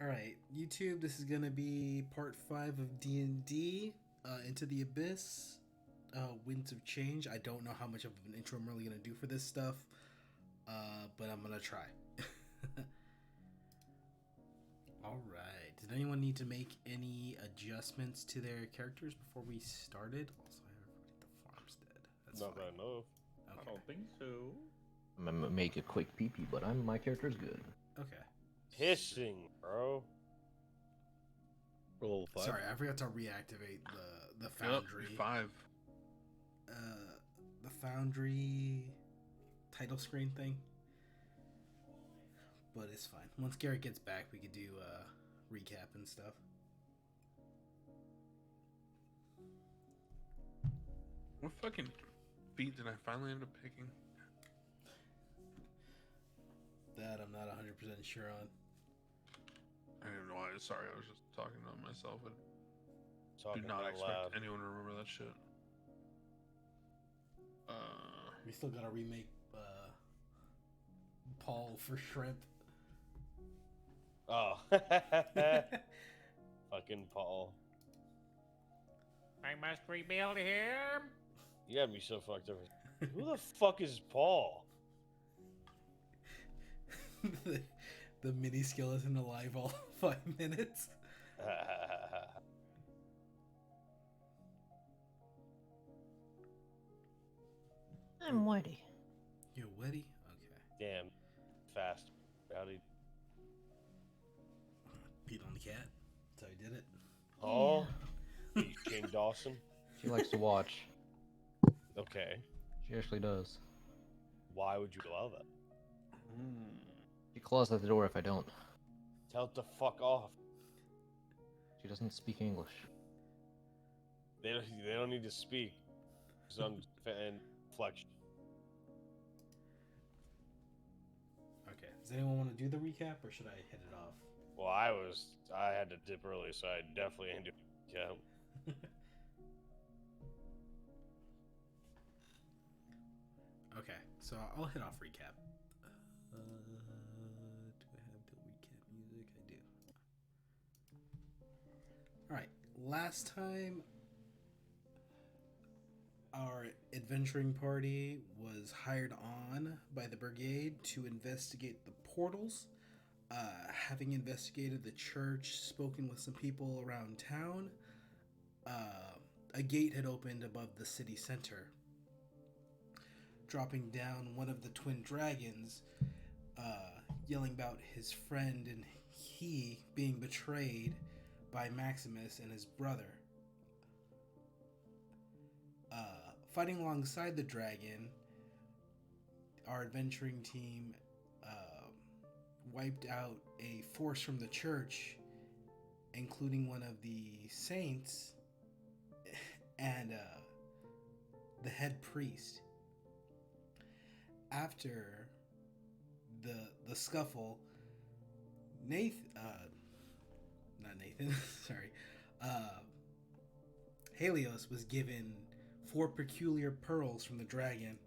Alright, YouTube, this is going to be part 5 of D&D, Into the Abyss, Winds of Change. I don't know how much of an intro I'm really going to do for this stuff, but I'm going to try. Alright, did anyone need to make any adjustments to their characters before we started? Also, I haven't forget the farmstead. That's Not fine. that I know of. Okay. I don't think so. I'm gonna make a quick pee-pee, but my character's good. Okay. Pissing, bro. For level 5? Sorry, I forgot to reactivate the Foundry. Yep, 5. The Foundry title screen thing. But it's fine. Once Garrett gets back, we could do recap and stuff. What fucking feat did I finally end up picking? That I'm not 100% sure on. I don't know why. Sorry, I was just talking to myself. I Talking do not out expect loud. anyone to remember that shit. We still gotta remake Paul for Shrimp. Oh. Fucking Paul. I must rebuild him. You got me so fucked up. Who the fuck is Paul? the mini skeleton alive all 5 minutes. I'm Whitey. You're witty? Okay. Damn. Fast. Howdy. Pete on the cat. That's how he did it. Oh. King Dawson. She likes to watch. Okay. She actually does. Why would you allow that? She claws at the door if I don't. Tell it to fuck off. She doesn't speak English. They don't need to speak. Some inflection. Okay. Does anyone want to do the recap, or should I hit it off? Well, I had to dip early, so I definitely ain't doing yeah. Okay, so I'll hit off recap. Do I have the recap music? I do. Alright, last time our adventuring party was hired on by the brigade to investigate the portals. Having investigated the church, spoken with some people around town, a gate had opened above the city center, dropping down one of the twin dragons, yelling about his friend and he being betrayed by Maximus and his brother. Fighting alongside the dragon, our adventuring team wiped out a force from the church, including one of the saints and the head priest. After the scuffle, Helios was given 4 peculiar pearls from the dragon,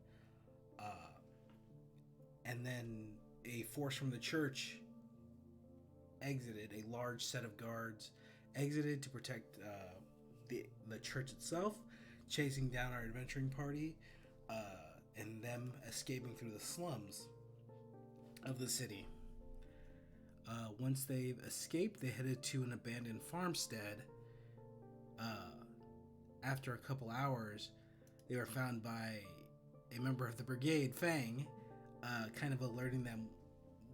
and then a force from the church exited. A large set of guards exited to protect the church itself, chasing down our adventuring party, and them escaping through the slums of the city. Once they've escaped, they headed to an abandoned farmstead. After a couple hours, they were found by a member of the brigade, Fang, kind of alerting them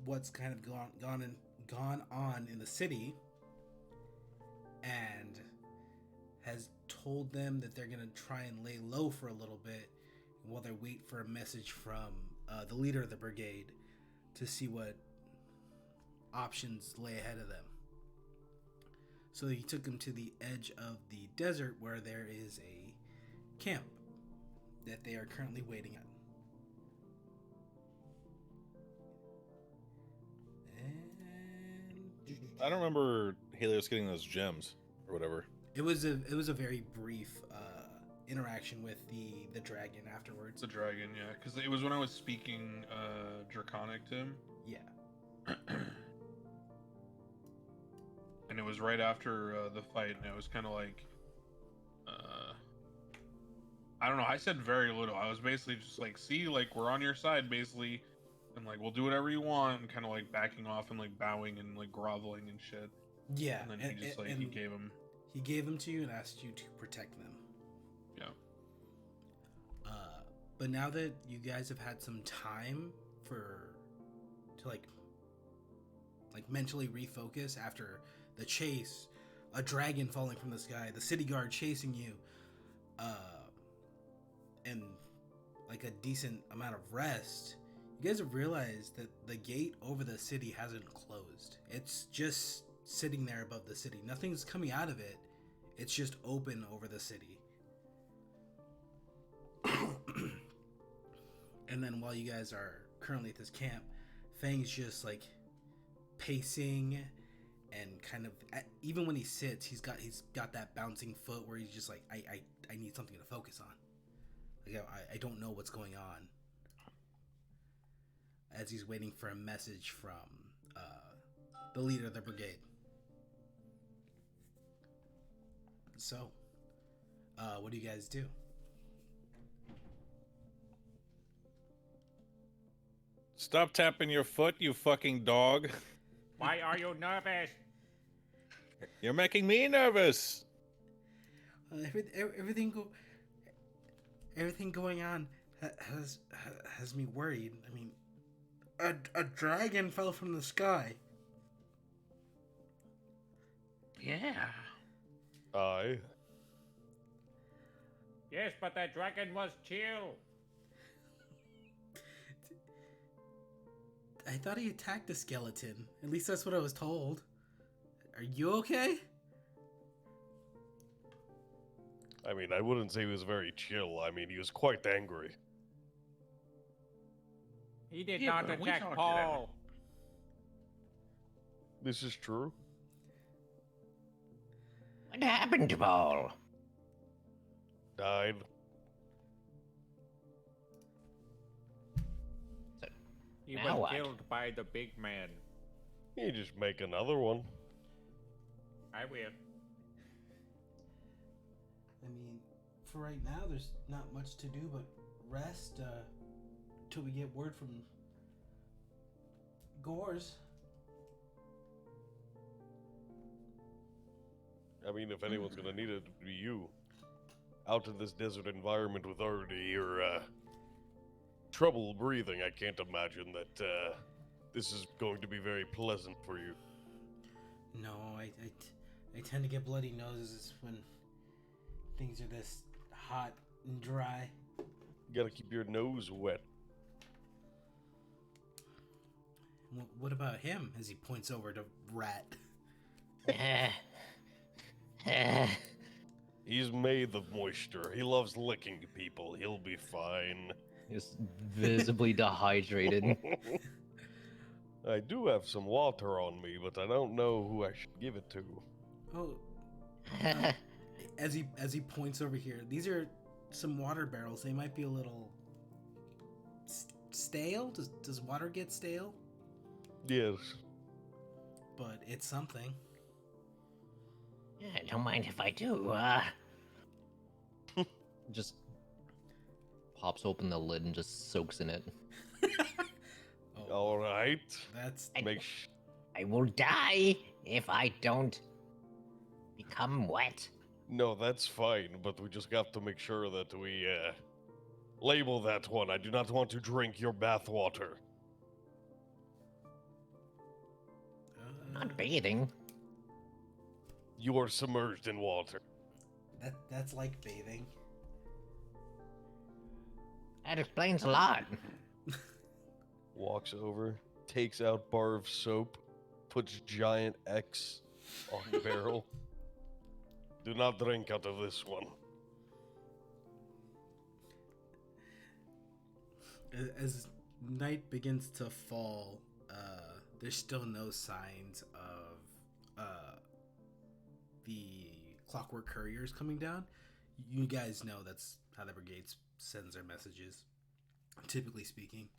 what's kind of gone on in the city, and has told them that they're going to try and lay low for a little bit while they wait for a message from the leader of the brigade to see what options lay ahead of them. So he took them to the edge of the desert where there is a camp that they are currently waiting at. And I don't remember Helios getting those gems or whatever. it was a very brief interaction with the dragon afterwards. The dragon, yeah. Because it was when I was speaking Draconic to him. Yeah. and it was right after the fight, and it was kind of like, I don't know. I said very little. I was basically just like, see, like we're on your side, basically, and like we'll do whatever you want, and kind of like backing off and like bowing and like groveling and shit. Yeah, And then he just like he gave him. He gave them to you and asked you to protect them. Yeah. But now that you guys have had some time to like mentally refocus after the chase, a dragon falling from the sky, the city guard chasing you, and like a decent amount of rest, you guys have realized that the gate over the city hasn't closed. It's just sitting there above the city. Nothing's coming out of it. It's just open over the city. And then while you guys are currently at this camp, Fang's just like pacing and kind of, even when he sits, he's got that bouncing foot where he's just like, I need something to focus on. Like I don't know what's going on. As he's waiting for a message from the leader of the brigade. So, what do you guys do? Stop tapping your foot, you fucking dog. Why are you nervous? You're making me nervous. Everything going on has me worried. I mean, a dragon fell from the sky. Yeah. Aye. Yes, but that dragon was chill. I thought he attacked the skeleton. At least that's what I was told. Are you okay? I mean, I wouldn't say he was very chill. I mean, he was quite angry. He did Yeah, not but we attack talked it Paul. This is true. What happened to Paul? Died. He Now was what? killed by the big man. You just make another one. I will. I mean, for right now, there's not much to do but rest till we get word from Gores. I mean, if anyone's gonna need it, it would be you. Out in this desert environment with already your trouble breathing, I can't imagine that this is going to be very pleasant for you. No, I tend to get bloody noses when things are this hot and dry. You gotta keep your nose wet. What about him? As he points over to Rat. He's made of moisture. He loves licking people. He'll be fine. He's visibly dehydrated. I do have some water on me, but I don't know who I should give it to. Oh, as he points over here, these are some water barrels. They might be a little stale. Does water get stale? Yes. But it's something. Yeah, don't mind if I do. Just pops open the lid and just soaks in it. Oh, All right. that's I will die if I don't become wet. No, that's fine, but we just got to make sure that we label that one. I do not want to drink your bath water. Not bathing. You are submerged in water. that's like bathing. That explains a lot. Walks over, takes out bar of soap, puts giant X on the barrel. Do not drink out of this one. As night begins to fall, there's still no signs of the clockwork couriers coming down. You guys know that's how the brigade sends their messages, typically speaking.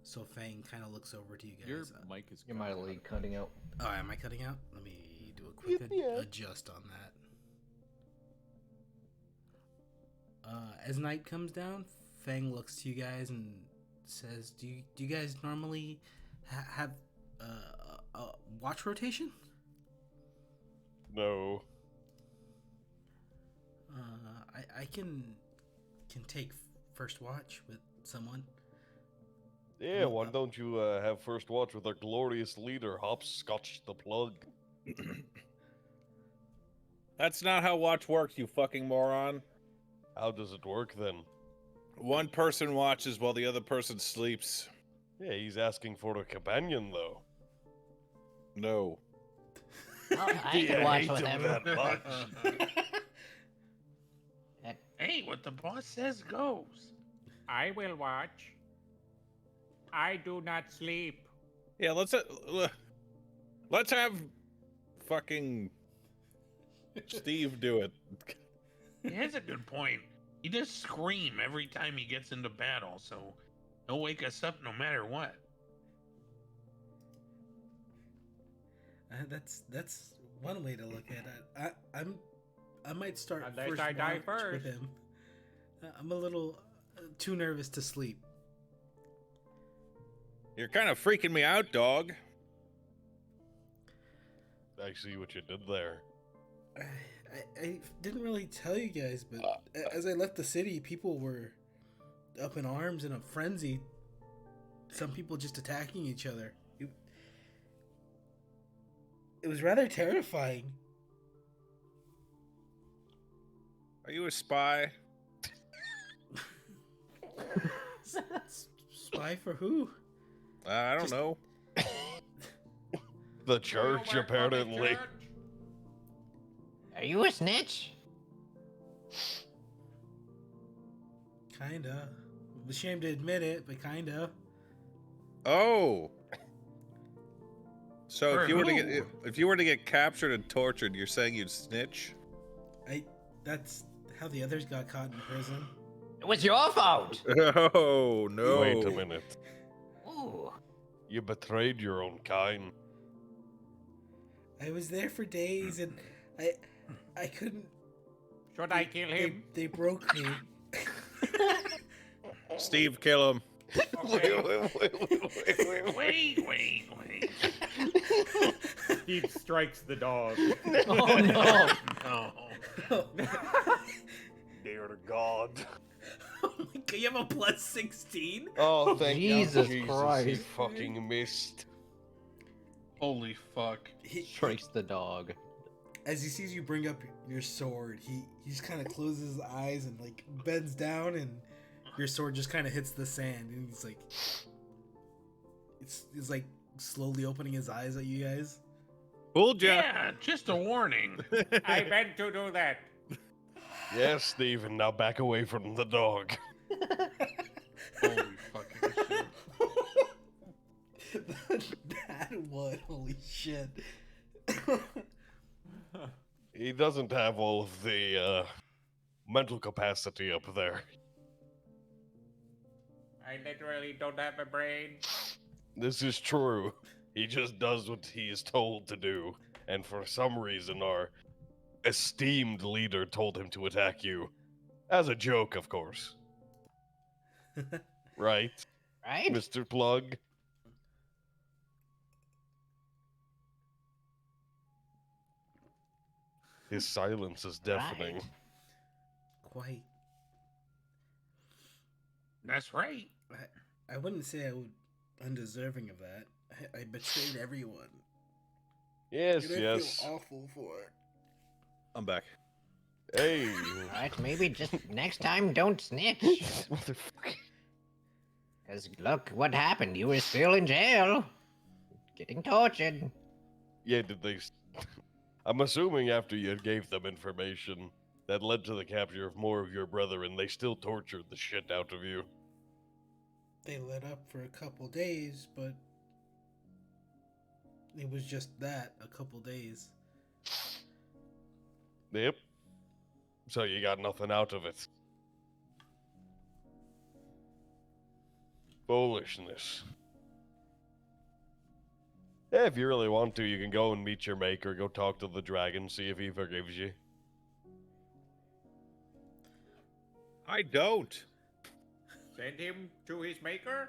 So Fang kind of looks over to you guys. Your mic is. You're mightily cutting out. Oh, am I cutting out? Let me do a quick Yeah. adjust on that. As night comes down, Fang looks to you guys and says, "Do you guys normally have a watch rotation?" No. I can take first watch with someone. Yeah, Well, why don't you have first watch with our glorious leader, Hopscotch the Plug? That's not how watch works, you fucking moron. How does it work then? One person watches while the other person sleeps. Yeah, he's asking for a companion, though. No. Well, I Do you can watch hate with him him. that much? Hey, what the boss says goes. I will watch. I do not sleep. Yeah, let's have fucking Steve do it. He has a good point. He does scream every time he gets into battle, so he'll wake us up no matter what. That's one way to look at it. I might start Unless first I die watch first. with him. I'm a little too nervous to sleep. You're kind of freaking me out, dog. I see what you did there. I didn't really tell you guys, but as I left the city, people were up in arms in a frenzy. Some people just attacking each other. It was rather terrifying. Are you a spy? Spy for who? I don't Just- know. The church, apparently. Are you a snitch? Kinda. I'm ashamed to admit it, but kinda. Oh. So For if you were to who? get captured and tortured, you're saying you'd snitch? That's how the others got caught in prison. It was your fault. Oh no! Wait a minute. Ooh. You betrayed your own kind. I was there for days and I couldn't. Should I kill him? They broke me. Steve, kill him. Okay. Wait. Steve strikes the dog. Oh no. No. Dear to God. Oh my God, you have a plus 16? Oh, thank Jesus you. He Christ. fucking missed. Holy fuck. Strikes the dog. As he sees you bring up your sword, he just kind of closes his eyes and like bends down, and your sword just kind of hits the sand, and he's like, it's like slowly opening his eyes at you guys. Fooled ya. Yeah, just a warning. I meant to do that. Yes, Steven, now back away from the dog. Holy fucking shit. That one, holy shit. He doesn't have all of the mental capacity up there. I literally don't have a brain. This is true. He just does what he is told to do. And for some reason, our esteemed leader told him to attack you. As a joke, of course. Right, Right? Mr. Plug? His silence is deafening. Right. Quite. That's right. I wouldn't say I would undeserving of that. I betrayed everyone. Yes, And I yes. feel awful for it. I'm back. Hey. Right, maybe just next time don't snitch. Motherfucker. Because look what happened. You were still in jail. Getting tortured. Yeah, did they... I'm assuming after you gave them information that led to the capture of more of your brethren, they still tortured the shit out of you. They let up for a couple days, but it was just that, a couple days. Yep. So you got nothing out of it. Foolishness. Yeah, if you really want to, you can go and meet your maker, go talk to the dragon, see if he forgives you. I don't. Send him to his maker?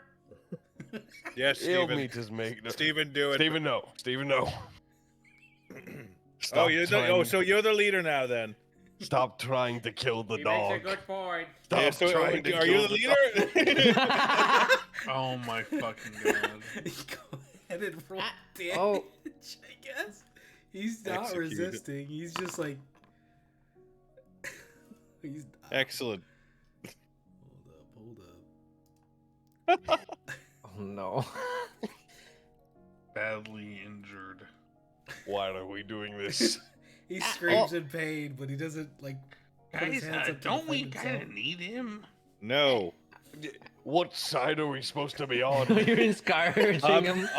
Yes, He'll Steven. meet his maker. Steven, do it. Stephen, no. Stephen, no. Oh, so you're the leader now, then. Stop trying to kill the He dog. makes a good point. Stop Yeah, so trying to are kill you the dog. leader? Oh my fucking god. Go ahead and roll damage, oh. I guess. He's not Execute. resisting. He's just like... He's... Excellent. Hold up. Oh no. Badly injured. Why are we doing this? He screams in pain, but he doesn't, like... put his Guys, hands up to don't we defend kind of himself. need him? No. What side are we supposed to be on? You're encouraging him.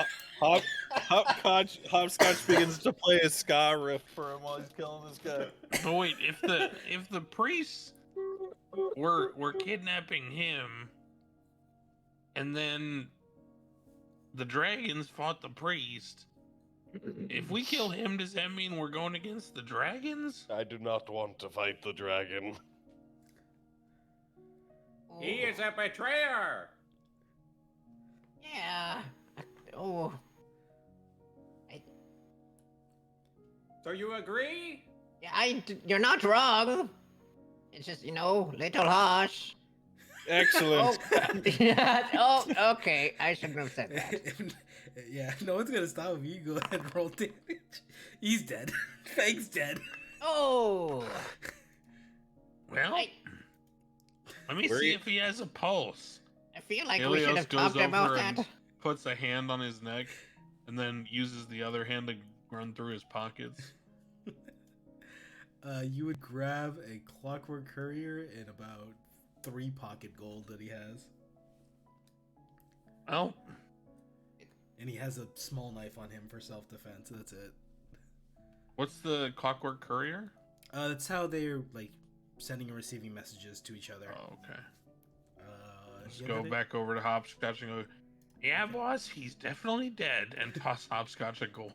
Hopscotch begins to play a ska riff for him while he's killing this guy. But wait, if the priests were kidnapping him, and then the dragons fought the priest. If we kill him, does that mean we're going against the dragons? I do not want to fight the dragon. He is a betrayer. Yeah. Oh. So you agree? Yeah, you're not wrong. It's just, little harsh. Excellent. Oh, okay. I shouldn't have said that. Yeah, no one's gonna stop him. You go ahead and roll damage. He's dead. Fang's dead. Oh. Well, let me see if he has a pulse. I feel like we should Helios have goes talked about over and that. puts a hand on his neck, and then uses the other hand to run through his pockets. You would grab a clockwork courier and about 3 pocket gold that he has. Well, And he has a small knife on him for self-defense. That's it. what's the clockwork courier? That's how they're, like, sending and receiving messages to each other. Oh, okay. Let's you go have any- back over to Hopscotch and go, yeah, boss, he's definitely dead, and toss Hopscotch a gold.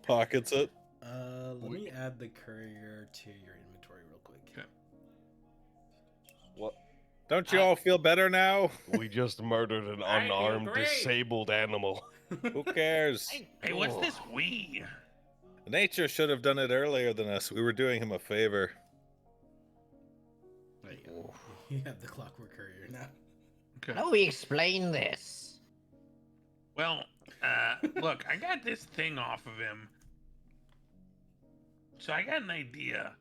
Pockets it. Let me add the courier to your inventory real quick. Okay. What? Don't you all feel better now? We just murdered an I feel unarmed, great. disabled animal. Who cares? Hey, what's this we? Nature should have done it earlier than us. We were doing him a favor. There you go. You have the clockwork courier now. Okay. How do we explain this? Well, look, I got this thing off of him. So I got an idea.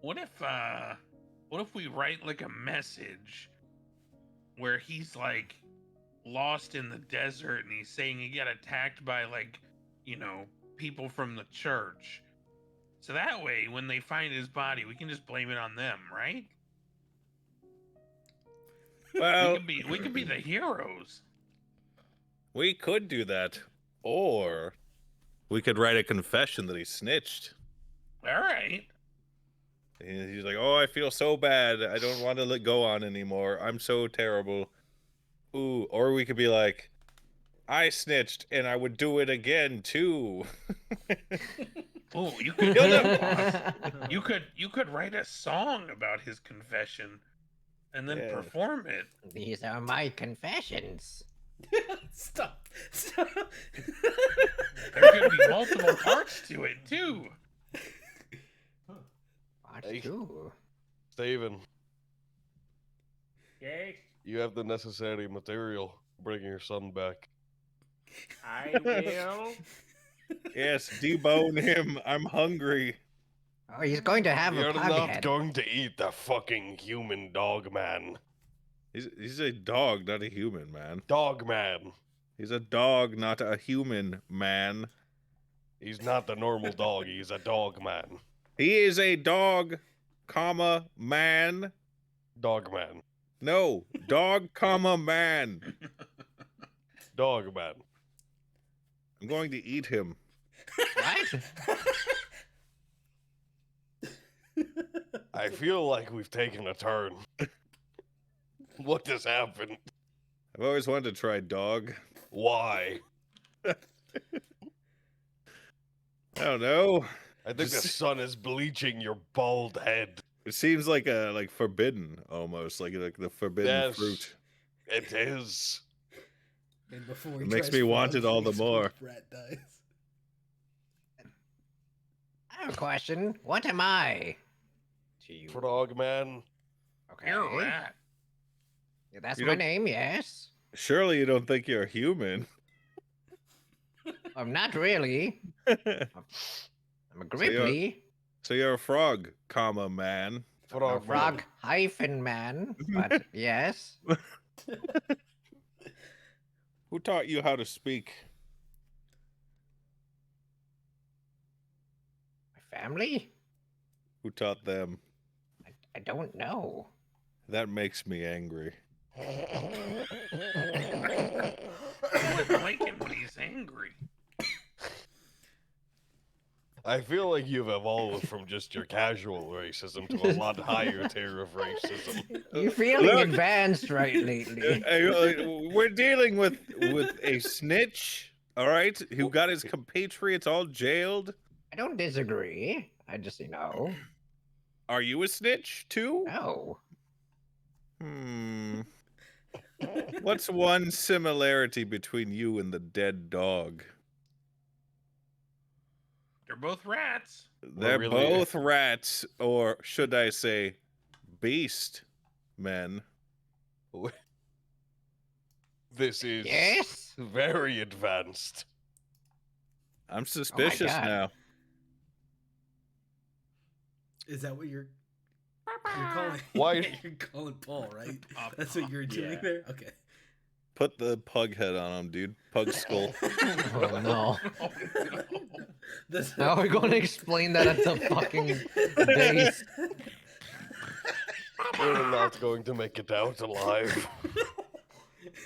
What if we write like a message where he's like lost in the desert and he's saying he got attacked by like, people from the church. So that way when they find his body, we can just blame it on them, right? Well, we could be the heroes. we could do that. Or we could write a confession that he snitched. All right. He's like, oh, I feel so bad. I don't want to let go on anymore. I'm so terrible. Ooh, or we could be like, I snitched and I would do it again too. Oh, you could do that, boss. You could write a song about his confession and then Yeah. perform it. These are my confessions. Stop. There could be multiple parts to it too. What Hey. do? Steven, Yes, you have the necessary material. Bring your son back. I will. Yes, debone him. I'm hungry. Oh, he's going to have You're a not pug head. going to eat the fucking human dog man. He's a dog, not a human, man. Dog man. He's a dog, not a human, man. He's not the normal dog. He's a dog man. He is a dog, comma, man. Dog man. No, dog, comma, man. Dog man. I'm going to eat him. What? I feel like we've taken a turn. What has happened? I've always wanted to try dog. Why? I don't know. I think the Just- sun is bleaching your bald head. It seems like forbidden almost, like the forbidden Yes. fruit. It is. And before he It makes tries me want frog it all the face, more. Rat dies. I have a question. What am I? To you. Frogman. Okay. You're a rat. Yeah, that's You my don't- name, yes. Surely you don't think you're human. I'm not really. I'm a So you're- gripply. So you're a frog, comma man. A Frogman. frog hyphen man. But yes. Who taught you how to speak? My family? Who taught them? I don't know. That makes me angry. I wouldn't like him when he's angry. I feel like you've evolved from just your casual racism to a lot higher tier of racism. You're feeling Look. advanced right lately. We're dealing with a snitch, all right, who got his compatriots all jailed. I don't disagree. I just, Are you a snitch too? no. What's one similarity between you and the dead dog? They're both rats. They're really- both rats, or should I say, beast men. This is Yes? very advanced. I'm suspicious God. now. Is that what you're calling? Why- You're calling Paul, right? Up, That's what you're doing yeah. there. Okay. Put the pug head on him, dude. Pug skull. Oh no. This- How are we going to explain that at the fucking base? We're not going to make it out alive.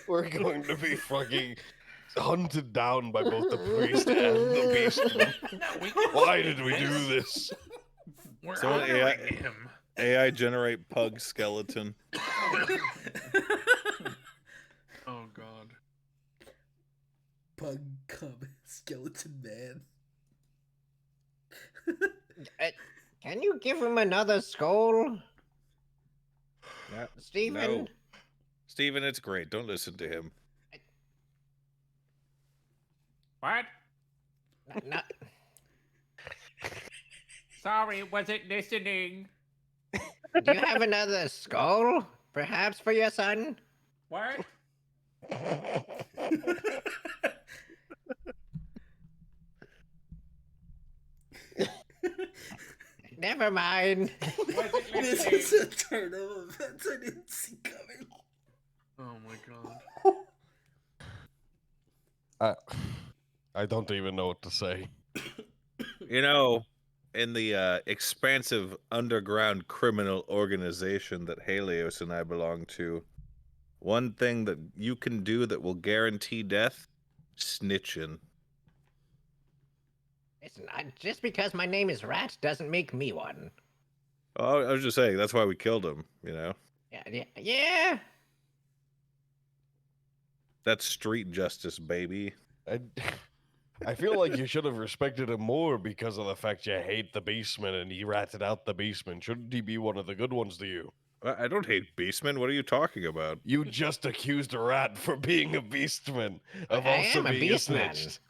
We're going to be fucking hunted down by both the priest and the beastman. Why did we do this? We're Someone honoring AI him. AI generate pug skeleton. Oh god. Pug cub skeleton man. Can you give him another skull? No. Steven? No. Steven, it's great. Don't listen to him. What? No. Sorry, wasn't listening. Do you have another skull? Perhaps for your son? What? Never mind. Wasn't This listening. is a turn of events I didn't see coming. Oh my god. I don't even know what to say. You know, in the expansive underground criminal organization that Helios and I belong to, one thing that you can do that will guarantee death: snitching. Listen, just because my name is Rat doesn't make me one. Oh, I was just saying, that's why we killed him, you know? Yeah. That's street justice, baby. I feel like you should have respected him more because of the fact you hate the beastman and he ratted out the beastman. Shouldn't he be one of the good ones to you? I don't hate beastmen. What are you talking about? You just accused a rat for being a beastman of I also am a being a beastman. snitch.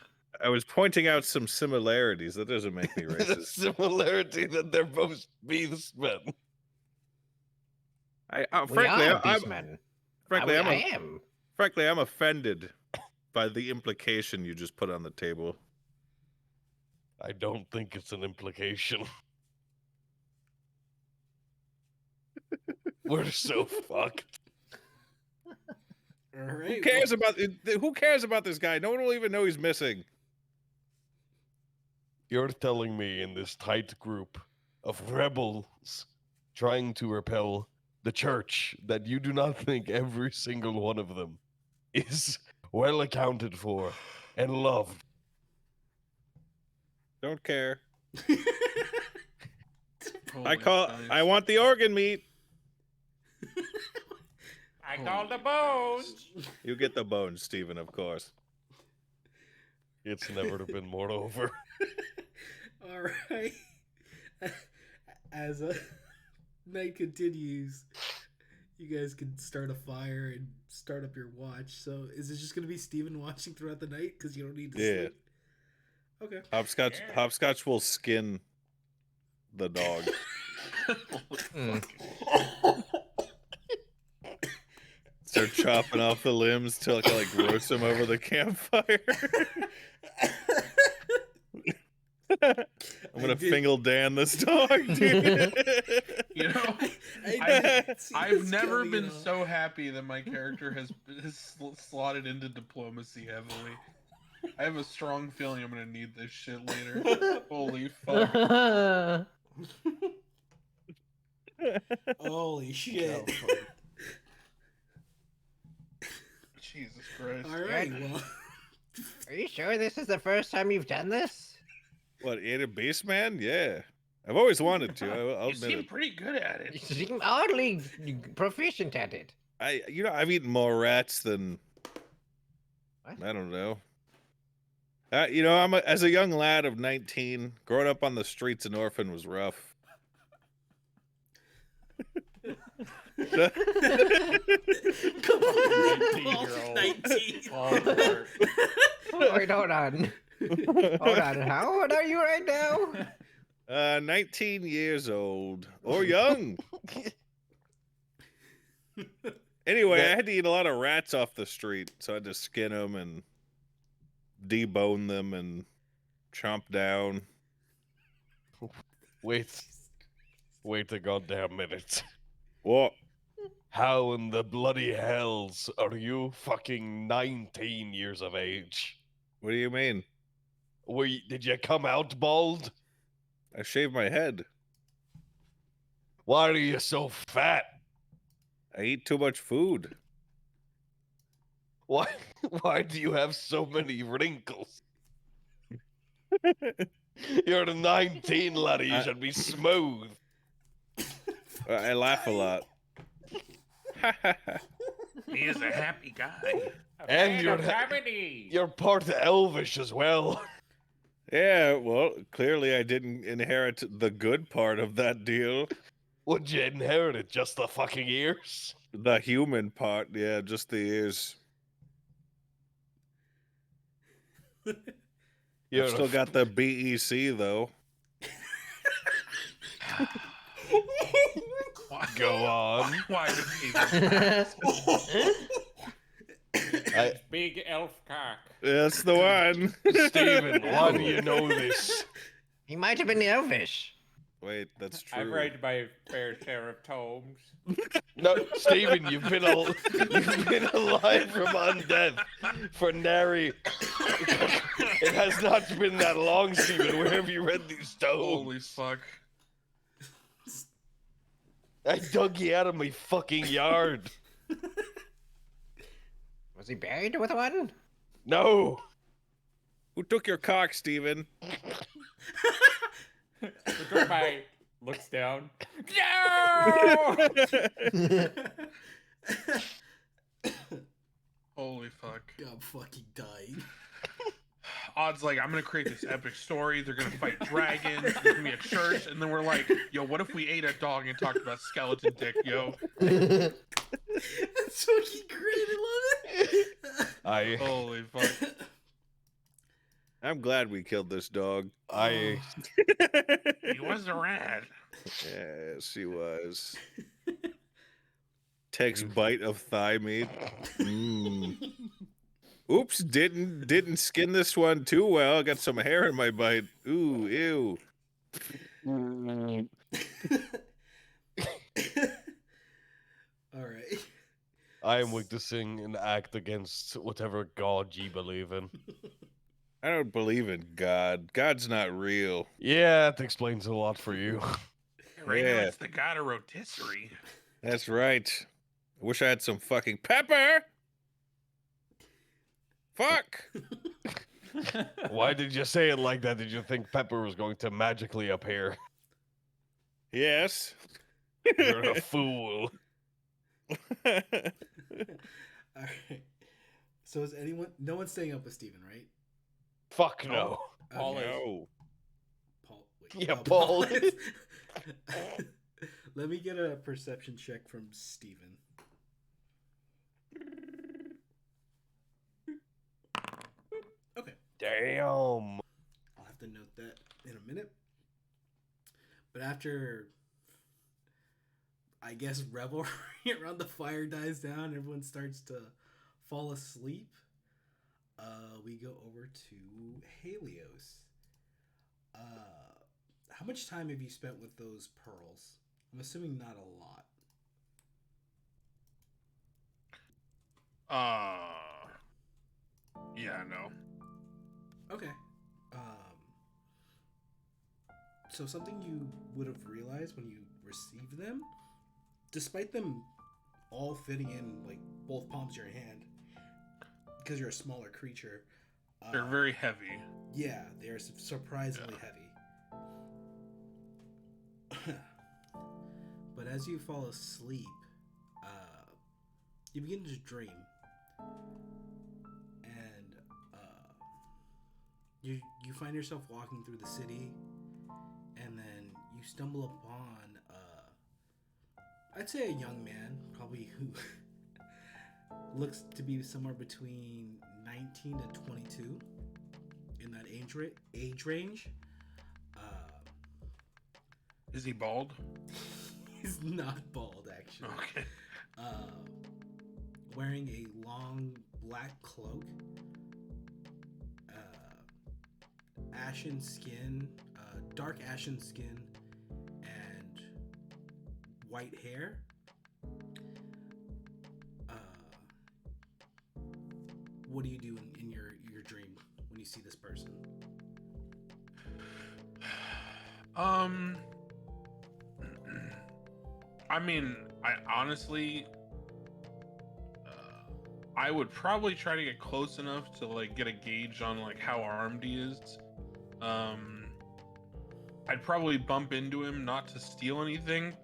I was pointing out some similarities. That doesn't make me The racist. similarity that they're both beastmen. Frankly, we are I'm, beastmen. frankly, I am. frankly, I'm offended by the implication you just put on the table. I don't think it's an implication. We're so fucked. All right. Who cares about this guy? No one will even know he's missing. You're telling me in this tight group of rebels trying to repel the church that you do not think every single one of them is well accounted for and loved. Don't care. Holy I want the organ meat. I call the bones. You get the bones, Steven, of course. It's never been more over. All right. As night continues, you guys can start a fire and start up your watch. So, is it just gonna be Steven watching throughout the night because you don't need to sleep? Okay. Hopscotch will skin the dog. Start chopping off the limbs till I can like roast them over the campfire. I'm gonna Fingal Dan this dog, dude. You know, I I've never been so happy that my character has slotted into diplomacy heavily. I have a strong feeling I'm gonna need this shit later. Holy fuck. Holy shit. Jesus Christ. All right, well. Are you sure this is the first time you've done this? What, ate a beast man? Yeah. I've always wanted to. I'll You admit seem it. pretty good at You it. seem oddly proficient at it. I've eaten more rats than What? I don't know. As a young lad of 19, growing up on the streets in Orphan was rough. Come on, 19-year-old. 19. Wait, hold on. Hold on. How old are you right now? 19 years old. Or young. Anyway, I had to eat a lot of rats off the street, so I had to skin them and debone them and chomp down. Wait a goddamn minute. What? How in the bloody hells are you fucking 19 years of age? What do you mean? Did you come out bald? I shaved my head. Why are you so fat? I eat too much food. Why do you have so many wrinkles? You're 19, laddie. You should be smooth. I laugh a lot. He is a happy guy. And you're part elvish as well. Yeah, well, clearly I didn't inherit the good part of that deal. Would you inherit it? Just the fucking ears? The human part, yeah, just the ears. I've still got the BEC, though. Go on. Why do people? Big elf cock. That's the one. Steven, why do you know this? He might have been elvish. Wait, that's true. I've read my fair share of tomes. No, Steven, you've been alive from undeath for nary. It has not been that long, Steven. Where have you read these tomes? Holy fuck. I dug you out of my fucking yard. Was he buried with one? No. Who took your cock, Steven? Looks down. No! Holy fuck. I'm fucking dying. Odd's like, I'm gonna create this epic story. They're gonna fight dragons. There's gonna be a church, and then we're like, yo, what if we ate a dog and talked about skeleton dick, yo? That's fucking great. I love it. Holy fuck. I'm glad we killed this dog. He was a rat. Yes, he was. Takes bite of thigh meat. Mm. Oops, didn't skin this one too well. Got some hair in my bite. Ooh, ew. All right. I am witnessing an act against whatever god you believe in. I don't believe in God. God's not real. Yeah, that explains a lot for you. Right now, Yeah. it's the god of rotisserie. That's right. I wish I had some fucking pepper. Fuck. Why did you say it like that? Did you think Pepper was going to magically appear? Yes. You're a fool. All right. So is anyone? No one's staying up with Steven, right? Fuck no. Paul is. No. Paul. Wait, Yeah, oh, Paul is. Let me get a perception check from Steven. Okay. Damn. I'll have to note that in a minute. But after, I guess, revelry around the fire dies down, everyone starts to fall asleep. We go over to Helios. How much time have you spent with those pearls? I'm assuming not a lot. Yeah, no. Okay. So something you would have realized when you received them, despite them all fitting in like both palms of your hand, because you're a smaller creature, They're very heavy. yeah, they're surprisingly heavy. But as you fall asleep, you begin to dream, and you find yourself walking through the city, and then you stumble upon I'd say a young man, probably who looks to be somewhere between 19 to 22 in that age range. Is he bald? He's not bald, actually. Okay. Wearing a long black cloak, ashen skin, dark ashen skin, and white hair. What do you do in your dream when you see this person? I mean, I honestly, I would probably try to get close enough to like get a gauge on like how armed he is. I'd probably bump into him not to steal anything,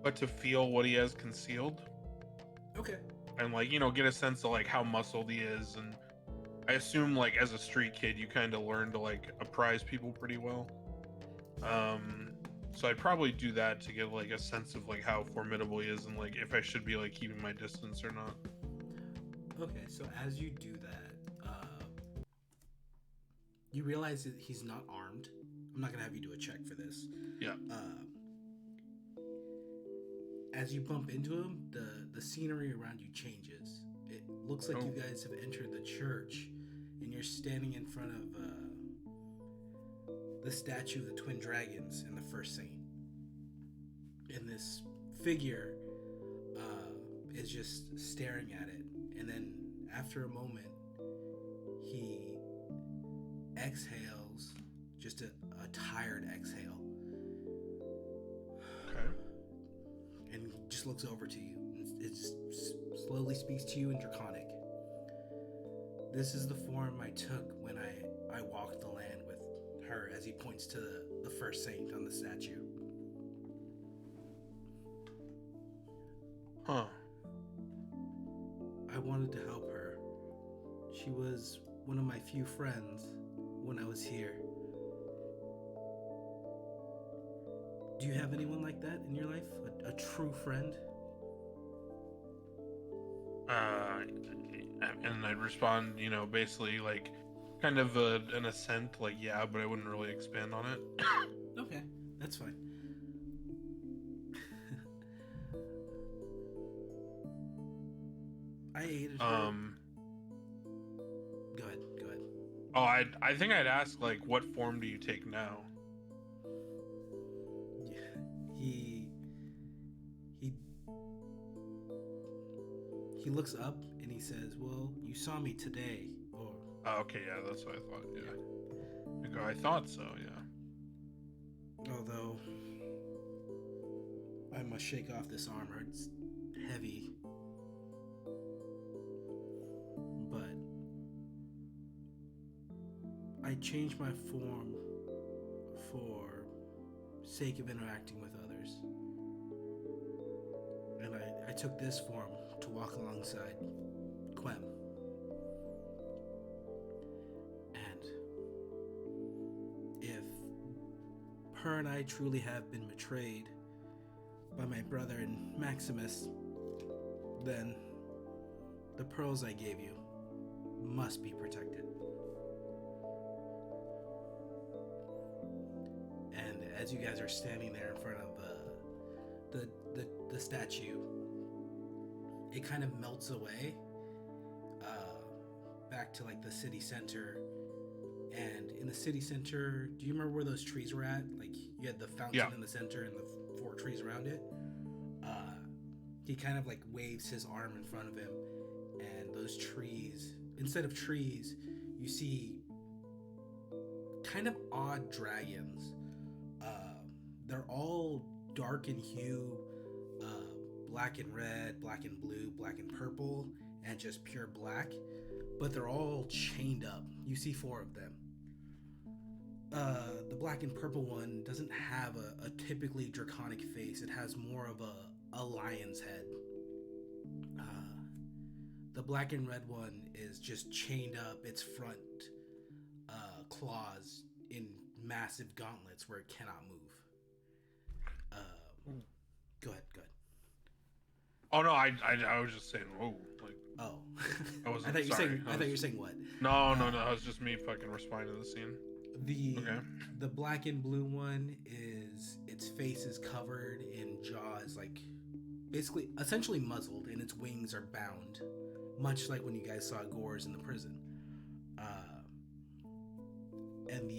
but to feel what he has concealed. Okay. And like, you know, get a sense of like how muscled he is. And I assume like as a street kid, you kind of learn to like apprise people pretty well. So I'd probably do that to get like a sense of like how formidable he is and like if I should be like keeping my distance or not. Okay, so as you do that, you realize that he's not armed. I'm not gonna have you do a check for this. Yeah. As you bump into him, the scenery around you changes. It looks like you guys have entered the church, and you're standing in front of the statue of the twin dragons and the first saint. And this figure is just staring at it, and then after a moment, he exhales, just a tired exhale. Okay. And he just looks over to you. It just slowly speaks to you in Draconic. This is the form I took when I walked the land with her, as he points to the first saint on the statue. Huh. I wanted to help her. She was one of my few friends when I was here. Do you have anyone like that in your life? A true friend? And I'd respond, you know, basically like kind of an assent, like yeah, but I wouldn't really expand on it. Okay, that's fine. I aided her. Go ahead. Oh, I think I'd ask like, what form do you take now? Yeah, he looks up and he says, "Well, you saw me today." Or Oh, okay, yeah, that's what I thought. Yeah. I go, I thought so. Yeah. although I must shake off this armor, it's heavy. But I changed my form for sake of interacting with others. And I took this form to walk alongside Quem. And if her and I truly have been betrayed by my brother and Maximus, then the pearls I gave you must be protected. And as you guys are standing there in front of the statue, it kind of melts away back to like the city center. And in the city center, do you remember where those trees were at? Like you had the fountain in the center and the 4 trees around it. He kind of like waves his arm in front of him, and those trees, instead of trees, you see kind of odd dragons. They're all dark in hue, black and red, black and blue, black and purple, and just pure black. But they're all chained up. You see 4 of them. The black and purple one doesn't have a typically draconic face. It has more of a lion's head. The black and red one is just chained up, its front claws in massive gauntlets where it cannot move. Go ahead. Oh no, I was just saying, whoa, like. Oh, I wasn't. I thought you were saying what? No, that was just me fucking responding to the scene. The black and blue one is its face is covered in jaws, like basically essentially muzzled, and its wings are bound, much like when you guys saw Gore's in the prison. And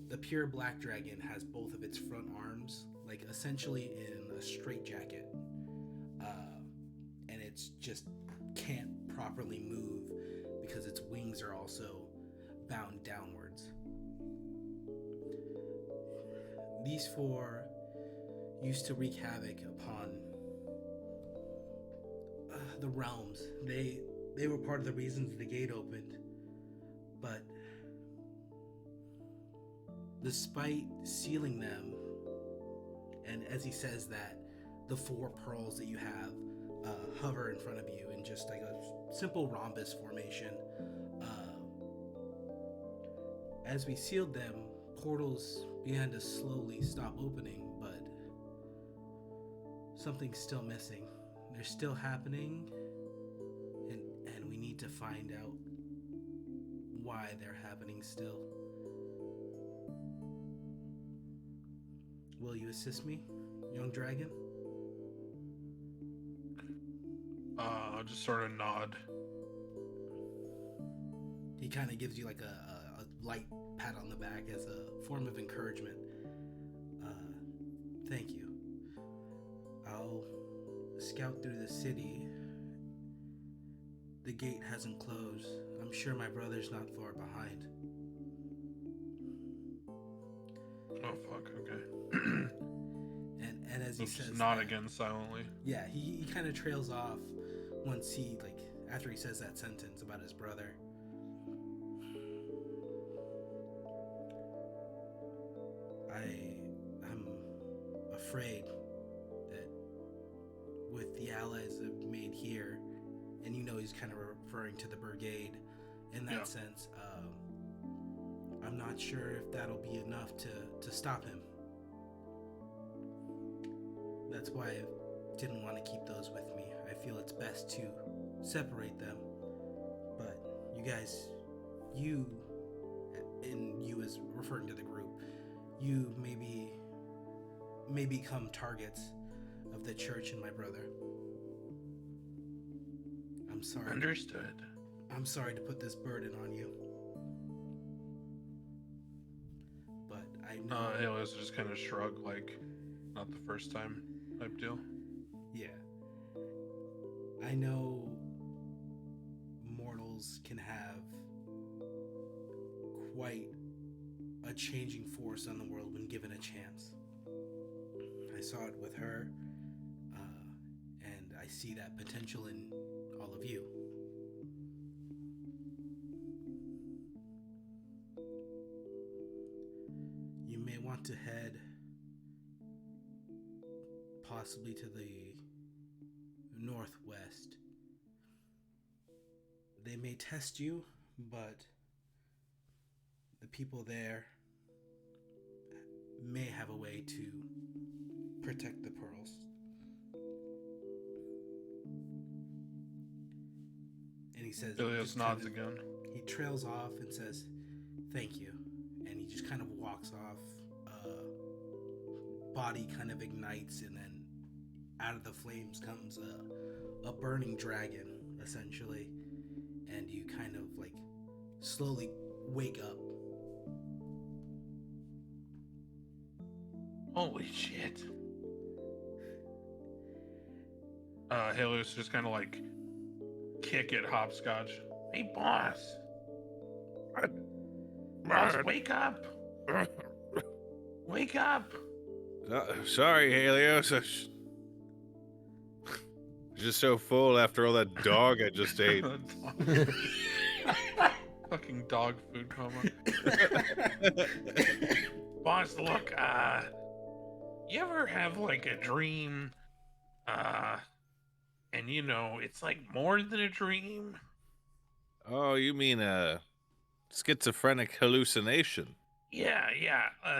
the pure black dragon has both of its front arms like essentially in a straitjacket, and it's just can't properly move because its wings are also bound downwards. These 4 used to wreak havoc upon the realms. They were part of the reasons the gate opened, but despite sealing them, and as he says that, the 4 pearls that you have hover in front of you in just like a simple rhombus formation. As we sealed them, portals began to slowly stop opening, but something's still missing. They're still happening, and we need to find out why they're happening still. Will you assist me, young dragon? I'll just sort of nod. He kind of gives you like a light pat on the back as a form of encouragement. Thank you. I'll scout through the city. The gate hasn't closed. I'm sure my brother's not far behind. Oh fuck. Okay. and as he Let's says, just nod that, again silently. Yeah, he kind of trails off once he after he says that sentence about his brother. I'm afraid that with the allies that have made here, and he's kind of referring to the brigade in that sense, I'm not sure if that'll be enough to stop him. That's why I didn't want to keep those with me. I feel it's best to separate them. But you guys, you as referring to the group, you may become targets of the church and my brother. I'm sorry. Understood. I'm sorry to put this burden on you. But I know... Helios just kind of shrug, like, not the first time type deal. Yeah. I know mortals can have quite a changing force on the world when given a chance. I saw it with her, and I see that potential in all of you. You may want to head possibly to the northwest. They may test you, but the people there may have a way to protect the pearls. And he says, Ilios just kind nods of- again. he trails off and says, "Thank you," and he just kind of walks off. Body kind of ignites, and then out of the flames comes a burning dragon, essentially, and you kind of like slowly wake up. Holy shit. Helios just kind of like kick at Hopscotch. Hey, boss. Boss, wake up. Wake up. Sorry, Helios. I was just so full after all that dog I just ate. Fucking dog food coma. Boss, look, you ever have like a dream, and you know, it's like more than a dream? Oh, you mean a schizophrenic hallucination? Yeah,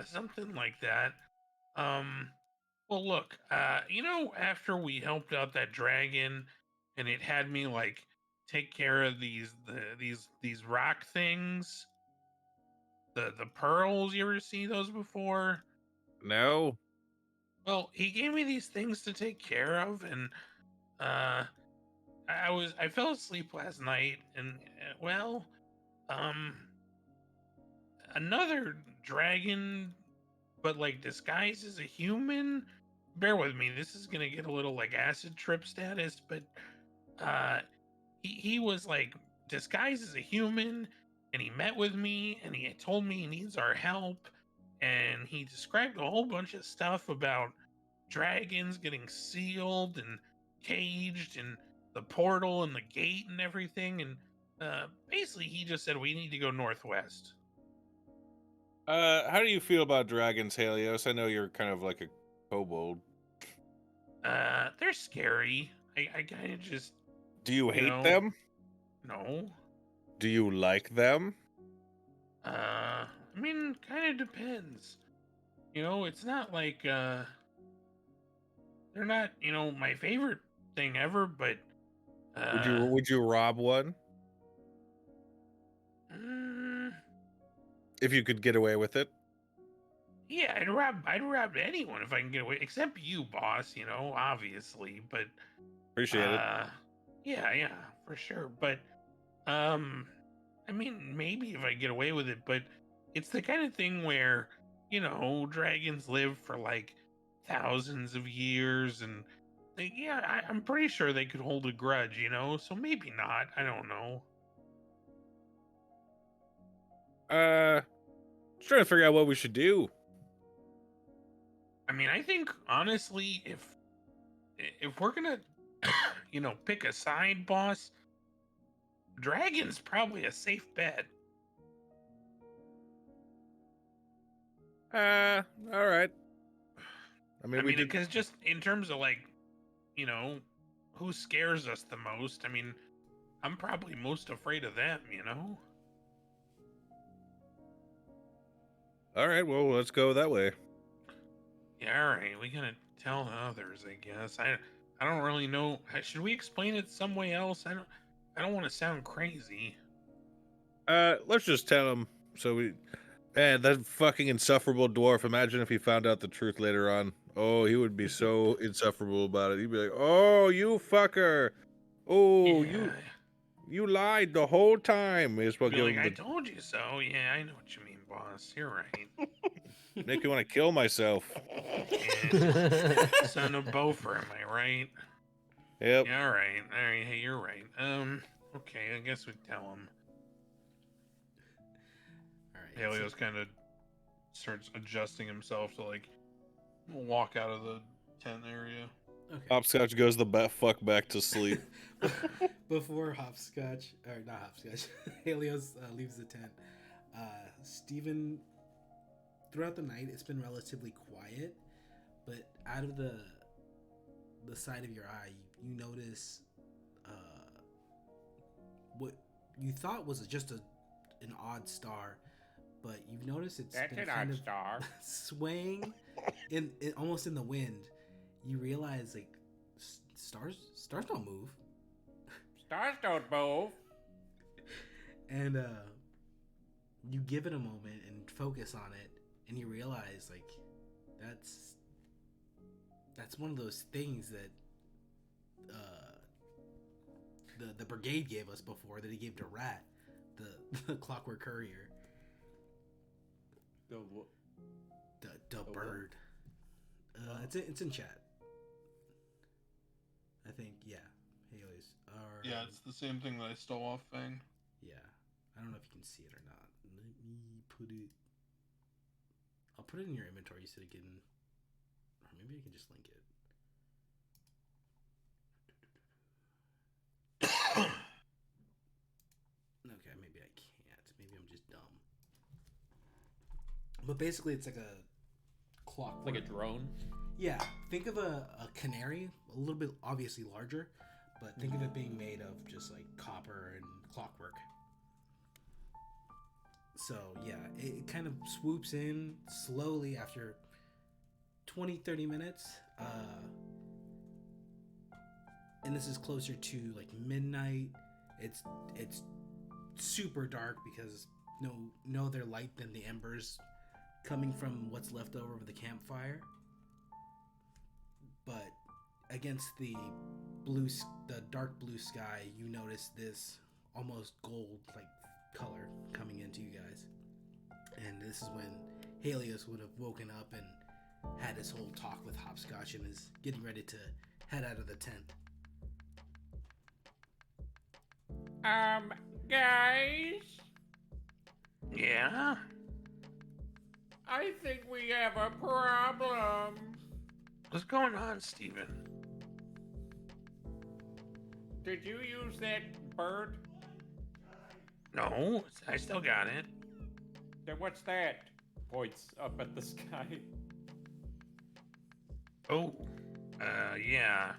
something like that. Well, look, you know, after we helped out that dragon, and it had me like take care of these rock things, the pearls. You ever see those before? No? Well, he gave me these things to take care of, and I fell asleep last night, and well, um, another dragon, but like disguised as a human. Bear with me, this is gonna get a little like acid trip status, but he was like disguised as a human, and he met with me, and he told me he needs our help, and he described a whole bunch of stuff about dragons getting sealed and caged, and the portal and the gate and everything, and basically he just said we need to go northwest. How do you feel about dragons, Helios? I know you're kind of like a kobold. They're scary. I kind of just Do you hate know, them? no. Do you like them? I mean, kind of depends. You know, it's not like they're not, you know, my favorite thing ever, but Would you rob one mm, if you could get away with it? yeah, I'd rob anyone if I can get away, except you, boss, you know, obviously, but Appreciate it. yeah, for sure. But I mean, maybe if I get away with it, but it's the kind of thing where, you know, dragons live for like thousands of years, and they, yeah, I'm pretty sure they could hold a grudge, you know, so maybe not. I don't know. Just trying to figure out what we should do. I mean, I think honestly, if we're gonna, you know, pick a side, boss, dragon's probably a safe bet. All right. I mean, I we mean, did. because just in terms of like, you know, who scares us the most? I mean, I'm probably most afraid of them, you know? All right, well, let's go that way. Yeah, all right, we gotta tell the others, I guess. I don't really know. Should we explain it some way else? I don't want to sound crazy. Let's just tell him. So we, man, that fucking insufferable dwarf. Imagine if he found out the truth later on. Oh, he would be so insufferable about it. He'd be like, "Oh, you fucker! Oh, Yeah, you lied the whole time." May as well be give like, him I the, told you so. Yeah, I know what you mean, boss. You're right. make me want to kill myself. Yeah, son of Beaufort, am I right? Yep. Yeah, all right. Hey, you're right. Okay, I guess we tell him. All right. Helios kind of starts adjusting himself to like walk out of the tent area. Okay. Hopscotch goes the fuck back to sleep. Before Hopscotch, or not Hopscotch, Helios leaves the tent. Steven, throughout the night, it's been relatively quiet, but out of the side of your eye, you you notice what you thought was just an odd star, but you've noticed it's That's been an kind odd of star. swaying in almost in the wind. You realize like stars don't move, Stars don't move. and you give it a moment and focus on it, and you realize like that's one of those things that the brigade gave us before that he gave to Rat, the Clockwork Courier, The bird. It's in chat. I think, yeah. Haley's. Yeah, it's the same thing that I stole off Fang. Yeah. I don't know if you can see it or not. Let me put it. I'll put it in your inventory so you can. Or maybe I can just link it. Okay, maybe I can't. Maybe I'm just dumb. But basically, it's like a clockwork. Like a drone. Yeah, think of a canary, a little bit obviously larger, but think of it being made of just like copper and clockwork. So yeah, it kind of swoops in slowly after 20-30 minutes. And this is closer to like midnight. It's super dark because no other light than the embers coming from what's left over of the campfire. But against the dark blue sky, you notice this almost gold like color coming into you guys. And this is when Helios would have woken up and had his whole talk with Hopscotch and is getting ready to head out of the tent. Guys, Yeah? I think we have a problem. What's going on, Steven? Did you use that bird? No, I still got it. Then what's that? Points up at the sky. Oh, yeah.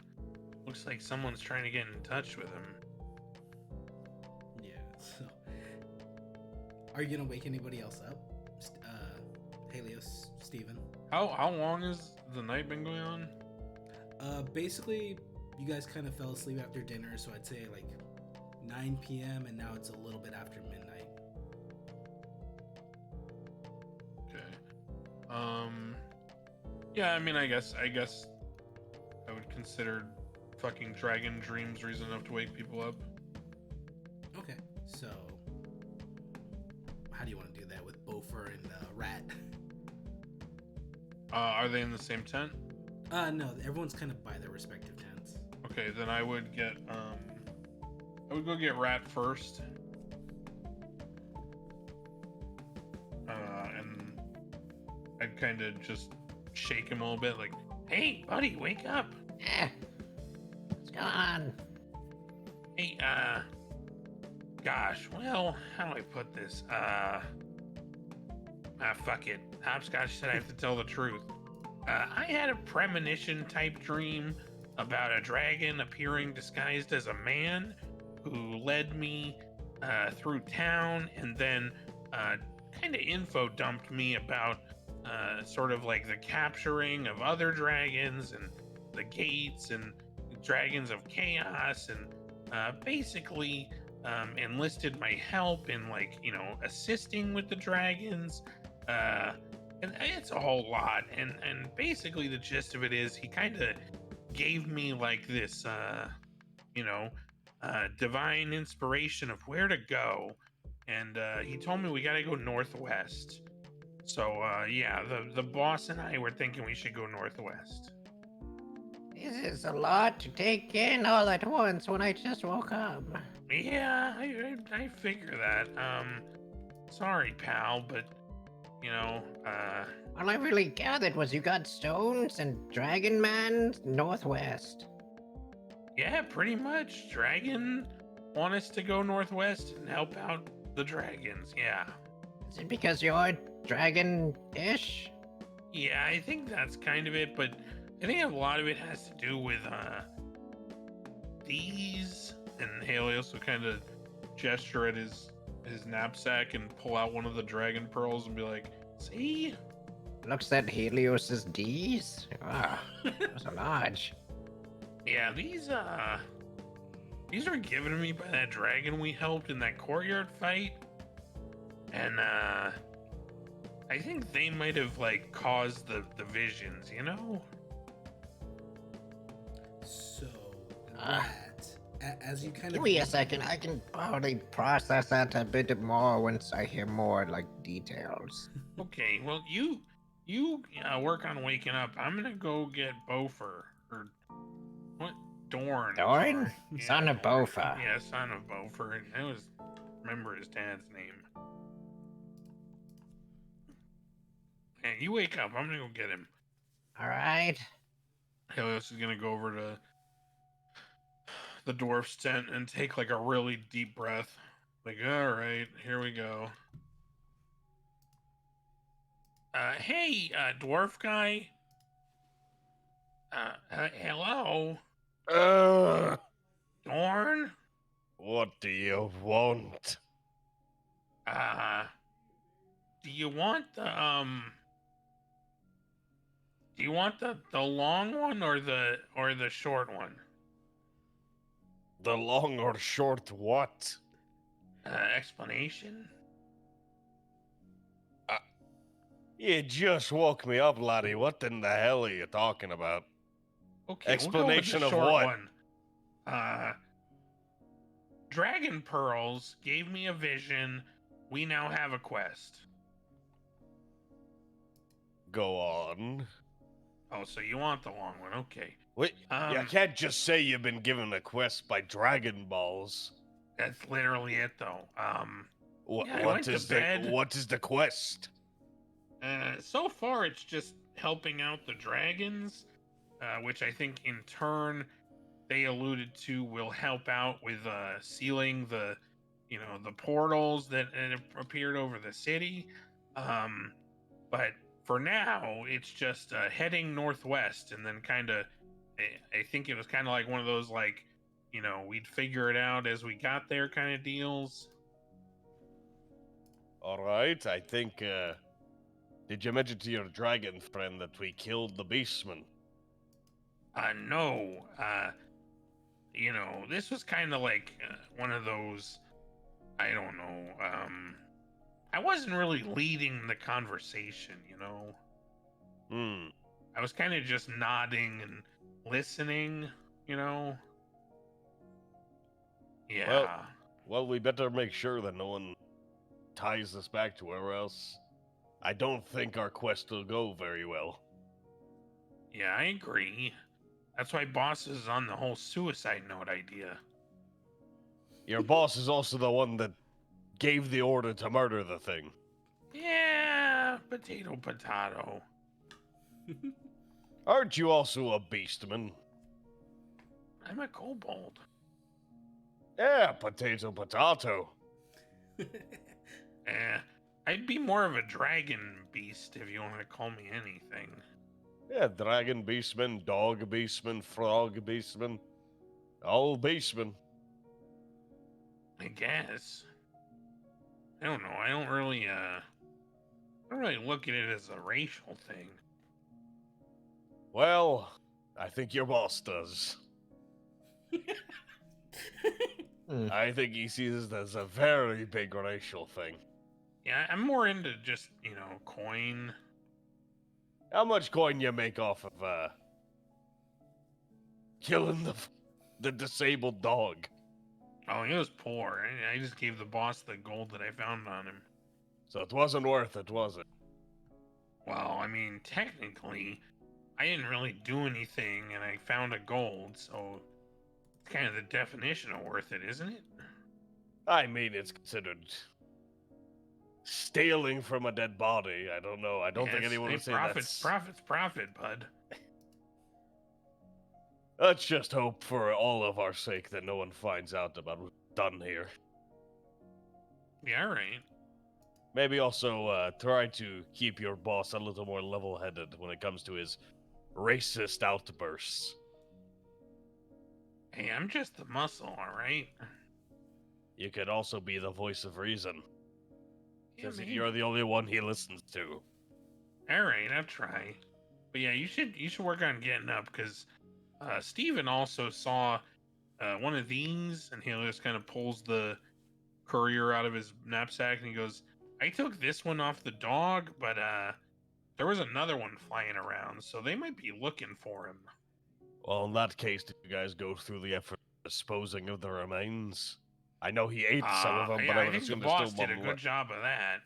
Looks like someone's trying to get in touch with him. Yeah, so are you gonna wake anybody else up? Helios, Steven? How long has the night been going on? Basically, you guys kind of fell asleep after dinner, so I'd say like 9 p.m. and now it's a little bit after midnight. Okay. Yeah, I mean, I guess I would consider fucking dragon dreams reason enough to wake people up. Okay, so how do you want to do that with Bofer and Rat? Are they in the same tent? No, everyone's kind of by their respective tents. Okay, then I would go get Rat first. And I'd kind of just shake him a little bit, like, "Hey, buddy, wake up!" What's going on? Hey, gosh, well, how do I put this? Fuck it. Hopscotch said I have to tell the truth. I had a premonition type dream about a dragon appearing disguised as a man who led me through town and then kind of info dumped me about sort of like the capturing of other dragons and the gates and dragons of chaos, and basically enlisted my help in, like, you know, assisting with the dragons. And it's a whole lot, and basically the gist of it is he kind of gave me like this divine inspiration of where to go, and he told me we got to go northwest. So yeah, the boss and I were thinking we should go northwest. This is a lot to take in all at once when I just woke up. Yeah, I figure that. Sorry, pal, but you know, All I really gathered was you got stones and Dragon Man Northwest. yeah, pretty much. Dragon want us to go northwest and help out the dragons. Yeah. Is it because you're dragon-ish? Yeah, I think that's kind of it, but I think a lot of it has to do with these? And Helios will kind of gesture at his knapsack and pull out one of the dragon pearls and be like, see? Looks at Helios's D's. Ah, those are large. Yeah, these were given to me by that dragon we helped in that courtyard fight. And I think they might have like caused the visions, you know? So, Ah. as you kind Give of me a second. I can probably process that a bit more once I hear more like details. Okay, well you work on waking up. I'm gonna go get Bofer or what? Dorn. Dorn? sorry. Son of Dorn. Bofer. Yeah, son of Bofer. I was remember his dad's name. Okay, you wake up. I'm gonna go get him. All right. Helios is gonna go over to the dwarf's tent and take like a really deep breath. Like, all right, here we go. Hey, dwarf guy. Hello, Dorn. What do you want? Do you want the long one or the short one? The long or short what? Explanation? You just woke me up, laddie. What in the hell are you talking about? Okay, Explanation we'll of go with the short what? one. Dragon pearls gave me a vision. We now have a quest. Go on. Oh, so you want the long one? Okay. Wait, you can't just say you've been given a quest by Dragon Balls. That's literally it, though. Yeah, I What went to is bed. what is the quest? So far, it's just helping out the dragons, which I think in turn they alluded to will help out with sealing the portals that have appeared over the city. But for now, it's just heading northwest, and then kind of, I think it was kind of like one of those like, we'd figure it out as we got there kind of deals. All right, I think. Did you mention to your dragon friend that we killed the beastman? No. This was kind of like one of those, I don't know, I wasn't really leading the conversation, I was kind of just nodding and listening, Yeah. Well, we better make sure that no one ties us back to her, or else I don't think our quest will go very well. Yeah, I agree. That's why boss is on the whole suicide note idea. Your boss is also the one that gave the order to murder the thing. Yeah, potato. Aren't you also a beastman? I'm a kobold. Yeah, potato. I'd be more of a dragon beast if you want to call me anything. Yeah, dragon beastman, dog beastman, frog beastman. All beastmen. I guess. I don't know. I don't really look at it as a racial thing. Well, I think your boss does. I think he sees it as a very big racial thing. Yeah, I'm more into just, coin. How much coin you make off of, killing the disabled dog? Oh, he was poor. I just gave the boss the gold that I found on him. So it wasn't worth it, was it? Well, I mean, technically, I didn't really do anything, and I found a gold, so it's kind of the definition of worth it, isn't it? I mean, it's considered stealing from a dead body. I don't know. I don't think anyone would say that's... Profit, bud. Let's just hope for all of our sake that no one finds out about what's done here. Yeah, right. Maybe also try to keep your boss a little more level-headed when it comes to his racist outbursts. Hey, I'm just the muscle, all right? You could also be the voice of reason. Yeah, Because maybe. you're the only one he listens to. All right, I'll try. But yeah, you should work on getting up because Steven also saw one of these, and he just kind of pulls the courier out of his knapsack, and he goes, "I took this one off the dog, but there was another one flying around, so they might be looking for him." Well, in that case, did you guys go through the effort of disposing of the remains? I know he ate some of them, but Yeah, I I would think the assume there's still boss did a one good left. job of that.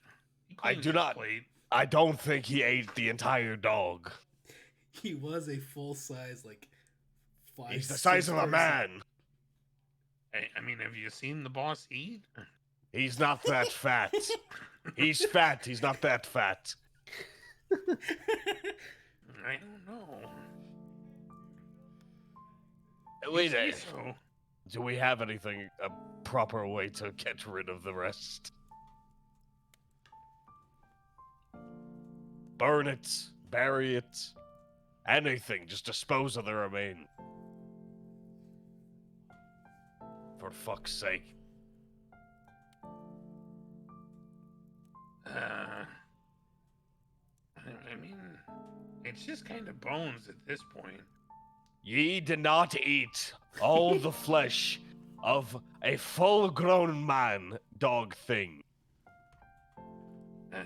He I cleans do his not- plate. I don't think he ate the entire dog. He was a full size, like 5. He's the size 6 of a person. man. I mean, have you seen the boss eat? He's not that fat. He's fat. He's not that fat. I don't know. Wait You a say so. Do we have anything, a proper way to get rid of the rest? Burn it, bury it, anything, just dispose of the remain. For fuck's sake. I mean, it's just kind of bones at this point. Ye did not eat all the flesh of a full-grown man, dog thing. I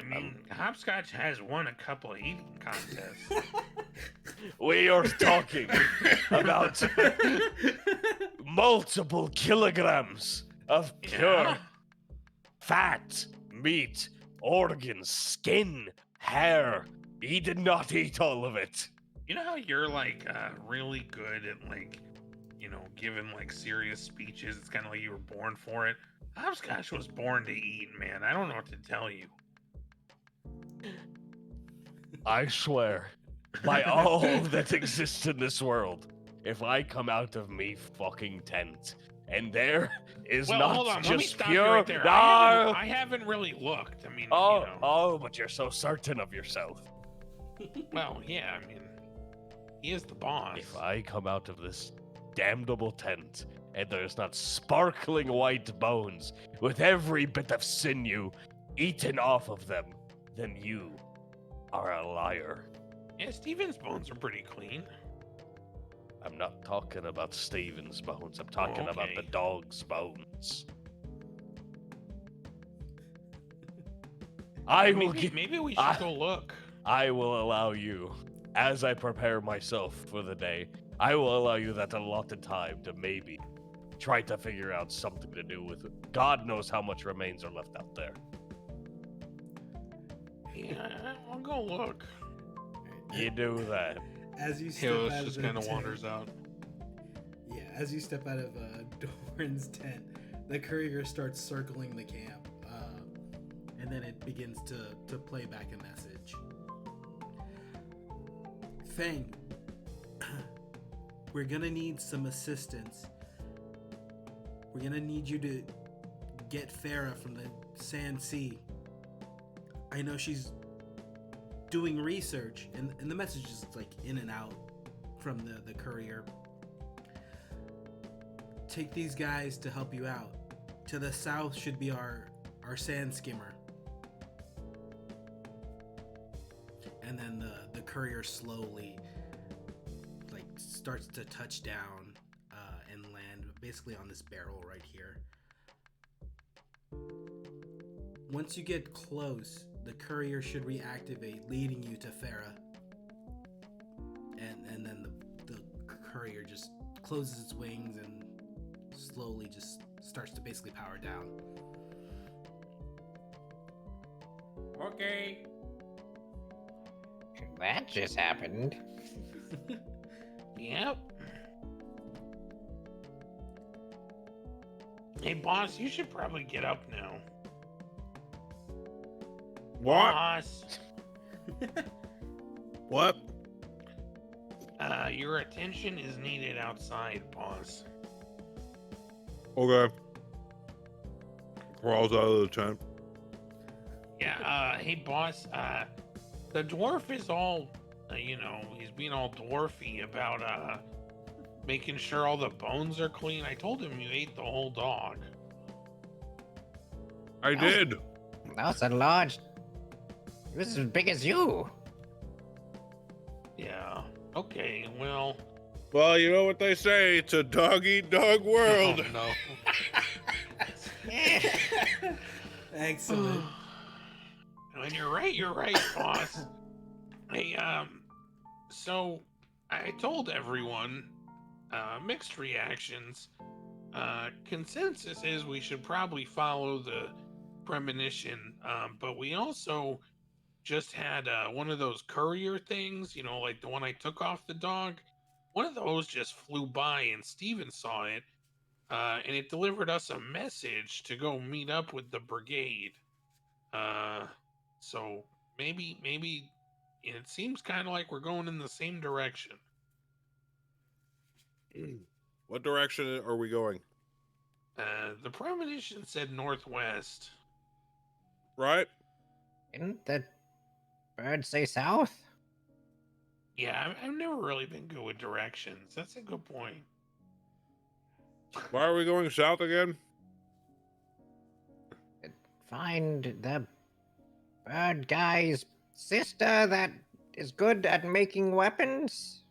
mean, Hopscotch has won a couple of eating contests. We are talking about multiple kilograms of pure Yeah. fat, meat, organs, skin, hair. He did not eat all of it. You know how you're like really good at like, giving like serious speeches? It's kind of like you were born for it. Hopscotch was born to eat, man. I don't know what to tell you. I swear, by all that exists in this world, if I come out of me fucking tent and there is Well, not hold on. just Let me stop pure... you right there. No! I haven't really looked. I mean, But you're so certain of yourself. Well, yeah. I mean, he is the boss. If I come out of this damnable tent and there's not sparkling white bones with every bit of sinew eaten off of them, then you are a liar. Yeah, Steven's bones are pretty clean. I'm not talking about Steven's bones. I'm talking about the okay. dog's bones. I will Maybe we should go look. I will allow you, as I prepare myself for the day, I will allow you that allotted time to maybe try to figure out something to do with it. God knows how much remains are left out there. Yeah, I'll go look. You do that. As you step Hillis out just of the kind of tent- wanders out. Yeah, as you step out of Doran's tent, the courier starts circling the camp, and then it begins to play back a message. Fang, we're gonna need some assistance. We're gonna need you to get Farah from the Sand Sea. I know she's doing research, and the message is like in and out from the courier. Take these guys to help you out. To the south should be our sand skimmer. And then the courier slowly like starts to touch down and land basically on this barrel right here. Once you get close, the courier should reactivate, leading you to Farah. And then the courier just closes its wings and slowly just starts to basically power down. Okay. That just happened. Yep. Hey, boss, you should probably get up now. What? Boss, What? your attention is needed outside, boss. Okay. Crawls out of the tent. Yeah, hey, boss, the dwarf is all You know, he's being all dwarfy about making sure all the bones are clean. I told him you ate the whole dog. I did. That was a large. It was as big as you. Yeah. Okay. Well. Well, you know what they say. It's a dog-eat-dog world. Oh, no. Excellent. And you're right, boss. Hey, so I told everyone, mixed reactions. Consensus is we should probably follow the premonition, but we also just had one of those courier things, you know, like the one I took off the dog. One of those just flew by and Steven saw it, and it delivered us a message to go meet up with the brigade. So maybe it seems kind of like we're going in the same direction. What direction are we going? The premonition said northwest. Right? Didn't the bird say south? Yeah, I've never really been good with directions. That's a good point. Why are we going south again? Find the bird guy's sister that is good at making weapons.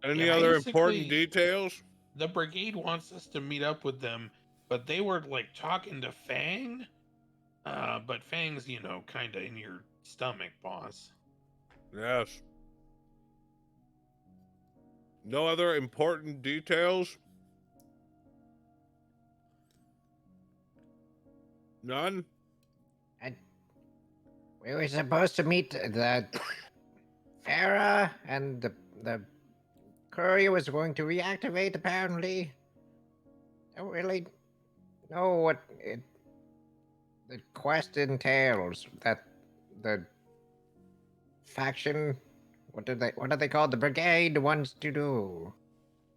Any Yeah, other basically- important details? The brigade wants us to meet up with them, but they were like talking to Fang. But Fang's, you know, kind of in your stomach, boss. Yes. No other important details? None? We were supposed to meet the Farah, and the courier was going to reactivate, apparently. Don't really know what the quest entails. That the faction, what are they called? The brigade wants to do.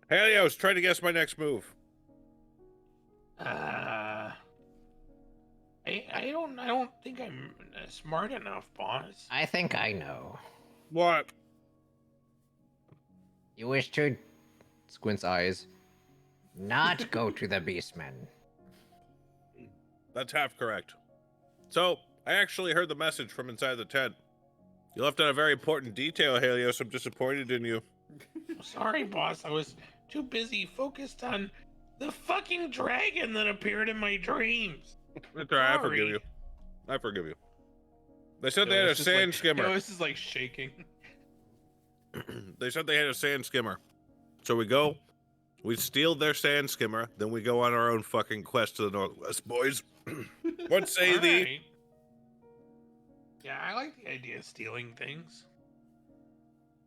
Helios, try to guess my next move. I don't think I'm smart enough, boss. I think I know. What? You wish to, Squint's eyes, not go to the Beastmen. That's half correct. So, I actually heard the message from inside the tent. You left out a very important detail, Helios. I'm disappointed in you. Sorry, boss. I was too busy focused on the fucking dragon that appeared in my dreams. It's all right, I Sorry. forgive you. I forgive you. They said they had a sand skimmer. This is like shaking. They said they had a sand skimmer. So we go, we steal their sand skimmer, then we go on our own fucking quest to the northwest, boys. What say All thee? right. Yeah, I like the idea of stealing things.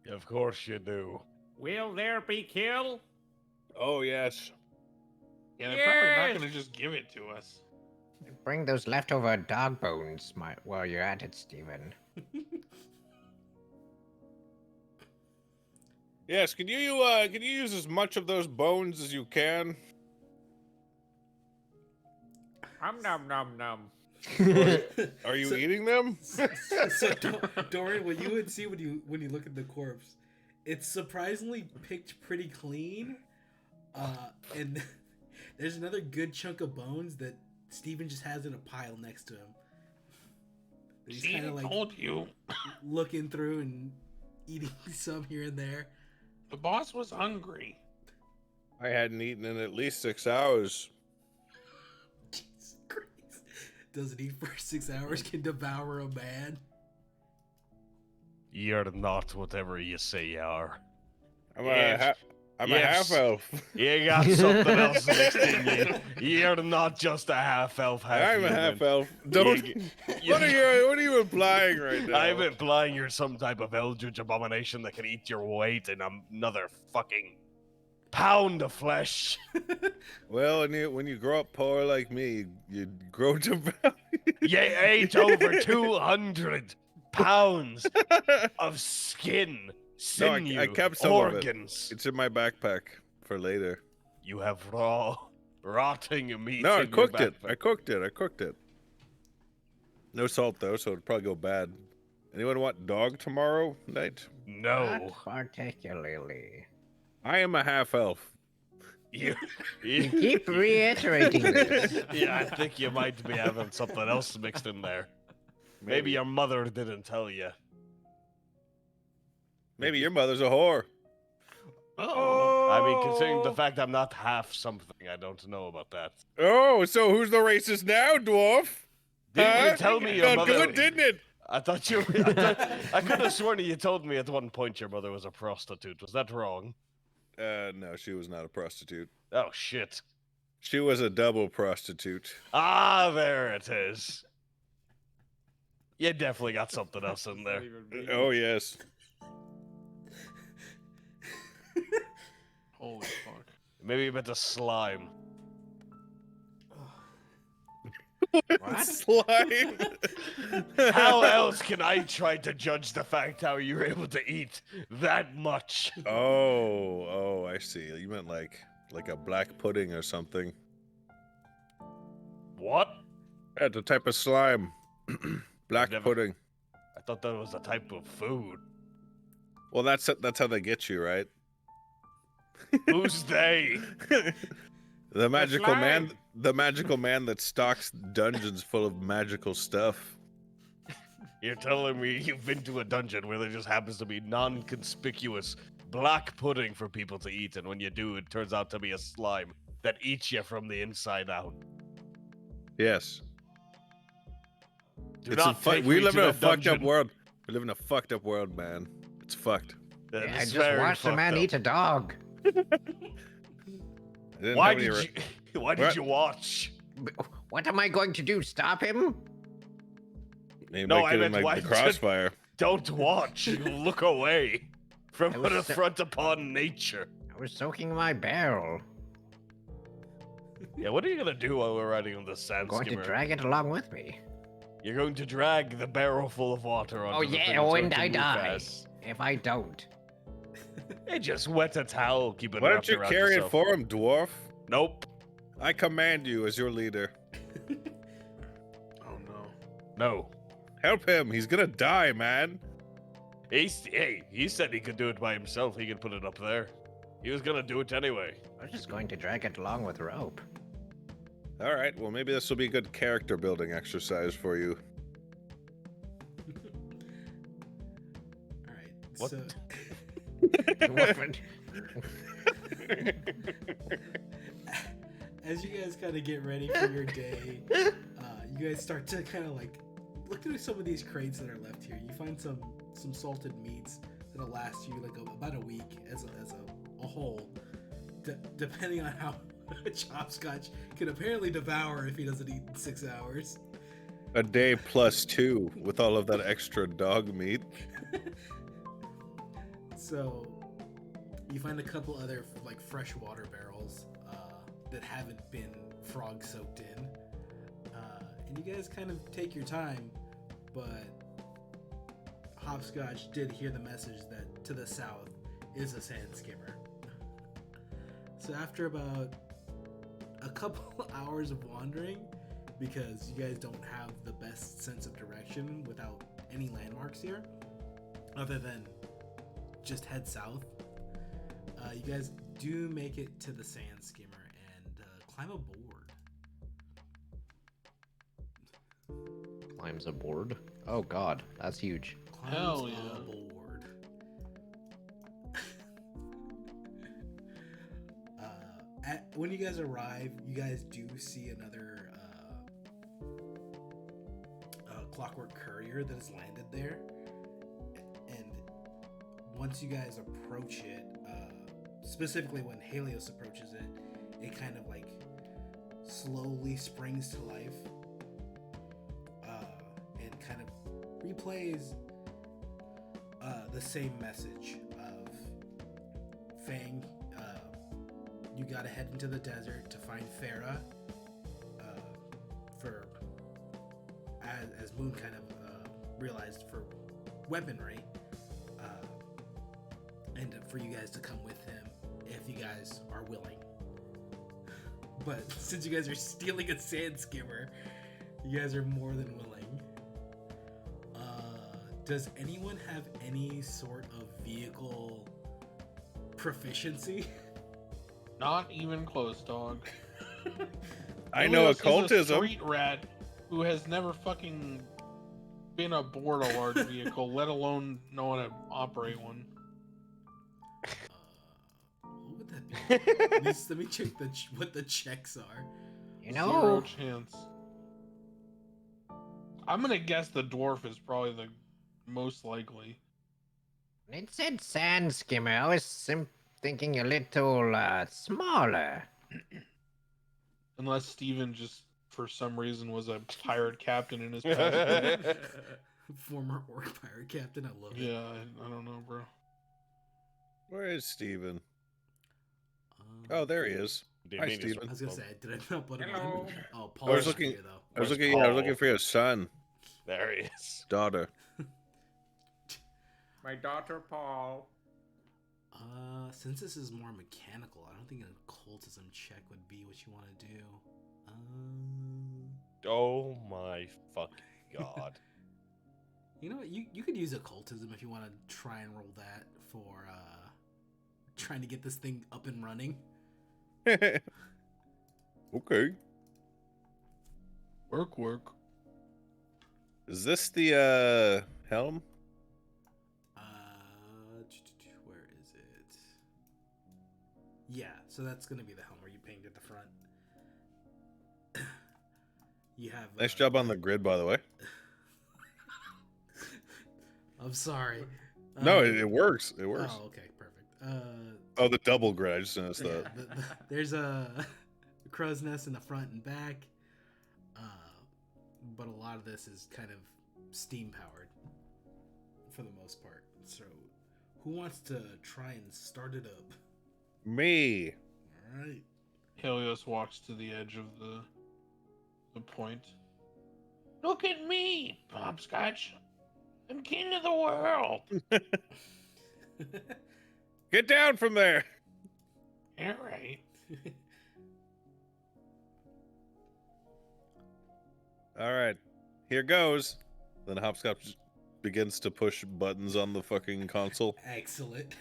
Of course you do. Will there be kill? Oh, yes. Yeah, they're probably Yes! not going to just give it to us. Bring those leftover dog bones while you're at it, Steven. Yes, can you use as much of those bones as you can? Nom nom nom. Are you So- eating them? So Dorian, what you would see when you look at the corpse, it's surprisingly picked pretty clean, and there's another good chunk of bones that Steven just has in a pile next to him. That he's See, kind I of like told you. looking through and eating some here and there. The boss was hungry. I hadn't eaten in at least 6 hours. Jesus Christ. Doesn't eat for 6 hours, can devour a man. You're not whatever you say you are. I'm Yes. a Yes. half elf. You got something else mixed in you. You're not just a half elf, half I'm a human. half elf. Don't. You- What are you implying right now? I'm implying you're some type of eldritch abomination that can eat your weight in another fucking pound of flesh. Well, when you grow up poor like me, you grow to value. You ate over 200 pounds of skin, No, sinew, I kept some of it. organs. It's in my backpack for later. You have raw, rotting meat. No, I in your cooked it. backpack. I cooked it. No salt though, so it'd probably go bad. Anyone want dog tomorrow night? No. Not particularly. I am a half elf. You, You keep reiterating this. Yeah, I think you might be having something else mixed in there. Maybe your mother didn't tell you. Maybe your mother's a whore. Oh. I mean, considering the fact I'm not half something, I don't know about that. Oh, so who's the racist now, dwarf? Didn't Huh? you tell me your Felt mother? good, didn't it? I thought you. I could have sworn you told me at one point your mother was a prostitute. Was that wrong? No, she was not a prostitute. Oh shit. She was a double prostitute. Ah, there it is. You definitely got something else in there. Oh, yes. Holy fuck. Maybe you meant a slime. What? Slime. How else can I try to judge the fact how you're able to eat that much? Oh, I see. You meant like a black pudding or something. What? That's a type of slime. Black Never- pudding. I thought that was a type of food. Well, that's how they get you, right? Who's they? The magical man, slime. the magical man that stocks dungeons full of magical stuff. You're telling me you've been to a dungeon where there just happens to be non-conspicuous black pudding for people to eat, and when you do, it turns out to be a slime that eats you from the inside out. Yes. Do It's a not take we me live to in a the fucked up dungeon. world. We live in a fucked up world, man. It's fucked. That Yeah, I is just very watched a fucked man up. eat a dog. I didn't Why have any did re- you? Why did What? you watch? What am I going to do? Stop him? He No, might I get in meant why like the did- crossfire. Don't watch. You look away from I an was so- affront upon nature. I was soaking my barrel. Yeah, what are you gonna do while we're riding on the I'm sand going to skimmer? drag it along with me. You're going to drag the barrel full of water onto Oh the thing yeah, that's going when to I move die. fast. If I don't. Hey, just wet a towel, keep it Why don't wrapped you around carry yourself. it for him, dwarf? Nope. I command you as your leader. Oh no. No. Help him. He's gonna die, man. He said he could do it by himself. He could put it up there. He was gonna do it anyway. I was just going to drag it along with rope. All right. Well, maybe this will be a good character building exercise for you. All right. What? So, as you guys kind of get ready for your day, you guys start to kind of like look through some of these crates that are left here. You find some salted meats that'll last you like about a week as a whole, depending on how Chopscotch can apparently devour if he doesn't eat in 6 hours. A day plus 2 with all of that extra dog meat. So you find a couple other like fresh water barrels that haven't been frog soaked in, and you guys kind of take your time, but Hopscotch did hear the message that to the south is a sand skimmer. So after about a couple hours of wandering, because you guys don't have the best sense of direction without any landmarks here, other than just head south, you guys do make it to the sand skimmer and climb aboard. Climbs aboard. Oh god, that's huge. Climbs Hell yeah. aboard. When you guys arrive, you guys do see another clockwork courier that has landed there, and once you guys approach it, specifically when Helios approaches it, it kind of like slowly springs to life, and kind of replays the same message of Fang. You gotta head into the desert to find Farah, for as Moon kind of realized, for weaponry, and for you guys to come with him if you guys are willing. But since you guys are stealing a sand skimmer, you guys are more than willing. Does anyone have any sort of vehicle proficiency? Not even close, dog. I know Ilias is a occultism. street rat who has never fucking been aboard a large vehicle, let alone know how to operate one. What would that be? Let me check what the checks are. You Zero know, chance. I'm gonna guess the dwarf is probably the most likely. when it said sand skimmer, I was thinking a little smaller. Unless Steven just, for some reason, was a pirate captain in his past. Former orc pirate captain. I love it. Yeah, I don't know, bro. Where is Steven? Um, Oh, there he is. Do you Hi, mean his- Steven. I was gonna say, did I not put him Hello. in? Oh, I Paul's was not looking. here though. I was Where's looking. I was looking Paul? for your son, There he is. daughter. My daughter Paul. Since this is more mechanical, I don't think an occultism check would be what you want to do. Oh my fucking god. You know what? You could use occultism if you want to try and roll that for trying to get this thing up and running. Okay. Work. Is this the helm? Where is it? Yeah, so that's gonna be the helm where you painted at the front. You have Nice job on the grid, by the way. I'm sorry. No, it works. It works. Oh, okay, perfect. Oh, the double grid. I just noticed Yeah, that. there's a crow's nest in the front and back, but a lot of this is kind of steam powered for the most part. So, who wants to try and start it up? Me. All right. Helios walks to the edge of the point. Look at me, Bobscotch. I'm king of the world. Get down from there. All right. All right. Here goes. Then Hopscotch begins to push buttons on the fucking console. Excellent.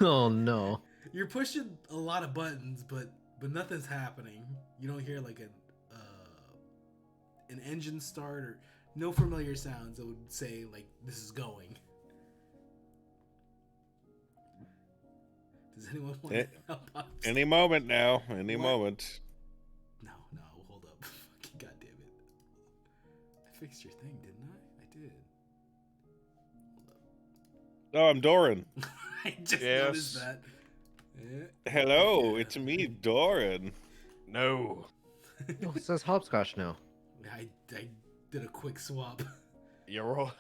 Oh no. You're pushing a lot of buttons, but nothing's happening. You don't hear like an engine start or no familiar sounds that would say like this is going. Does anyone want to help out? Any moment now. Any What? moment. No, hold up. Fucking goddamn it. I fixed your thing, didn't I? I did. Oh, I'm Doran. I just Yes. noticed that. Hello, it's me, Doran. No. Oh, it says hopscotch now. I did a quick swap. You're all...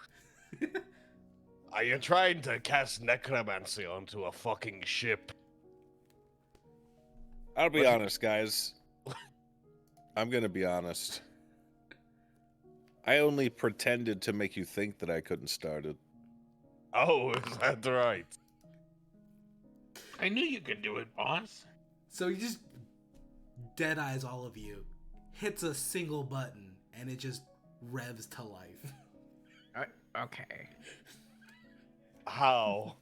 Are you trying to cast necromancy onto a fucking ship? I'll be What's- honest, guys. I'm gonna be honest. I only pretended to make you think that I couldn't start it. Oh, is that right? I knew you could do it, boss. So he just dead eyes all of you, hits a single button, and it just revs to life. Okay. How?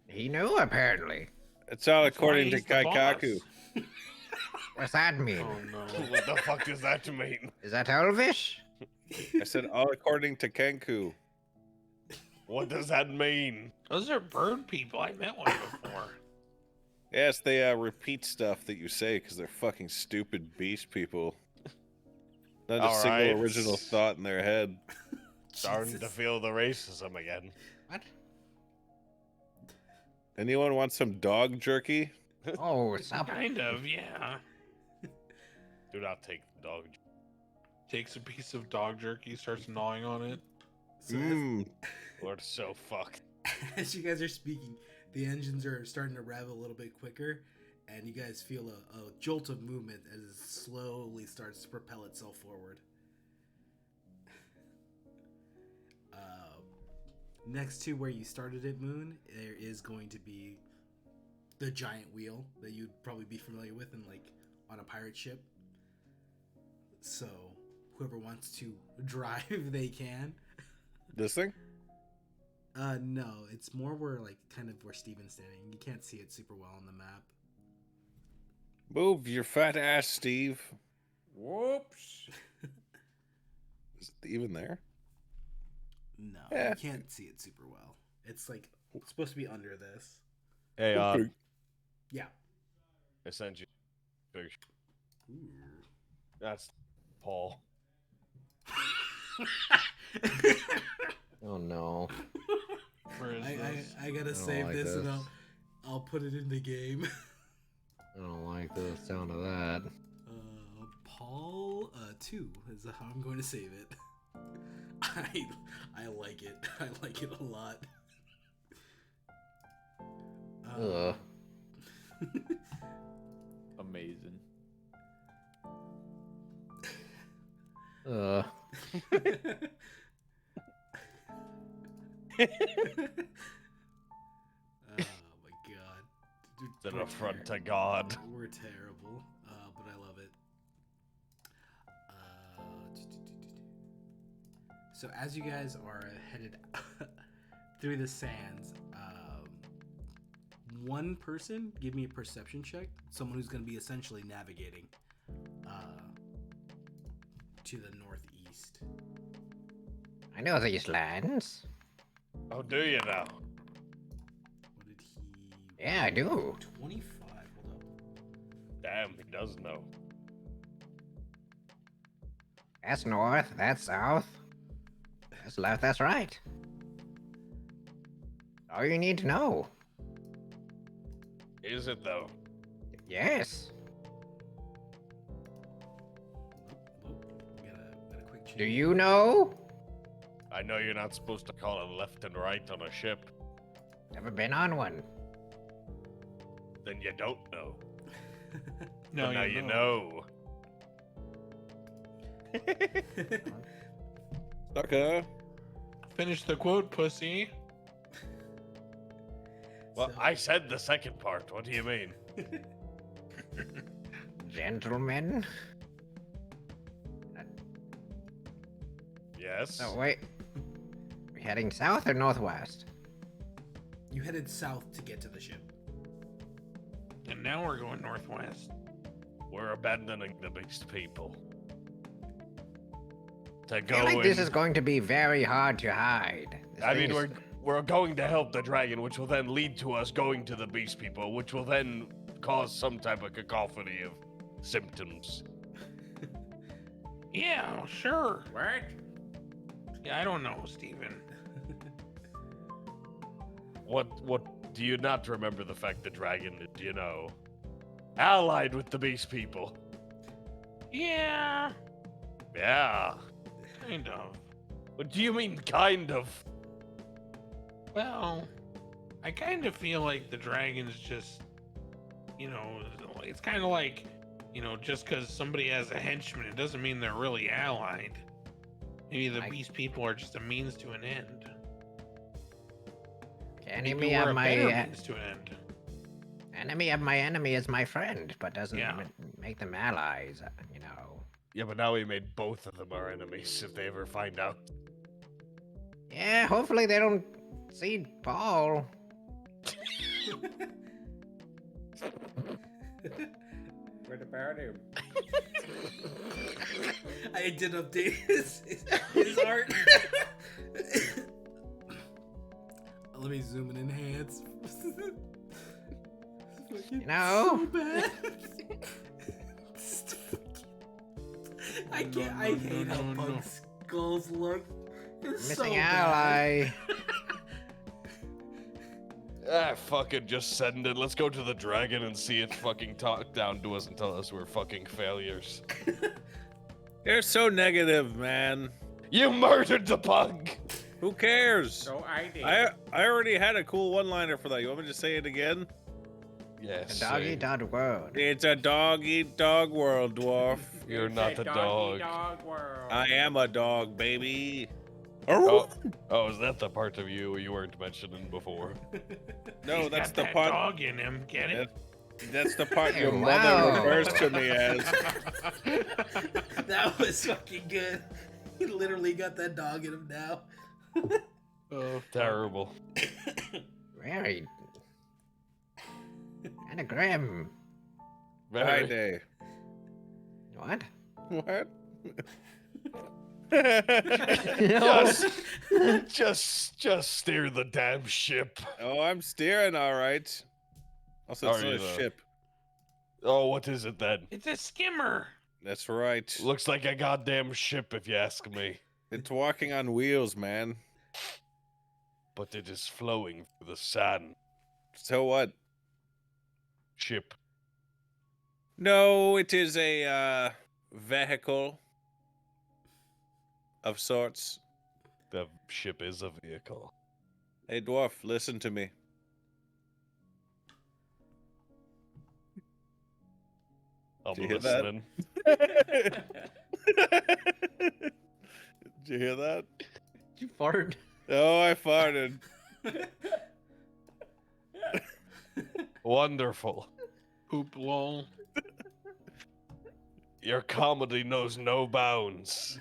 He knew, apparently. It's all That's why according to he's the boss. Kaikaku. What's that mean? Oh no. What the fuck does that mean? Is that Elvish? I said all according to Kenku. What does that mean? Those are bird people. I met one before. Yes, they repeat stuff that you say because they're fucking stupid beast people. Not a All single right. original thought in their head. Starting to Jesus. feel the racism again. What? Anyone want some dog jerky? Oh, stop. Kind of, yeah. Do not take the dog. Takes a piece of dog jerky, starts gnawing on it. So Mmm. We're so fucked. as you guys are speaking, the engines are starting to rev a little bit quicker, and you guys feel a jolt of movement as it slowly starts to propel itself forward. Next to where you started it, Moon, there is going to be the giant wheel that you'd probably be familiar with in like on a pirate ship. So whoever wants to drive, they can. This thing? No, it's more where like kind of where Steven's standing. You can't see it super well on the map. Move your fat ass, Steve. Whoops. Is it even there? No, Yeah. you can't see it super well. It's like it's supposed to be under this. Hey, Okay. Yeah. I sent you a picture. Ooh. That's Paul. Oh no. Where is this? I gotta don't save like this and this. I'll put it in the game. I don't like the sound of that. Paul 2 is how I'm going to save it. I like it. I like it a lot. Ugh. Amazing. Ugh. Oh my god. It's an affront to God. We're terrible, but I love it. So as you guys are headed through the sands, one person give me a perception check. Someone who's going to be essentially navigating to the northeast. I know these lands. Oh, do you now? What did he? Yeah, I do. 25. Hold up. Damn, he does know. That's north, that's south. That's left, that's right. All you need to know. Is it though? Yes. Got a quick change. Do you know? I know you're not supposed to call it left and right on a ship. Never been on one. Then you don't know. No, But now you know. Okay. Finish the quote, pussy. Well, So- I said the second part. What do you mean? Gentlemen. Yes. Oh, wait. We heading south or northwest? You headed south to get to the ship. And now we're going northwest. We're abandoning the beast people. To I go feel like this in- is going to be very hard to hide. This I thing mean, is- we're going to help the dragon, which will then lead to us going to the beast people, which will then cause some type of cacophony of symptoms. Yeah, sure. What? Yeah, I don't know, Steven. What do you not remember the fact the dragon is, you know, allied with the beast people? Yeah, Yeah. kind of. What do you mean, kind of? Well, I kind of feel like the dragon's just, you know, it's kind of like, you know, just because somebody has a henchman, it doesn't mean they're really allied. Maybe the beast people are just a means to an end. enemy Maybe we're of a my better means to an end. enemy of my enemy is my friend, but doesn't Yeah. make them allies. You know. Yeah, but now we made both of them our enemies if they ever find out. Yeah, hopefully they don't see Paul. What about him? I did update his art. Let me zoom and enhance. You know? So bad. I can't. I hate how no. Pug skulls look. It's so Missing bad. ally. Ah, fucking just send it. Let's go to the dragon and see it fucking talk down to us and tell us we're fucking failures. You're so negative, man. You murdered the pug! Who cares? So I did. I already had a cool one-liner for that. You want me to say it again? Yes. The dog eat dog world. It's a dog-eat-dog world, dwarf. You're It's not a a dog. dog world. I am a dog, baby. Oh, is that the part of you weren't mentioning before? No, He's that's got the that part. dog in him. Get it? That's the part Hey, your wow. mother refers to me as. That was fucking good. He literally got that dog in him now. Oh, terrible. Very. Kinda grim. Hi Very. day. What? What? Just steer the damn ship. Oh, I'm steering all right. Also, it's Are not you a though? ship. Oh, what is it then? It's a skimmer. That's right. Looks like a goddamn ship, if you ask me. It's walking on wheels, man. But it is flowing through the sand. So what? Ship. No, it is a vehicle of sorts. The ship is a vehicle. Hey, dwarf, listen to me. I'm Did you hear that? listening. Did you hear that? Did you fart? Oh, I farted. Wonderful. Poop lol. Your comedy knows no bounds.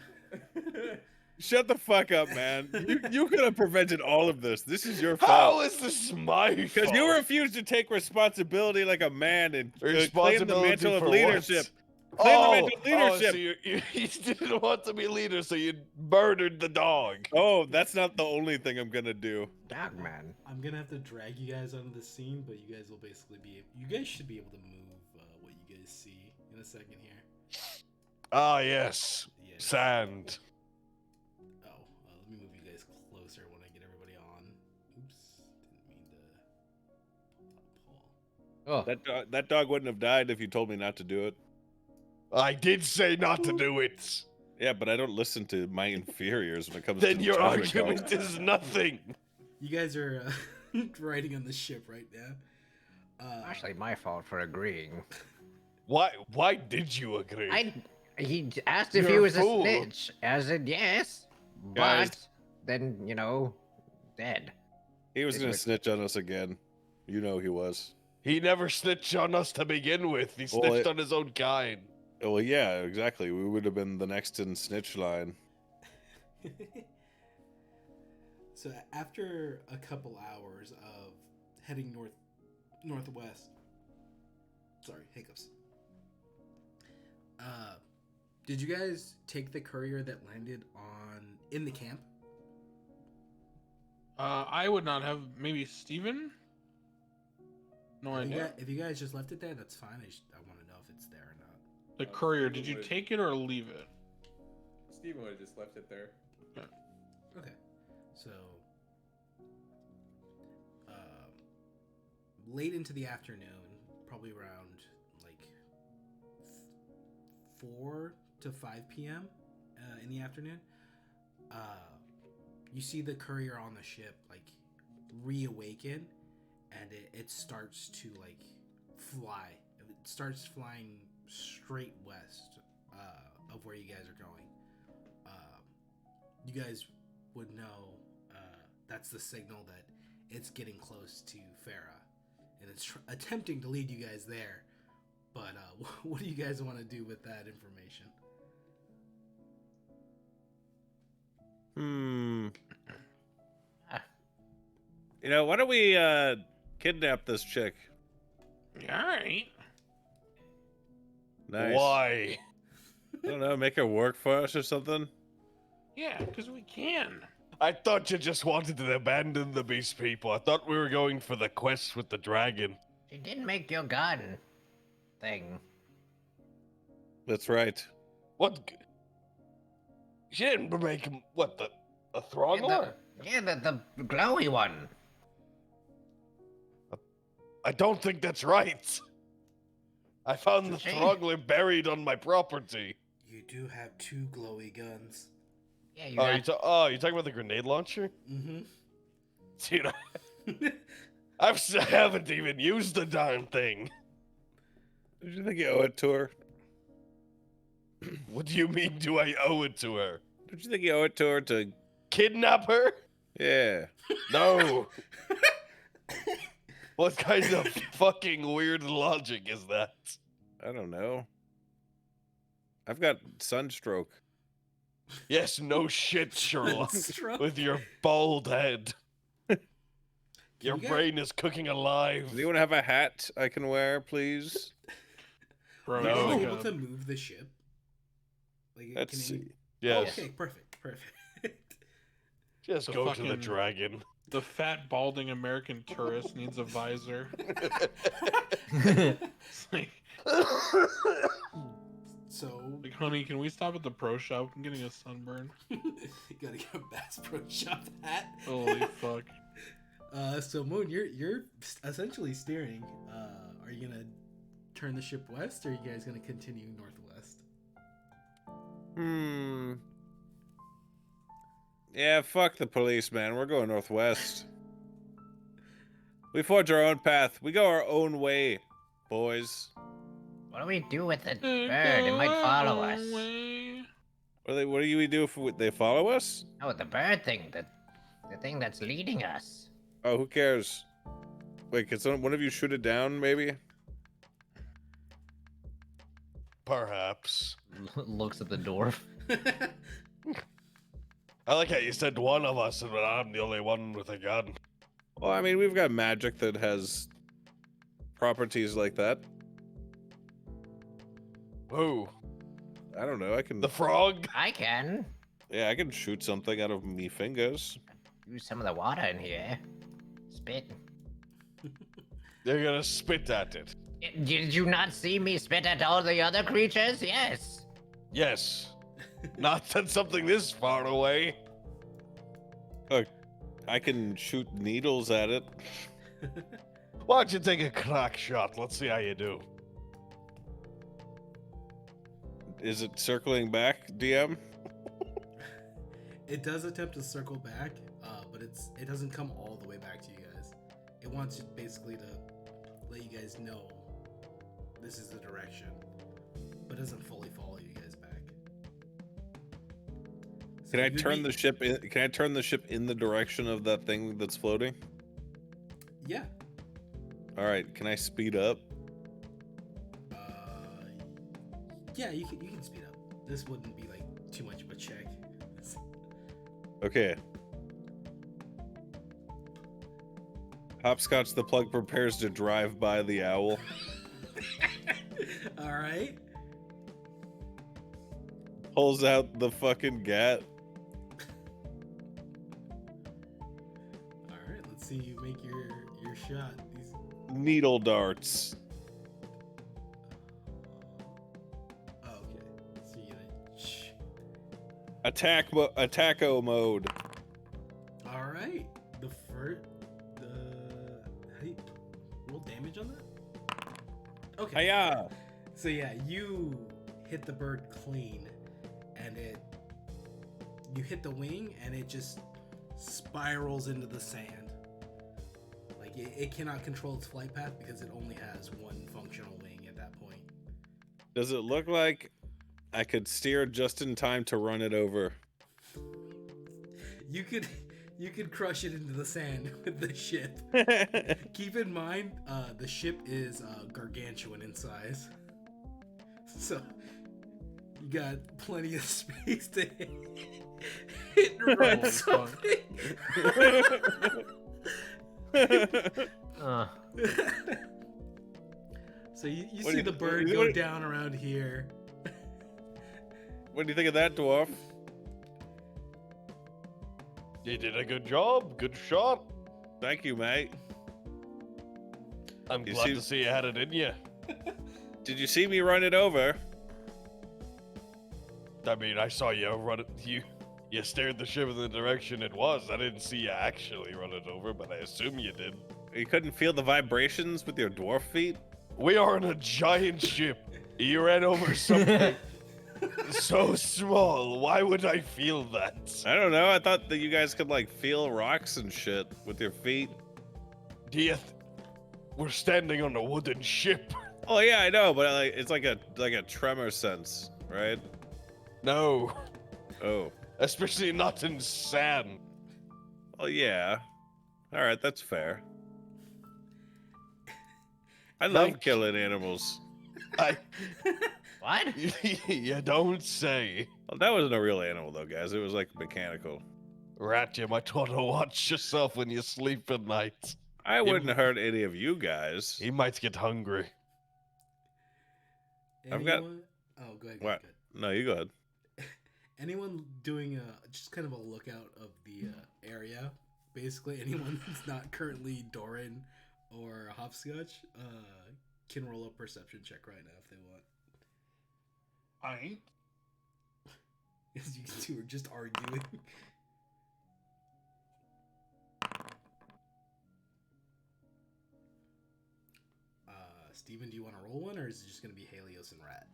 Shut the fuck up, man. You could have prevented all of this. This is your How fault. is this my Because fault? you refused to take responsibility like a man and claim the Responsibility mantle of for leadership. what? Claim the Oh, mantle of leadership. so you didn't want to be leader, so you murdered the dog. Oh, that's not the only thing I'm gonna do. Dog man. I'm gonna have to drag you guys onto the scene, but you guys will basically be. You guys should be able to move what you guys see in a second here. Ah, yes. Yeah. Sand. Oh, let me move you guys closer when I get everybody on. Oops, didn't mean to pull. Oh, That dog wouldn't have died if you told me not to do it. I did say not to do it. Yeah, but I don't listen to my inferiors when it comes Then to your judgment argument calls. is nothing. You guys are riding on the ship right now. Actually, my fault for agreeing. Why did you agree? He asked if You're he a was a fool. snitch. I said yes, Guys. but then dead. He was It's gonna like- snitch on us again. You know he was. He never snitched on us to begin with. He Well, snitched on his own kind. Oh, well, yeah, exactly. We would have been the next in snitch line. So after a couple hours of heading northwest, sorry, hiccups. Did you guys take the courier that landed in the camp? I would not have. Maybe Steven? No idea. If you guys just left it there, that's fine. I want to know if it's there or not. The courier, did you take it or leave it? Steven would have just left it there. Okay, so late into the afternoon, probably around like 4 to 5 p.m. In the afternoon, you see the courier on the ship like reawaken, and it starts to like fly. It starts flying straight west of where you guys are going. You guys would know that's the signal that it's getting close to Farah, and it's attempting to lead you guys there. But what do you guys want to do with that information? Why don't we kidnap this chick? All right. Nice. Why? I don't know, make her work for us or something? Yeah, because we can. I thought you just wanted to abandon the beast people. I thought we were going for the quest with the dragon. She didn't make your gun thing. That's right. What? She didn't make him, what, a Throngler? The glowy one. I don't think that's right. I found the Shame. Throngler buried on my property. You do have 2 glowy guns. Yeah, you Oh, got you're talking about the grenade launcher? Mm-hmm. Dude, I haven't even used the darn thing. Did you think you owe it to her? What do you mean, do I owe it to her? Don't you think you owe it to her to... Kidnap her? Yeah. No. What kind of fucking weird logic is that? I don't know. I've got sunstroke. Yes, no shit, Sherlock. Stroke. With your bald head. Your you guys- brain is cooking alive. Does anyone have a hat I can wear, please? Bro, Are you No. guys like able a- to move the ship? Like, Let's can see. any- Yes. Okay, perfect. Just The go to the fucking- dragon. the fat balding American tourist needs a visor. It's So, like, honey, can we stop at the pro shop? I'm getting a sunburn. you gotta get a Bass Pro Shop hat. Holy fuck. So Moon, you're essentially steering. Are you gonna turn the ship west, or are you guys gonna continue northwest? Yeah, fuck the police, man. We're going northwest. We forge our own path. We go our own way, boys. What do we do with the bird? It might follow us. What do we do if they follow us? Oh, the bird thing. The thing that's leading us. Oh, who cares? Wait, can one of you shoot it down, maybe? Perhaps. Looks at the dwarf. I like how you said one of us, but I'm the only one with a gun. Well, I mean, we've got magic that has properties like that. Who? I don't know. I can. The frog? I can Yeah, I can shoot something out of me fingers. use some of the water in here. Spit. You're gonna spit at it. Did you not see me spit at all the other creatures? Yes. Yes. Not at something this far away. Look, I can shoot needles at it. Why don't you take a crack shot? Let's see how you do. Is it circling back, DM? It does attempt to circle back, but it doesn't come all the way back to you guys. It wants you basically to let you guys know this is the direction, but doesn't fully follow you guys back. So Can I you'd turn be- the ship in? Can I turn the ship in the direction of that thing that's floating? Yeah. All right. Can I speed up? Yeah, you can speed up. This wouldn't be like too much of a check. Okay. Hopscotch the Plug prepares to drive by the owl. All right. Pulls out the fucking gat. All right. Let's see you make your shot. These Needle darts. okay. So you're gonna Attacko mode. All right. The first, how do you roll damage on that? Okay. Hiya! So yeah, you hit the bird clean, and you hit the wing, and it just spirals into the sand. Like it cannot control its flight path because it only has one functional wing at that point. Does it look like I could steer just in time to run it over? You could crush it into the sand with the ship. Keep in mind, the ship is gargantuan in size, so you got plenty of space to hit and run Holy fuck. something. So you What do see you- the bird what- go what- down around here. What do you think of that, dwarf? You did a good job. Good shot. Thank you, mate. I'm You glad see- to see you had it in you. Did you see me run it over? I mean, I saw you run it. You steered the ship in the direction it was. I didn't see you actually run it over, but I assume you did. You couldn't feel the vibrations with your dwarf feet? We are in a giant ship. You ran over something so small. Why would I feel that? I don't know. I thought that you guys could like feel rocks and shit with your feet. We're standing on a wooden ship. Oh yeah, I know, but like it's like a tremor sense, right? No, Oh. especially not in sand. Oh yeah. All right, that's fair. I love Thank- killing animals. I What? You don't say. Well, that wasn't a real animal, though, guys. It was like mechanical. Rat, you might want to watch yourself when you sleep at night. I wouldn't hurt any of you guys. He might get hungry. I've got- Anyone? Oh, go ahead. Go What? ahead. No, you go ahead. Anyone doing just kind of a lookout of the area? Basically, anyone who's not currently Doran or Hopscotch can roll a perception check right now if they want. I ain't. As you two are just arguing. Steven, do you want to roll one, or is it just going to be Helios and Rat?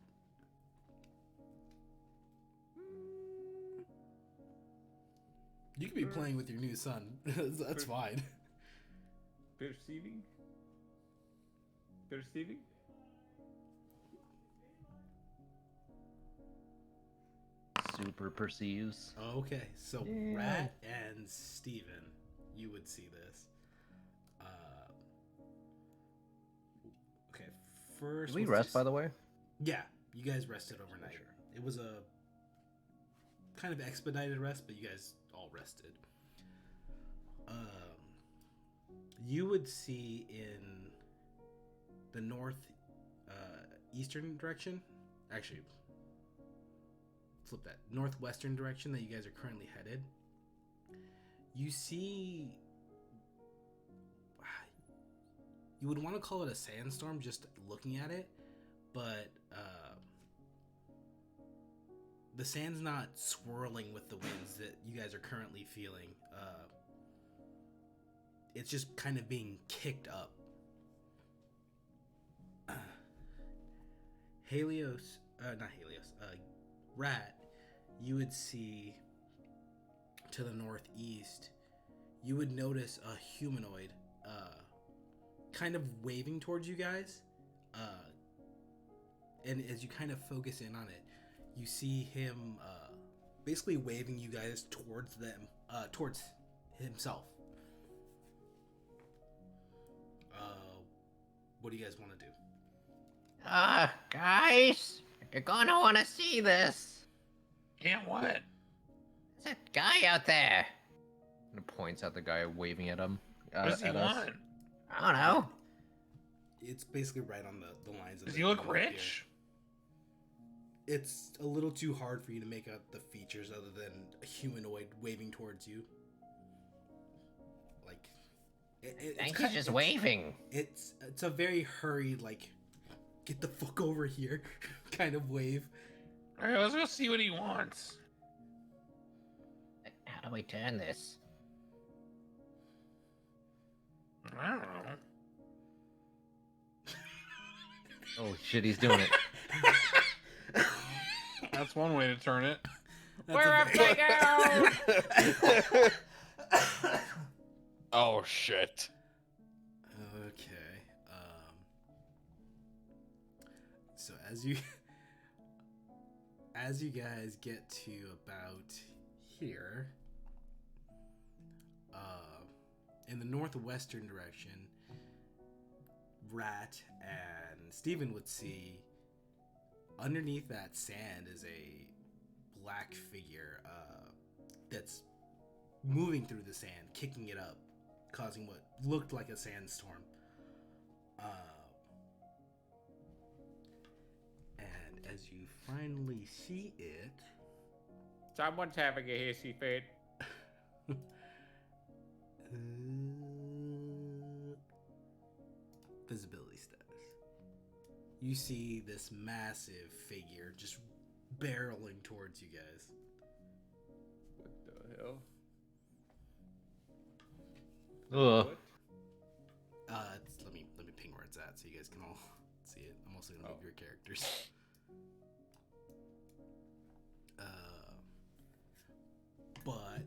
You could be playing with your new son. That's fine. Perceiving? Perceiving? Super perceives. Okay, so Yeah. Rat and Steven, you would see this. Okay, first. Did we let's rest, just- by the way? Yeah, you guys rested overnight. It was a kind of expedited rest, but you guys all rested. You would see in the north eastern direction, actually, flip that, northwestern direction that you guys are currently headed. You see, you would want to call it a sandstorm just looking at it, but the sand's not swirling with the winds that you guys are currently feeling. It's just kind of being kicked up. Rat, you would see to the northeast, you would notice a humanoid kind of waving towards you guys. And as you kind of focus in on it, you see him basically waving you guys towards them, towards himself. What do you guys want to do? Guys, you're gonna want to see this. Yeah, what? There's a guy out there. And it points at the guy waving at him. What does he at us. want? I don't know. It's basically right on the lines of Does the he look thing up here. rich? It's a little too hard for you to make out the features other than a humanoid waving towards you. Like, I think he's just waving. It's a very hurried, like, get the fuck over here kind of wave. All right, let's go see what he wants. How do we turn this? I don't know. Oh shit, he's doing it. That's one way to turn it. That's Oh shit. Okay. So as you guys get to about here, in the northwestern direction, Rat and Steven would see underneath that sand is a black figure that's moving through the sand, kicking it up, causing what looked like a sandstorm. And as you finally see it, Someone's having a hissy fit. visibility status. You see this massive figure just barreling towards you guys. What the hell? Ugh. What? Let me ping where it's at so you guys can all see it. I'm also gonna move Oh. your characters. But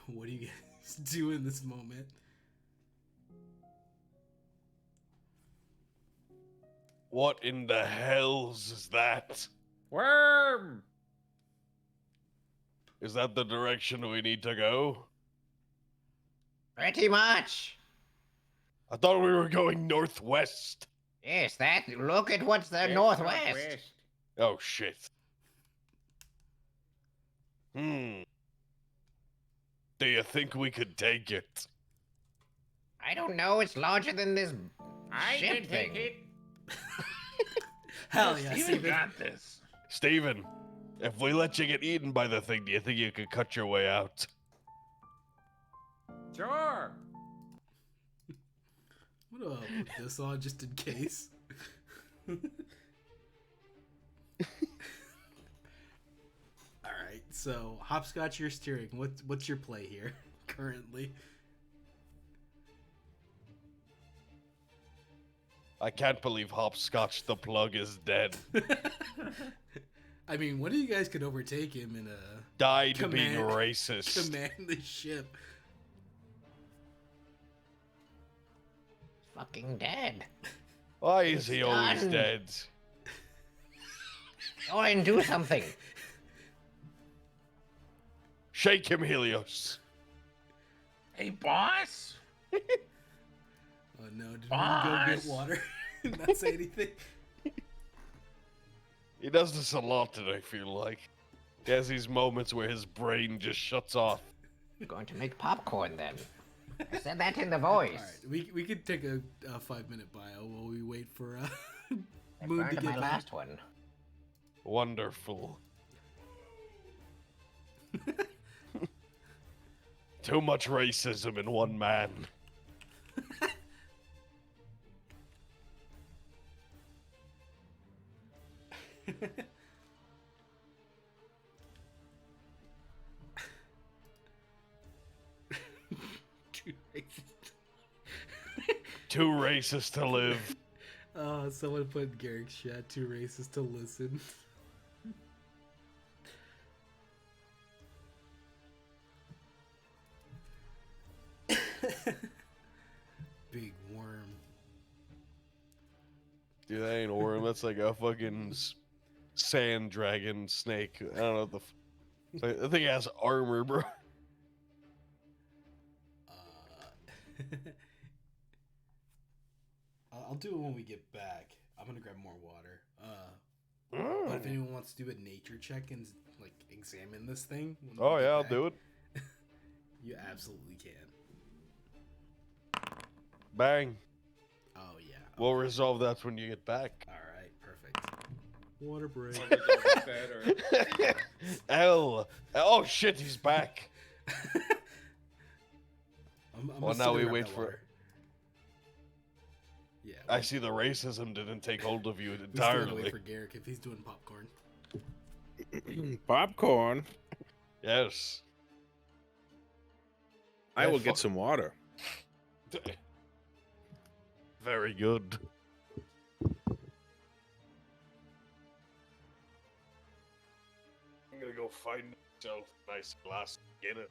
what do you guys do in this moment? What in the hells is that? Worm! Is that the direction we need to go? Pretty much. I thought we were going northwest. Yes, that. Look at what's the Yes, northwest. Oh shit. Do you think we could take it? I don't know. It's larger than this I ship can take thing. it. Hell yeah, Steven Steven. got this. Steven, if we let you get eaten by the thing, do you think you could cut your way out? Sure. I'm gonna put this on just in case. Alright, so Hopscotch, you're steering. What's your play here currently? I can't believe Hopscotch the Plug is dead. I mean, one of you guys could overtake him in a Died being Command- racist. command the ship. Fucking dead. Why is he always Stunned. dead? Go and do something. Shake him, Helios. Hey, boss. Oh no, did we go Boss! get water? Not say anything? He does this a lot, and I feel like. He has these moments where his brain just shuts off. Going to make popcorn then. I said that in the voice. Alright, we could take a 5-minute bio while we wait for I Moon to burned get my back. last one. Wonderful. Too much racism in one man. Too racist. Too racist to live. Oh, someone put Garrick's chat, too racist to listen. Big worm. Dude, that ain't a worm. That's like a fucking sand dragon snake. I don't know what the. I think it has armor, bro. I'll do it when we get back. I'm gonna grab more water. But if anyone wants to do a nature check and like examine this thing, when we Oh get yeah, I'll back, do it. You absolutely can. Bang. Oh yeah. We'll resolve that when you get back. All right. Perfect. Water break. Better. L. Oh shit, he's back. I'm Well, gonna now still we grab wait that for- water. Yeah. I see the racism didn't take hold of you We still gotta entirely. wait for Garrick if he's doing popcorn. Popcorn. Yes. I Yeah, will fuck. get some water. Very good. I'm gonna go find myself a nice glass of Guinness.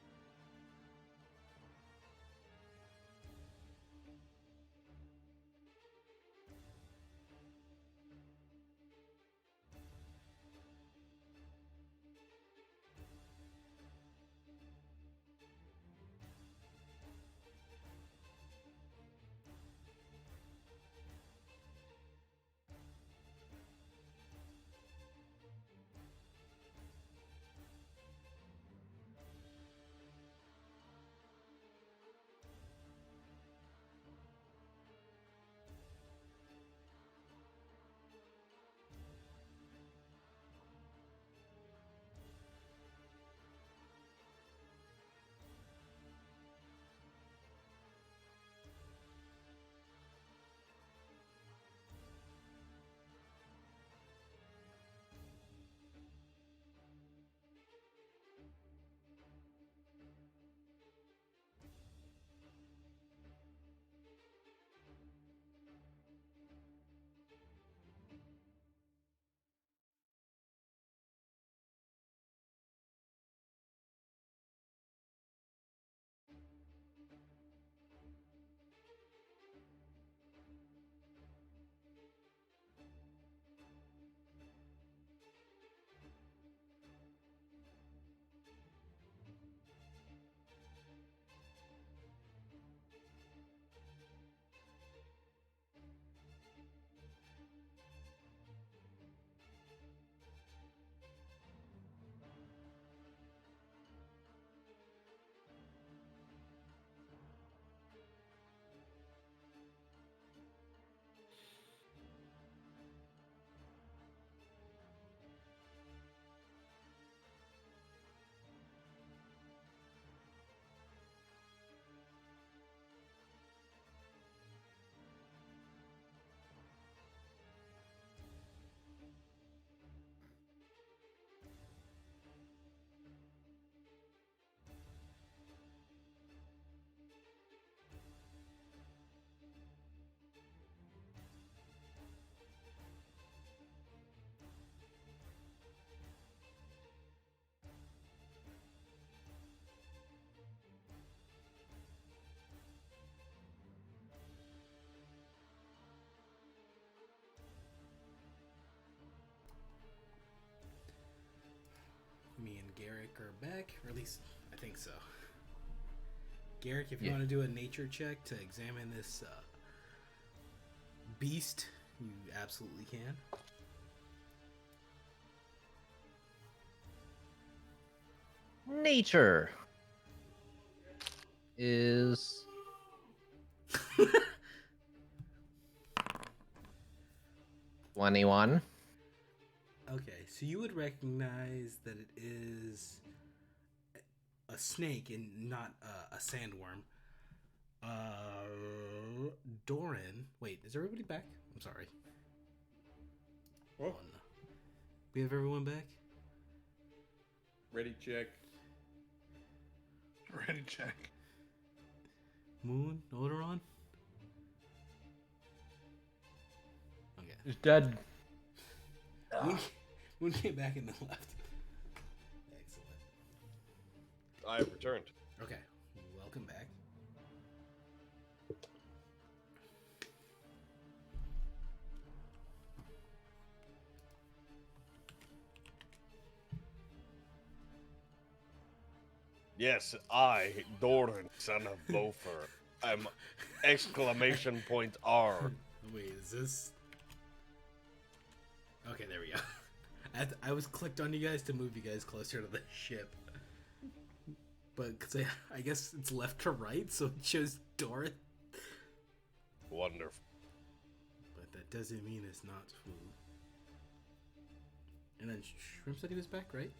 Garrick are back, or at least I think so. Garrick, if you Yeah. want to do a nature check to examine this beast, you absolutely can. Nature is 21. Okay, so you would recognize that it is a snake and not a sandworm. Doran. Wait, is everybody back? I'm sorry. What? Oh, no. We have everyone back? Ready, check. Ready, check. Moon? Odoron? Okay. He's dead. Moon came back and then left. Excellent. I have returned. Okay, welcome back. Yes, I, Doran, son of Bofer, am exclamation point R. Wait, is this... Okay, there we go. I was clicked on you guys to move you guys closer to the ship. But, because I guess it's left to right, so it shows Doran. Wonderful. But that doesn't mean it's not food. And then Shrimp said he was back, right?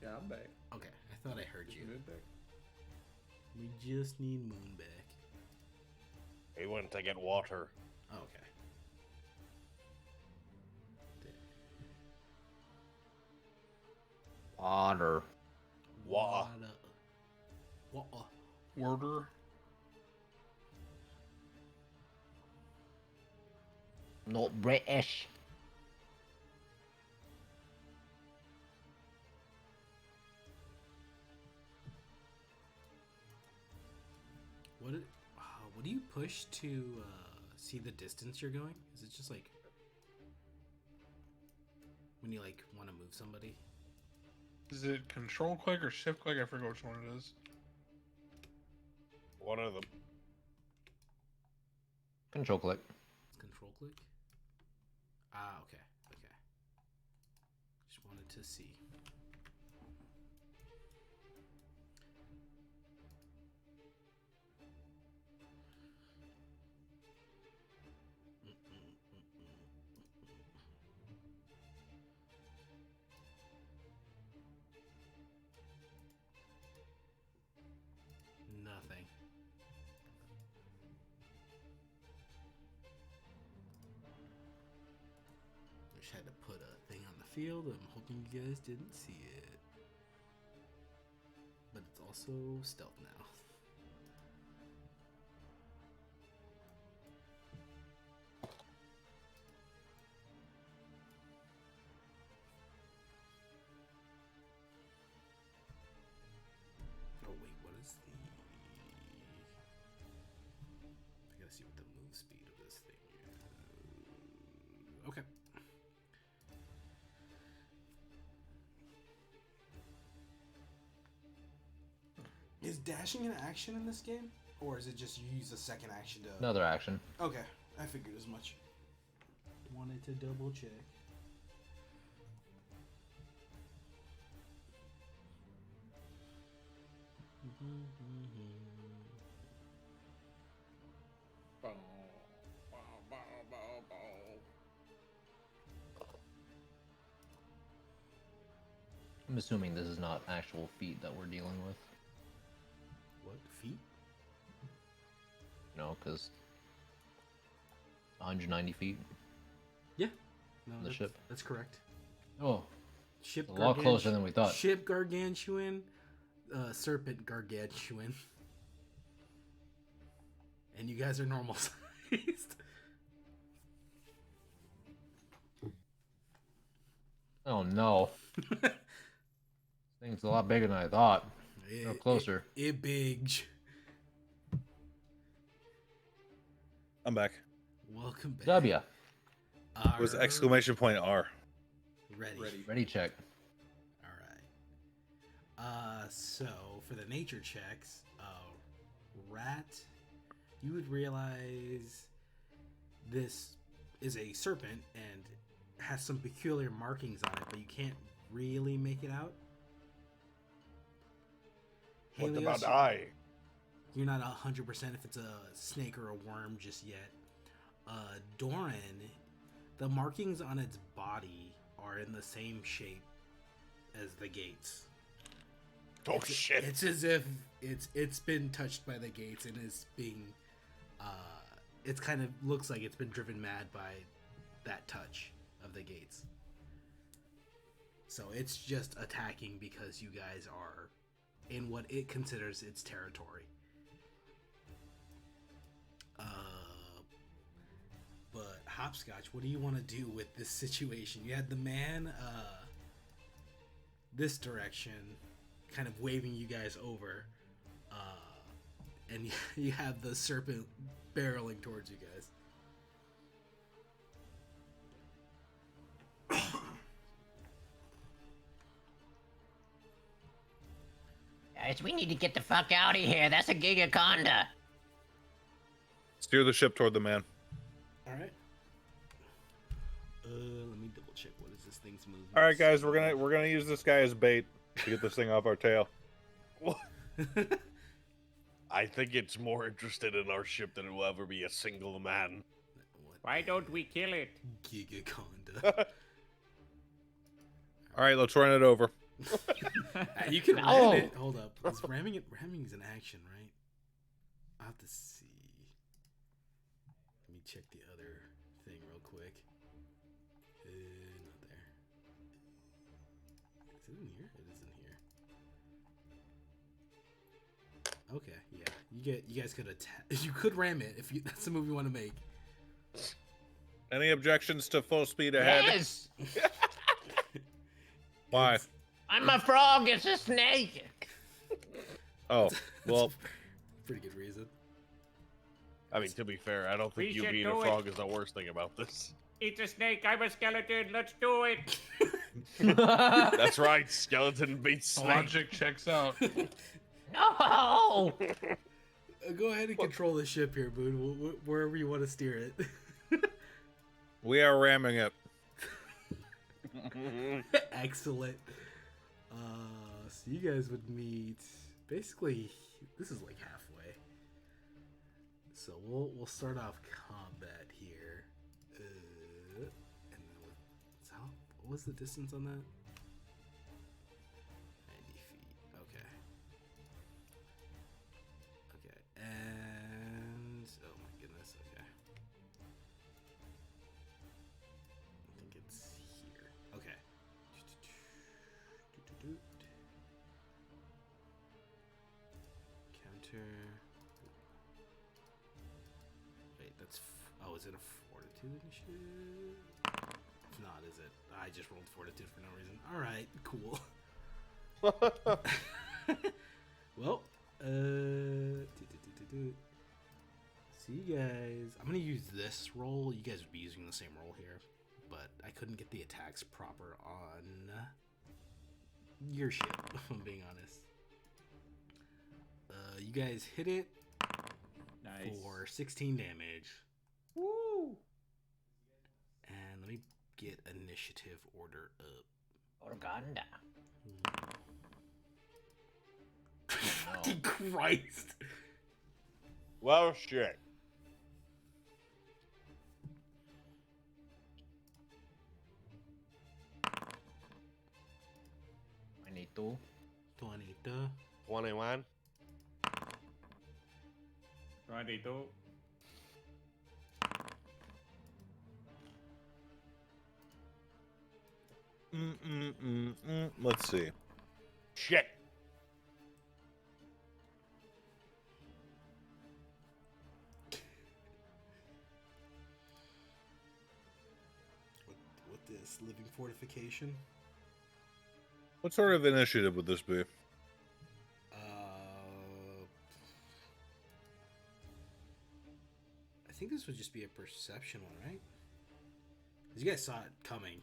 Yeah, I'm back. Okay, I thought I heard you. Good back. We just need Moon back. He went to get water. Oh, okay. Water. Water. Water. Order. Not British. What do you push to see the distance you're going? Is it just like when you like want to move somebody? Is it control click or shift click? I forget which one it is. One of them. Control click. It's control click. Ah, okay, okay. Just wanted to see. Nothing. Just had to put a thing on the field. I'm hoping you guys didn't see it. But it's also stealth now. Oh wait, what is the... I gotta see what the move speed of this thing is. Okay. Is dashing an action in this game? Or is it just you use a second action to... Another action. Okay, I figured as much. Wanted to double check. Bow, bow, bow, bow, bow. I'm assuming this is not actual feet that we're dealing with. What? Feet? No, because 190 feet. Yeah. No, The that's, ship. That's correct. Oh, Ship a lot closer than we thought. Ship gargantuan, serpent gargantuan. And you guys are normal sized. Oh no. This thing's a lot bigger than I thought. Go closer. It big. I'm back. Welcome back. W. It was exclamation point R. Ready. Ready. Ready check. All right. So for the nature checks, rat, you would realize this is a serpent and has some peculiar markings on it, but you can't really make it out. What Helios, about I? you're not 100% if it's a snake or a worm just yet. Doran, the markings on its body are in the same shape as the gates. Oh shit! It's as if it's been touched by the gates and is being it's kind of looks like it's been driven mad by that touch of the gates. So it's just attacking because you guys are in what it considers its territory. But Hopscotch, what do you want to do with this situation? You had the man this direction kind of waving you guys over, and you have the serpent barreling towards you guys. Guys, we need to get the fuck out of here. That's a gigaconda. Steer the ship toward the man. All right. Let me double check. What is this thing's movement? All right, guys, we're gonna use this guy as bait to get this thing off our tail. I think it's more interested in our ship than it will ever be a single man. Why don't we kill it? Gigaconda. All right, let's run it over. You can ram it. Hold up. Ramming is an action, right? I'll have to see. Let me check the other thing real quick. Not there. Is it in here? It is in here. Okay, yeah. You guys could attack. You could ram it if that's the move you want to make. Any objections to full speed ahead? Yes! Why? I'm a frog, it's a snake! Oh, well, Pretty good reason. I mean, to be fair, I don't think We you should being do a it. frog is the worst thing about this. It's a snake, I'm a skeleton, let's do it! That's right, skeleton beats snake. Logic checks out. No! Go ahead and control the ship here, Boone. Wherever you want to steer it. we are ramming it. Excellent. So you guys would meet. Basically, this is like halfway. So we'll start off combat here. And then what was the distance on that? 90 feet. Okay. Okay. And oh my goodness. Okay. I think it's here. Okay. Counter. Wait, that's. Oh, is it a fortitude initiative? It's not, is it? I just rolled fortitude for no reason. Alright, cool. Well, so you guys. I'm gonna use this roll. You guys would be using the same roll here, but I couldn't get the attacks proper on your ship, if I'm being honest. You guys hit it Nice. for 16 damage. Woo! And let me get initiative order up. Organda. Fucking Christ! Well, shit. I need to. 22. 21. 22. Let's see. Shit. What this? Living fortification? What sort of initiative would this be? I think this would just be a perception one, right? Because you guys saw it coming.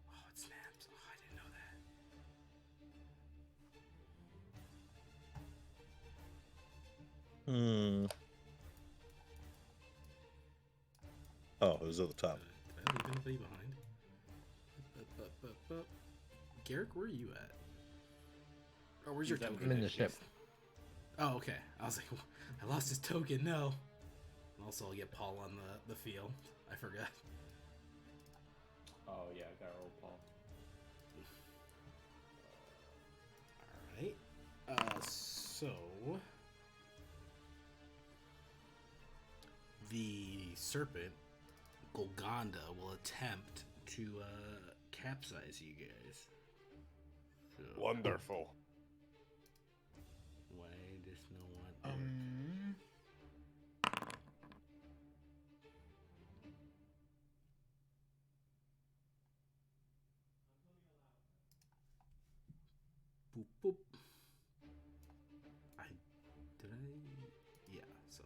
Oh, it snaps. Oh, I didn't know that. Oh, it was at the top. Did I leave anybody behind? Garrick, where are you at? Or where's your token? I'm in the ship. Oh, okay. I was like, I lost his token. No. And also, I'll get Paul on the field. I forgot. Oh yeah, I got roll Paul. All right. So the serpent Golgonda will attempt to capsize you guys. So, Wonderful. why does no one? Boop boop. Yeah. So,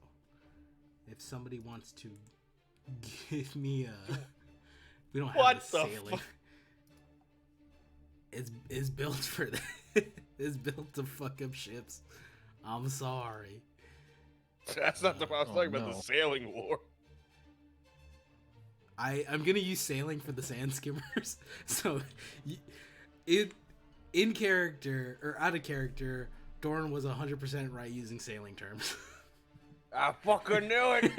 if somebody wants to give me a, we don't have What a the sailing. It's built for that. It's built to fuck up ships. I'm sorry. That's not the I was Oh, talking about no. the sailing war. I'm gonna use sailing for the sand skimmers. So, in character or out of character, Doran was 100% right using sailing terms. I fucking knew it.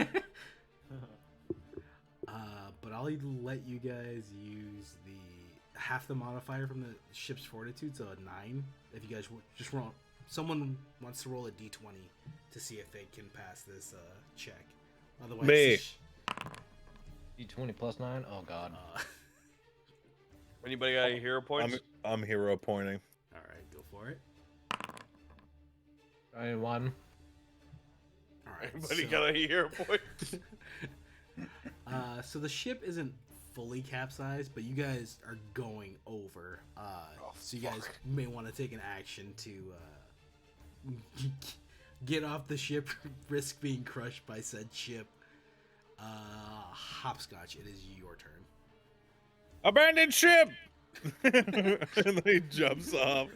But I'll let you guys use the half the modifier from the ship's fortitude, so a 9. If you guys just roll, someone wants to roll a d20 to see if they can pass this check. Otherwise, Me. D20 plus 9? Oh god. Anybody got any hero points? I'm hero pointing. All right, go for it. I one. All right. Anybody got any hero points? So the ship isn't fully capsized, but you guys are going over. So you guys may want to take an action to get off the ship, risk being crushed by said ship. Hopscotch, it is your turn. Abandoned ship! And then he jumps off.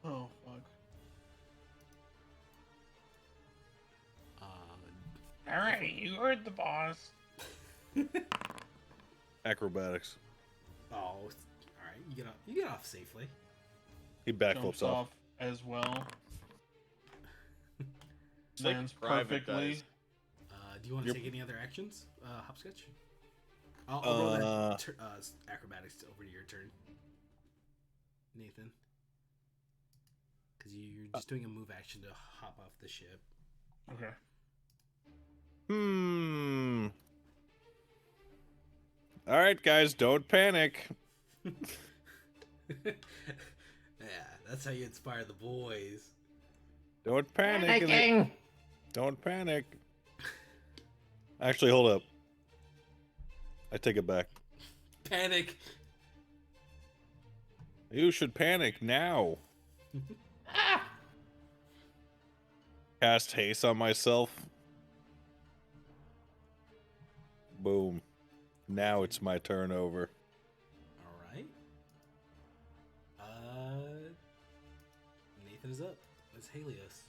Oh fuck. All right, you heard the boss. Acrobatics. Oh, all right. You get off safely. He backflips Jumps off. as well. Sick Lands private perfectly. dice. Do you want to Yep. take any other actions, Hopscotch? I'll roll that acrobatics over to your turn, Nathan. Because you're just doing a move action to hop off the ship. Okay. All right, guys, don't panic. Yeah, that's how you inspire the boys. Don't panic. Panicking! Don't panic. Actually, hold up. I take it back. Panic. You should panic now. Cast haste on myself. Boom. Now it's my turn over. All right. Nathan is up. It's Helios.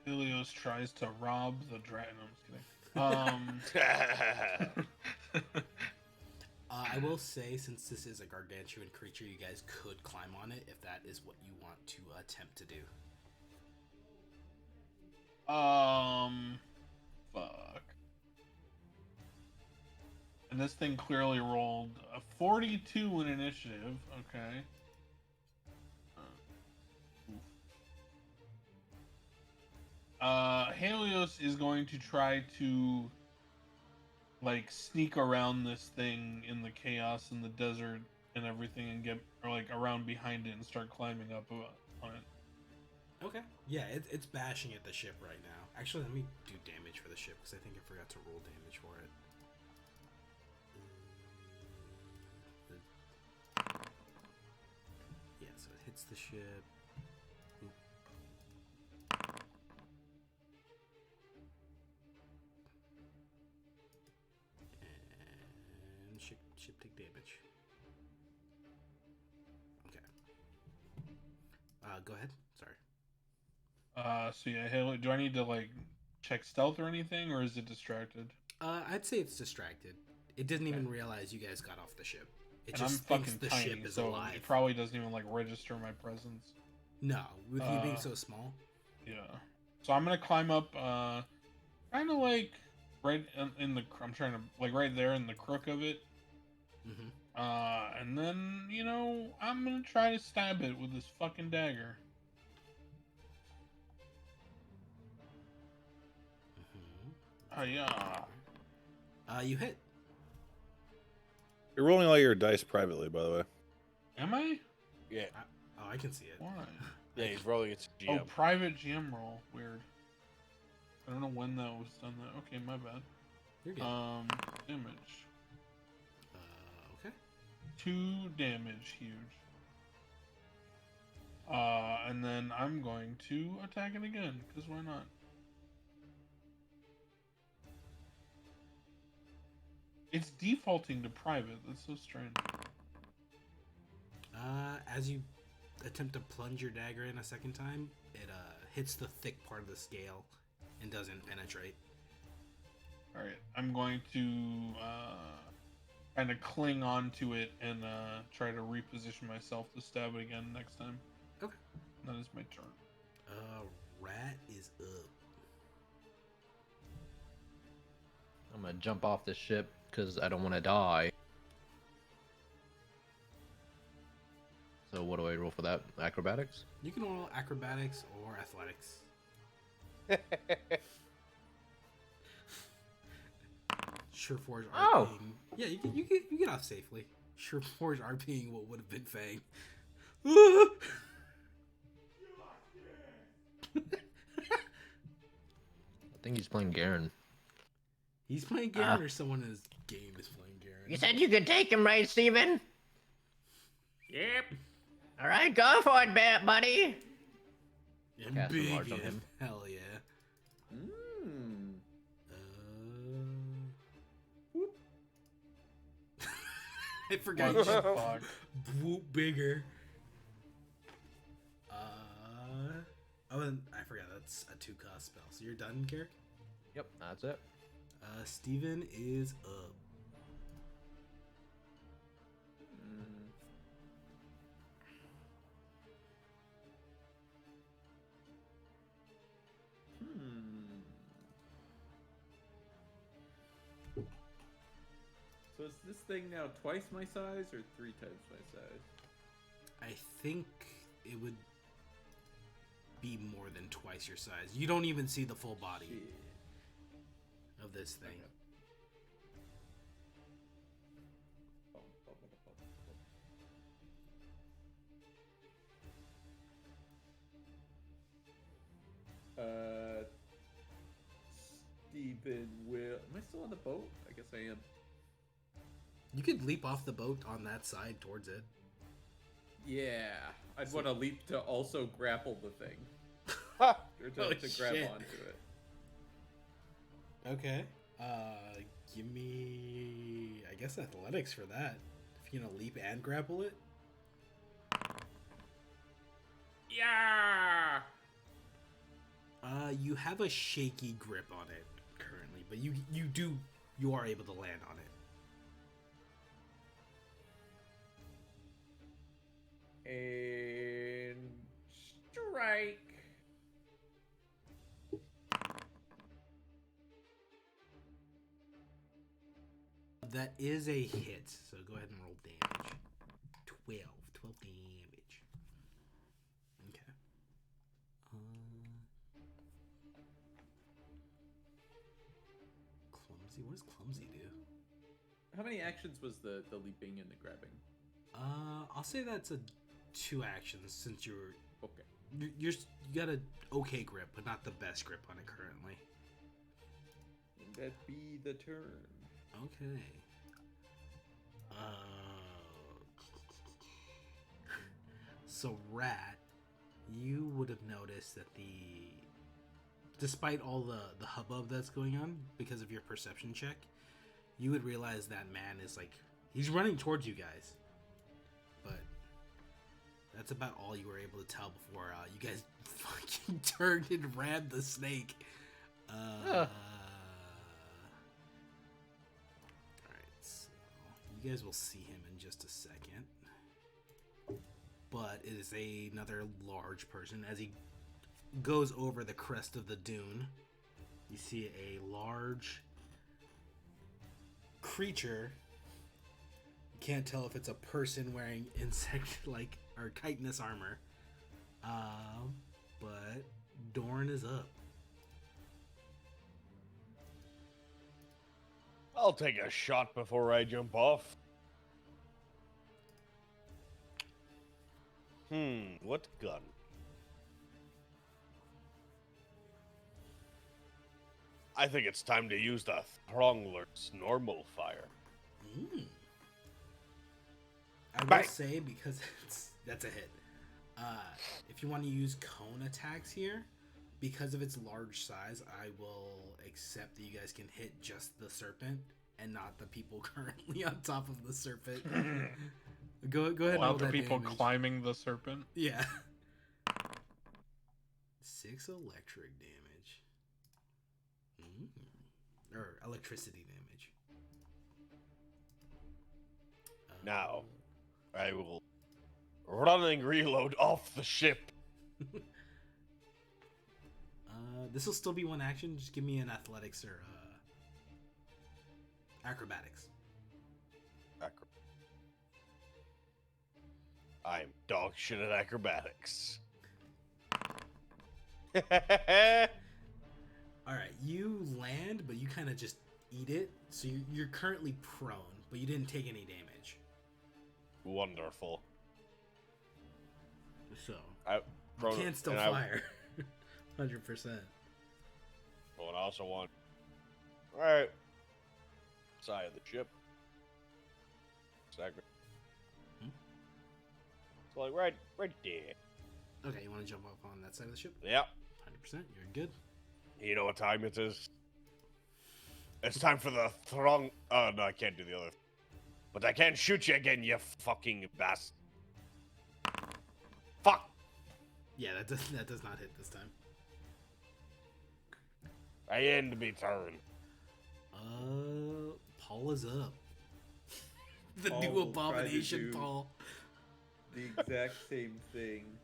Helios tries to rob the dragon. No, I'm just kidding. I will say, since this is a gargantuan creature, you guys could climb on it if that is what you want to attempt to do. Fuck. And this thing clearly rolled a 42 in initiative. Okay. Helios is going to try to like sneak around this thing in the chaos in the desert and everything and get around behind it and start climbing up on it. Okay. Yeah, it's bashing at the ship right now. Actually, let me do damage for the ship because I think I forgot to roll damage for it. Yeah, so it hits the ship. Oop. And ship take damage. Okay. Go ahead. Sorry. So yeah, Helios, do I need to like check stealth or anything, or is it distracted? I'd say it's distracted. It didn't even realize you guys got off the ship. It And I'm just thinks fucking the tiny, ship is so alive. it probably doesn't even like register my presence. No, with you being so small. Yeah. So I'm gonna climb up, kind of like right in the. I'm trying to like right there in the crook of it. Mm-hmm. And then I'm gonna try to stab it with this fucking dagger. Oh yeah. You hit. You're rolling all your dice privately, by the way. Am I? Yeah. Oh, I can see it. Why? Yeah, he's rolling its Oh, GM. private GM roll. Weird. I don't know when that was done. That okay, my bad. You're good. Damage. Okay. 2 damage, huge. And then I'm going to attack it again, because why not? It's defaulting to private. That's so strange. As you attempt to plunge your dagger in a second time, it hits the thick part of the scale and doesn't penetrate. Alright, I'm going to kind of cling on to it and try to reposition myself to stab it again next time. Okay. That is my turn. Rat is up. I'm gonna jump off the ship because I don't want to die. So what do I roll for that? Acrobatics? You can roll acrobatics or athletics. Sureforge Oh! RPing. Yeah, you get off safely. Sureforge RPing what would have been Fang. I think he's playing Garen. He's playing Garen or someone in his game is playing Garen. You said you could take him, right, Steven? Yep. All right, go for it, buddy. And Cast big, enlarge on yeah. him. Hell yeah. Mmm. I forgot you should whoop bigger. Oh, and I forgot that's a 2-cost spell. So you're done, Garrick? Yep, that's it. Steven is up. So is this thing now twice my size or 3 times my size? I think it would be more than twice your size. You don't even see the full body Shit. of this thing. Okay. Steven will. Am I still on the boat? I guess I am. You could leap off the boat on that side towards it. Yeah, I'd want to leap to also grapple the thing. Ha! Or to grab shit. onto it. Okay. Give me, I guess, athletics for that. If you're gonna leap and grapple it. Yeah. You have a shaky grip on it currently, but you are able to land on it. And strike. That is a hit, so go ahead and roll damage. 12 damage. Okay. Clumsy. What does clumsy do? How many actions was the leaping and the grabbing? I'll say that's a 2 actions since you're Okay. you got a okay grip, but not the best grip on it currently. And that be the turn. Okay. So Rat, you would have noticed that despite all the hubbub that's going on because of your perception check, you would realize that man is he's running towards you guys. But that's about all you were able to tell before you guys fucking turned and rammed the snake. Alright, so you guys will see him in just a second. But it is another large person. As he goes over the crest of the dune, you see a large creature. You can't tell if it's a person wearing insect like or chitinous armor. But Dorn is up. I'll take a shot before I jump off. What gun? I think it's time to use the Throngler's normal fire. I will say, because that's a hit. If you want to use cone attacks here, because of its large size, I will accept that you guys can hit just the serpent and not the people currently on top of the serpent. Go ahead and roll the that people damage. climbing the serpent. Yeah. 6 electric damage. Or electricity damage. Now, I will running reload off the ship. This will still be one action. Just give me an athletics or acrobatics. I'm dog shit at acrobatics. Alright, you land, but you kind of just eat it. So you're currently prone, but you didn't take any damage. Wonderful. So, I you can still fire. 100%. But I also want... Alright. Side of the ship. Second. So like right there. Okay, you want to jump up on that side of the ship? Yep. 100%, you're good. You know what time it is? It's time for the throng... Oh, no, I can't do the other. But I can't shoot you again, you fucking bastard. Fuck! Yeah, that does not hit this time. I end me turn. Paul is up. The Paul new will try to abomination, do- Paul. The exact same thing.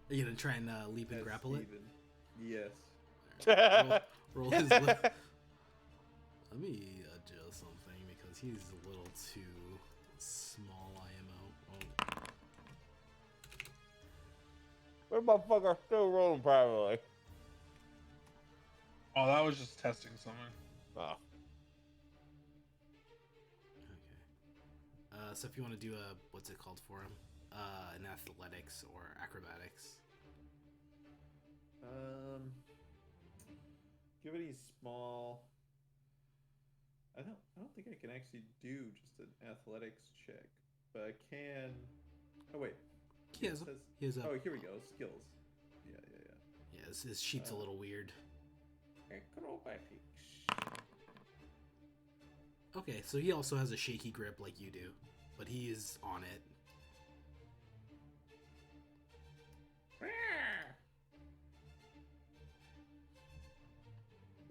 Are you gonna try and leap and as grapple it? Steven. Yes. Roll his lip. Let me adjust something because he's a little too small IMO. Oh. This motherfucker still rolling properly. Oh, that was just testing something. Oh. Okay. So if you want to do a, what's it called for him? An athletics or acrobatics. Give it a small. I don't think I can actually do just an athletics check, but I can. Oh wait. He has a, Oh, here we go. Skills. Yeah. yeah, his sheet's a little weird. Acrobatics. Okay, so he also has a shaky grip like you do, but he is on it.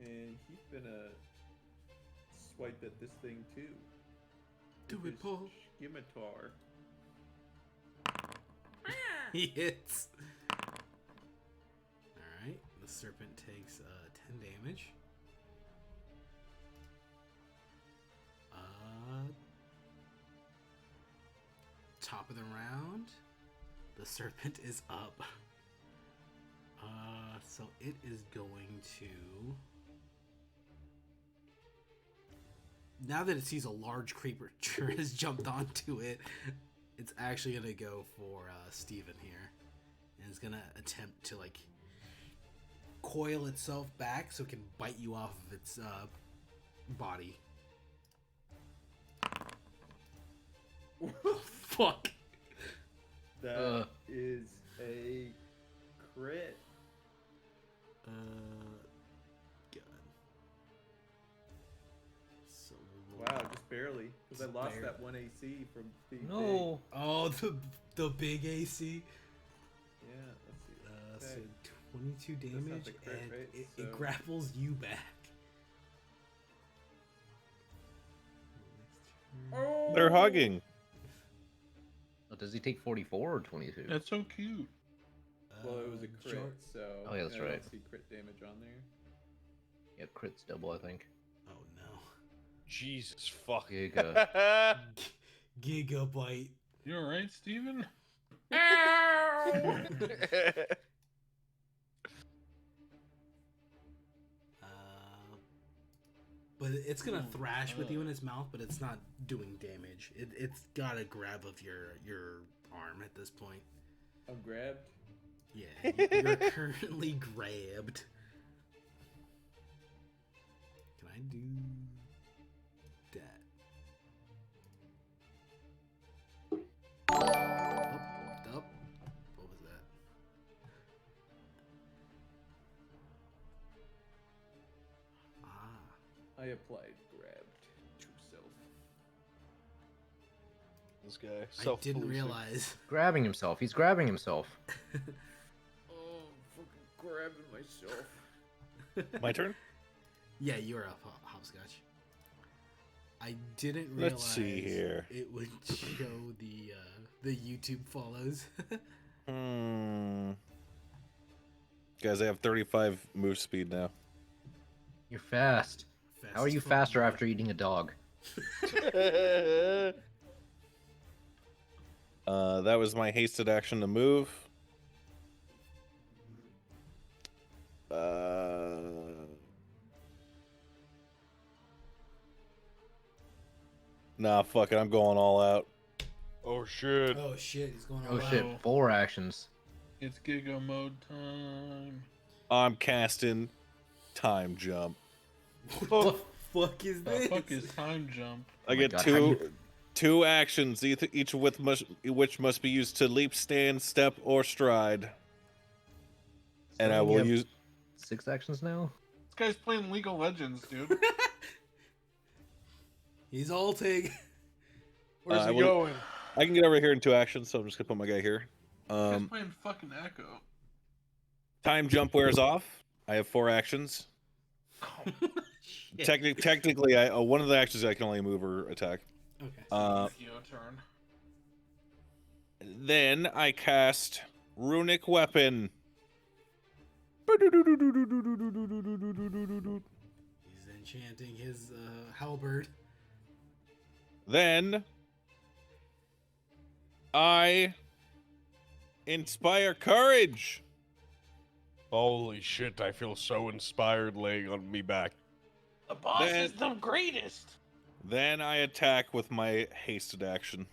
And he's gonna swipe at this thing too. Do with it, his Paul. Scimitar. He hits. Alright, the serpent takes 10 damage. Top of the round, the serpent is up. So it is going to... Now that it sees a large creature has jumped onto it, it's actually going to go for Steven here. And it's going to attempt to, like, coil itself back so it can bite you off of its body. Fuck. That is a crit. God. So Wow, just barely. Because I Just lost barely. that 1 AC from being No. oh, the big AC. big. Yeah, let's see. So 22 That's not damage, the crit, and right? it So- grapples you back. They're hugging. Oh, does he take 44 or 22? That's so cute. Well, it was a crit, Short- so Oh, yeah, that's I right. don't see crit damage on there. Yeah, crit's double, I think. Oh no. Jesus fuck. Giga. Gigabyte. You alright, Steven? But it's gonna Ooh, thrash with you in its mouth, but it's not doing damage. It's got a grab of your arm at this point. I'm grabbed. Yeah, you're currently grabbed. Can I do that? Oh, up. What was that? Ah. I applied grabbed to self. This guy. I didn't realize. Grabbing himself. He's grabbing himself. Oh, I'm fucking grabbing myself. My turn? Yeah, you're up, Hopscotch. I didn't realize Let's see here. it would show the YouTube follows. Guys, I have 35 move speed now. You're fast. Fast How are as you fuck, faster bro. after eating a dog? That was my hasted action to move. Nah, fuck it. I'm going all out. Oh shit. Oh shit, he's going Oh all shit, out. 4 actions. It's Giga mode time. I'm casting time jump. What the fuck is The this? fuck is time jump? I my get God, how two actions, each with which must be used to leap, stand, step, or stride. And I So you will have use. 6 actions now? This guy's playing League of Legends, dude. He's ulting. Where's I he will- going? I can get over here in 2 actions, so I'm just gonna put my guy here. This guy's playing fucking Echo. Time jump wears off. I have 4 actions. Shit. Technically, one of the actions I can only move or attack. Okay. Your turn. Then I cast Runic Weapon. He's enchanting his halberd. Then I inspire courage. Holy shit, I feel so inspired laying on me back. The boss Then- is the greatest. Then I attack with my hasted action.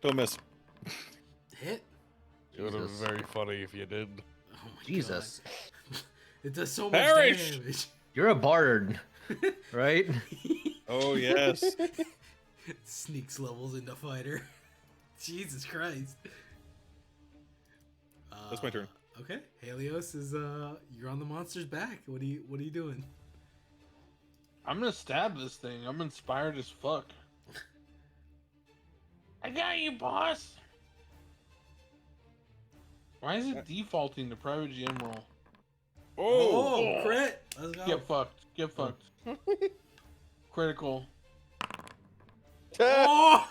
Don't miss. Hit. It would have been Jesus. very funny if you did. Oh my Jesus. God. It does so much Perish! damage. You're a bard, right? Oh yes. Sneaks levels into fighter. Jesus Christ. That's my turn. Okay, Helios is you're on the monster's back. What are you doing? I'm gonna stab this thing. I'm inspired as fuck. I got you, boss. Why is it defaulting to private GM roll? Oh, crit! Let's go. Get fucked. Get fucked. Critical. Oh!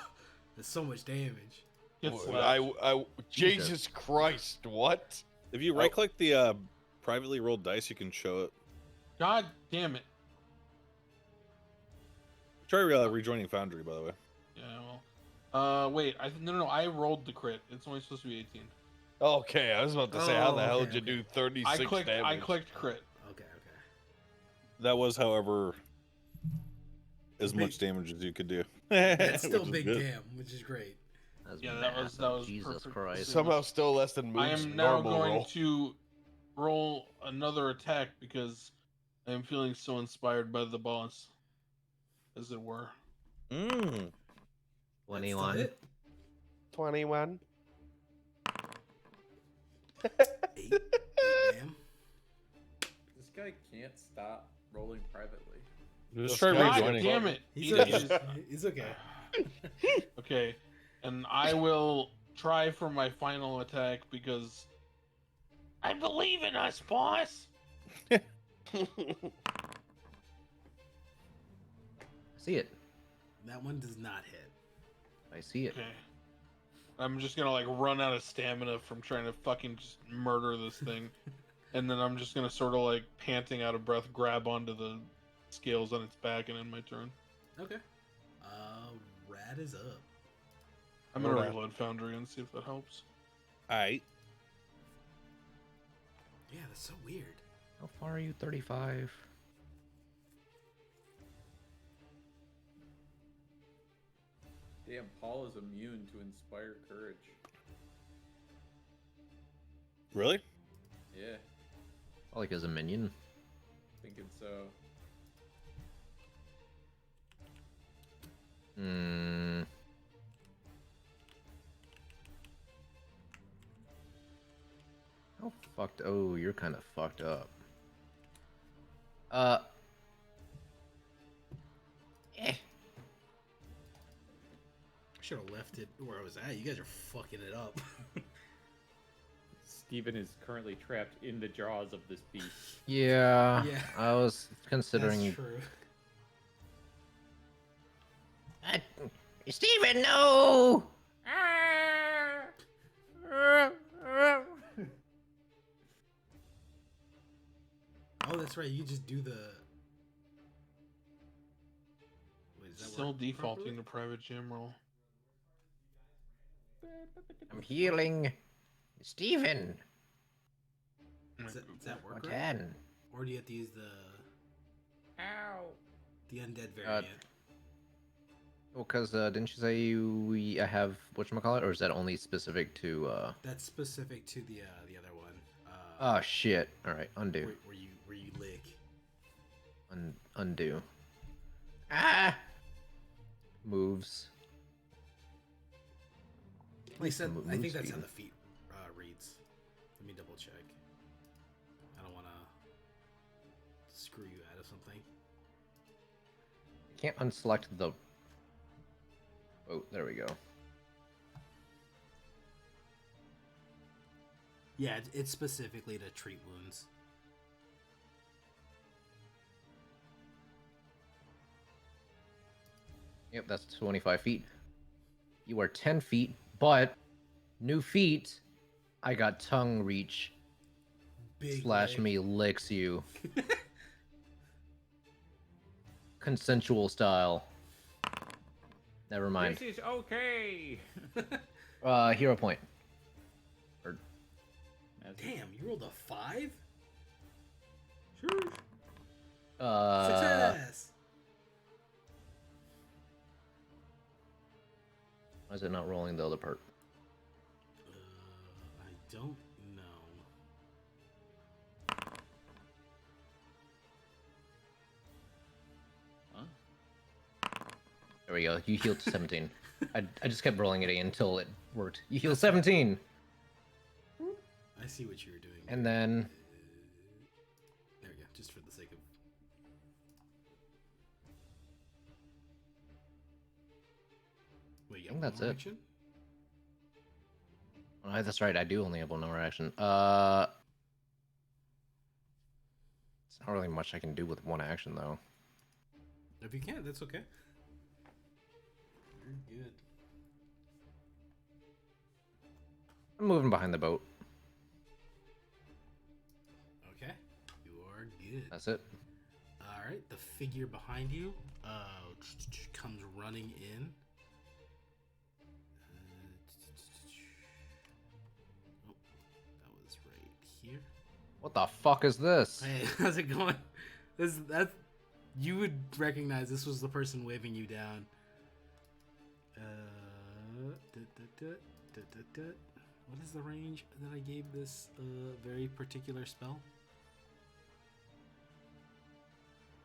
That's so much damage. Get I, slapped. Jesus Christ, what? If you right click the privately rolled dice, you can show it. God damn it. Try rejoining Foundry, by the way. Yeah, well. Wait. No. I rolled the crit. It's only supposed to be 18. Okay, I was about to say, how the Oh, hell okay, did you do 36 I damage? clicked crit. Okay. That was, however, as Big- much damage as you could do. That's still Which is big good. damn, which is great. That's Yeah, that was Jesus perfect. Christ. Somehow still less than I Moon's am now normal going roll. to roll another attack because I am feeling so inspired by the boss, as it were. Mm. 21. 21. 8 damn. This guy can't stop rolling privately. Just This try guy's God rejoining. damn it! He's He okay. is- He's okay. Okay, and I will try for my final attack because I believe in us, boss. See it. That one does not hit. I see it. Okay. I'm just gonna like run out of stamina from trying to fucking just murder this thing. And then I'm just gonna sort of like panting out of breath, grab onto the scales on its back and end my turn. Okay. Rad is up. I'm gonna Alright. reload Foundry and see if that helps. Alright. Yeah, that's so weird. How far are you? 35. Damn, Paul is immune to inspire courage. Really? Yeah, Probably because a minion. thinking so. Hmm. How fucked? Oh, you're kind of fucked up. Eh. Should have left it where I was at. You guys are fucking it up. Steven is currently trapped in the jaws of this beast. Yeah. Yeah. I was considering. That's true. Steven, no! Oh, that's right. You just do the. Wait, does that Still work defaulting properly? to private gym roll. I'm healing. Steven! Does that work What right? then? Or do you have to use the Ow. undead variant? Well, because didn't you say we have whatchamacallit, or is that only specific to? That's specific to the other one. Oh shit! All right, undo, Where you lick. undo. Ah! Moves. Like I said, I Move think that's how speed. the feat reads. Let me double check. I don't want to screw you out of something. Can't unselect the. Oh, there we go. Yeah, it's specifically to treat wounds. Yep, that's 25 feet. You are 10 feet, but new feat. I got tongue reach. Big Slash lick. me licks you. Consensual style. Never mind. This is okay. Hero point. Damn, you rolled a 5? Sure. Success. Why is it not rolling the other part? I don't know. There we go. You healed 17. I just kept rolling it until it worked. You healed 17. I see what you were doing. And then There we go, just for the sake of. Wait, you I think have that's one it. action? oh, that's right. I do only have one more action. It's not really much I can do with one action though. If you can, that's okay. You're good. I'm moving behind the boat. Okay, you are good. That's it. All right, the figure behind you comes running in. Oh, that was right here. What the fuck is this? Hey, how's it going? That you would recognize this was the person waving you down. What is the range that I gave this very particular spell?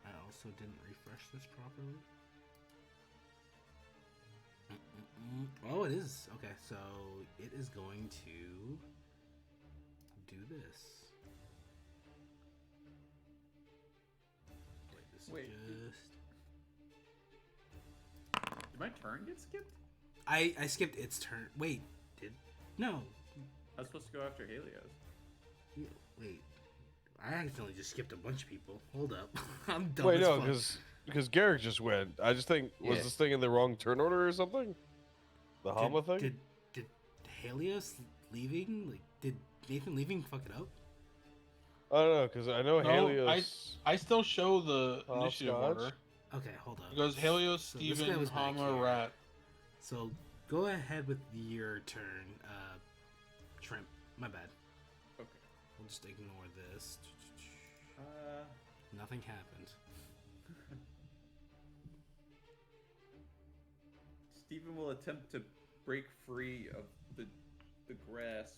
I also didn't refresh this properly. Oh, it is. Okay, so it is going to do this. Wait, this Wait, is just... Did my turn get skipped? I skipped its turn. Wait, no. I was supposed to go after Helios. Wait, I accidentally just skipped a bunch of people. Hold up. I'm dumb Wait, as no, fuck. because Garrick just went. I just think was Yeah. this thing in the wrong turn order or something? The Hama thing? Did Helios leaving? Like, did Nathan leaving fuck it up? I don't know, because I know No, Helios. I still show the initiative Hopscotch? order. Okay, hold up. It goes Helios, So this guy Steven, was back Hama, here. Rat. So go ahead with your turn, Shrimp. My bad. Okay. We'll just ignore this. Uh, Nothing happened. Stephen will attempt to break free of the grasp.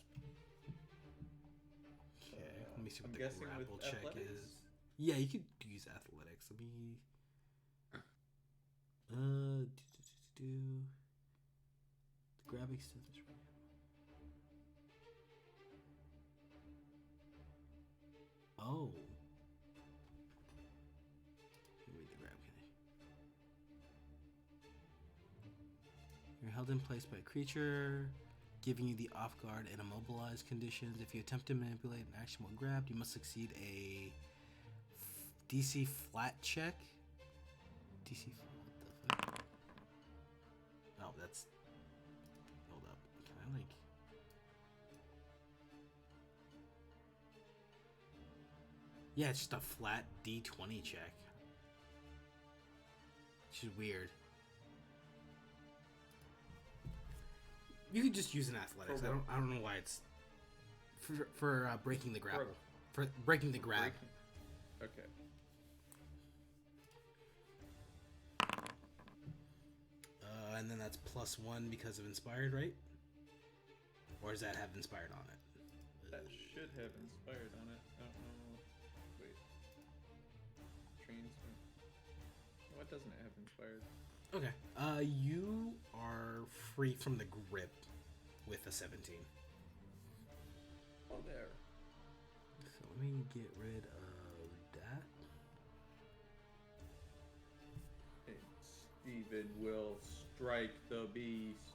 Okay, let me see what I'm the guessing grapple with check athletics? is. Yeah, you could use athletics. Let me. The grab extends right. Oh. Read the grab condition. You're held in place by a creature, giving you the off guard and immobilized conditions. If you attempt to manipulate an action while grabbed, you must succeed a DC flat check. DC what the fuck? Oh, that's. Hold up. Can I like? Yeah, it's just a flat D20 check. Which is weird. You could just use an athletics. I don't know why it's for breaking the grapple. For breaking the grab. Okay. And then that's +1 because of inspired, right? Or does that have inspired on it? That should have inspired on it. I don't know. Wait. Trains. No, it doesn't have inspired. Okay. You are free from the grip with a 17. Oh, there. So let me get rid of that. And Steven will strike the beast.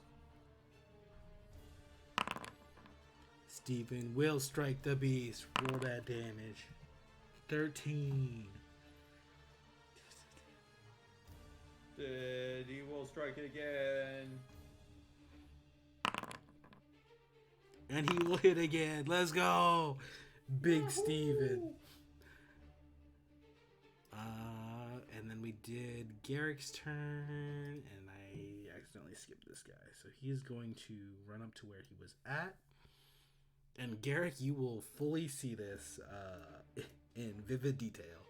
Steven will strike the beast. Roll that damage. 13. Then he will strike it again. And he will hit again. Let's go. Big Steven. And then we did Garrick's turn, and I accidentally skipped this guy. So he's going to run up to where he was at. And Garrick, you will fully see this in vivid detail.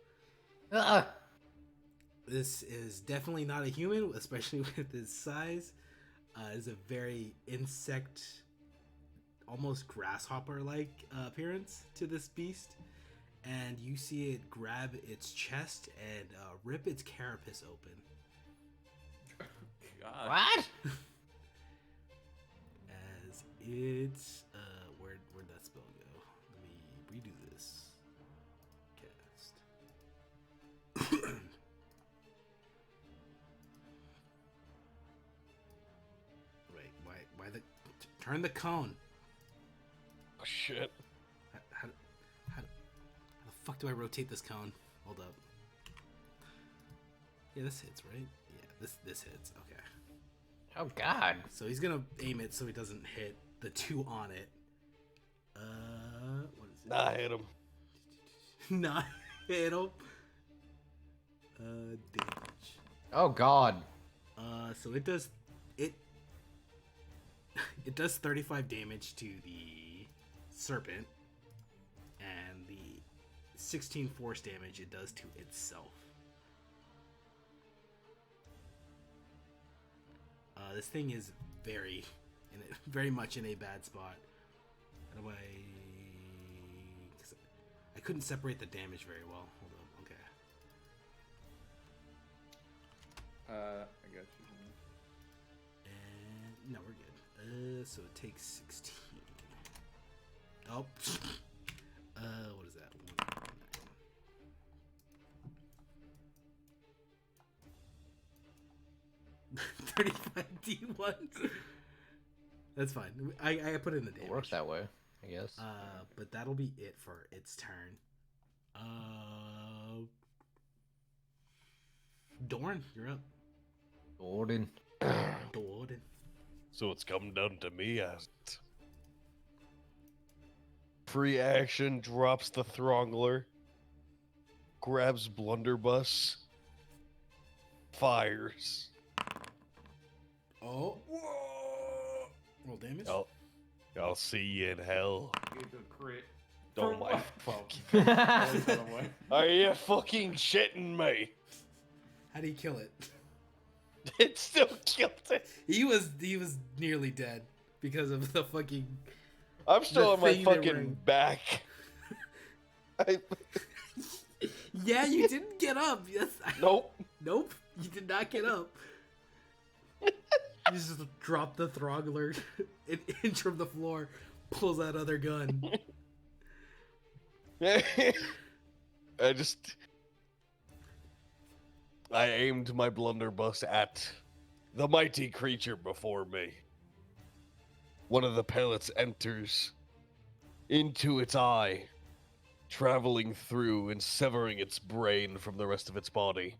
This is definitely not a human, especially with his size. It's a very insect, almost grasshopper-like appearance to this beast. And you see it grab its chest and rip its carapace open. God. What? As it's where'd that spell go? Let me redo this. Cast. Wait, why the turn the cone? Oh, shit. How the fuck do I rotate this cone? Hold up. Yeah, this hits, right? Yeah, this hits. Okay. Oh God. So he's gonna aim it so he doesn't hit the two on it. What is it? Nah, hit him. Not hit him. Damage. Oh God. So it does it does 35 damage to the serpent, and the 16 force damage it does to itself. This thing is very much in a bad spot. How do I? 'Cause I couldn't separate the damage very well. Hold up. Okay. I got you. And no, we're good. So it takes 16. Oh. What is that? 35 D1s. That's fine. I put in the damage. It works that way. I guess. But that'll be it for its turn. Dorn, you're up. Gordon. Dorn. So it's come down to me, as free action drops the Throngler, grabs Blunderbuss, fires. Oh. Roll damage. I'll see you in hell. It's a crit. Oh my fucking. Are you fucking shitting me? How do you kill it? It still killed it. He was nearly dead because of the fucking. I'm still The on my thing that fucking rang. back. Yeah, you didn't get up. Yes. Nope. Nope. You did not get up. You just drop the Throgler an inch from the floor, pulls that other gun. I aimed my blunderbuss at the mighty creature before me. One of the pellets enters into its eye, traveling through and severing its brain from the rest of its body.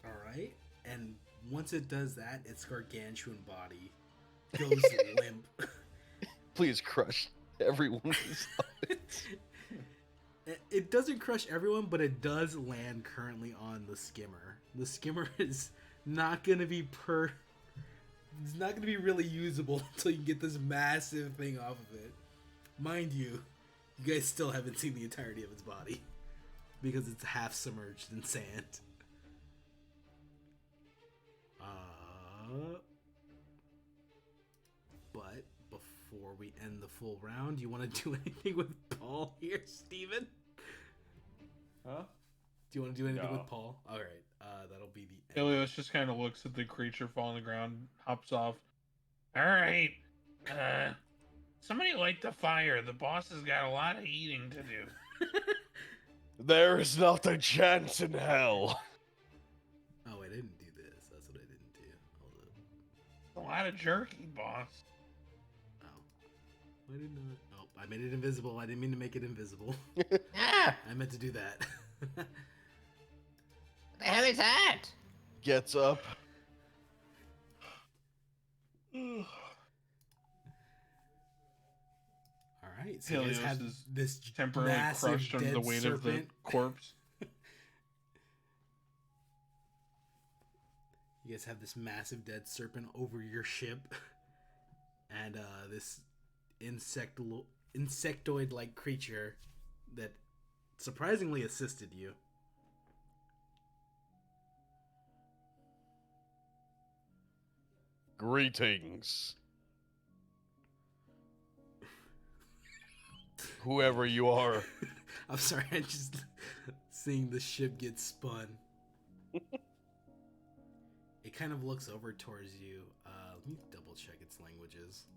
Alright. And once it does that, its gargantuan body goes limp. Please crush everyone. It doesn't crush everyone, but it does land currently on the skimmer. The skimmer is not gonna be it's not gonna be really usable until you get this massive thing off of it. Mind you, you guys still haven't seen the entirety of its body because it's half submerged in sand. But before we end the full round, you want to do anything with Paul here, Steven? Huh? Do you want to do anything No. with Paul? All right, that'll be the end. Helios just kind of looks at the creature fall on the ground, hops off. All right, somebody light the fire. The boss has got a lot of eating to do. There is not a chance in hell. Oh, I didn't do this. That's what I didn't do. Hold A lot of jerky, boss. up. Oh, I did not. Oh, I made it invisible. I didn't mean to make it invisible. Ah! I meant to do that. What the hell is that? Gets up. All right, so you guys Helios have is this temporarily massive crushed under the dead weight of the serpent. corpse. You guys have this massive dead serpent over your ship, and this insectoid-like creature that surprisingly assisted you. Greetings. Whoever you are. I'm sorry, I'm just seeing the ship get spun. It kind of looks over towards you. Let me double check its languages.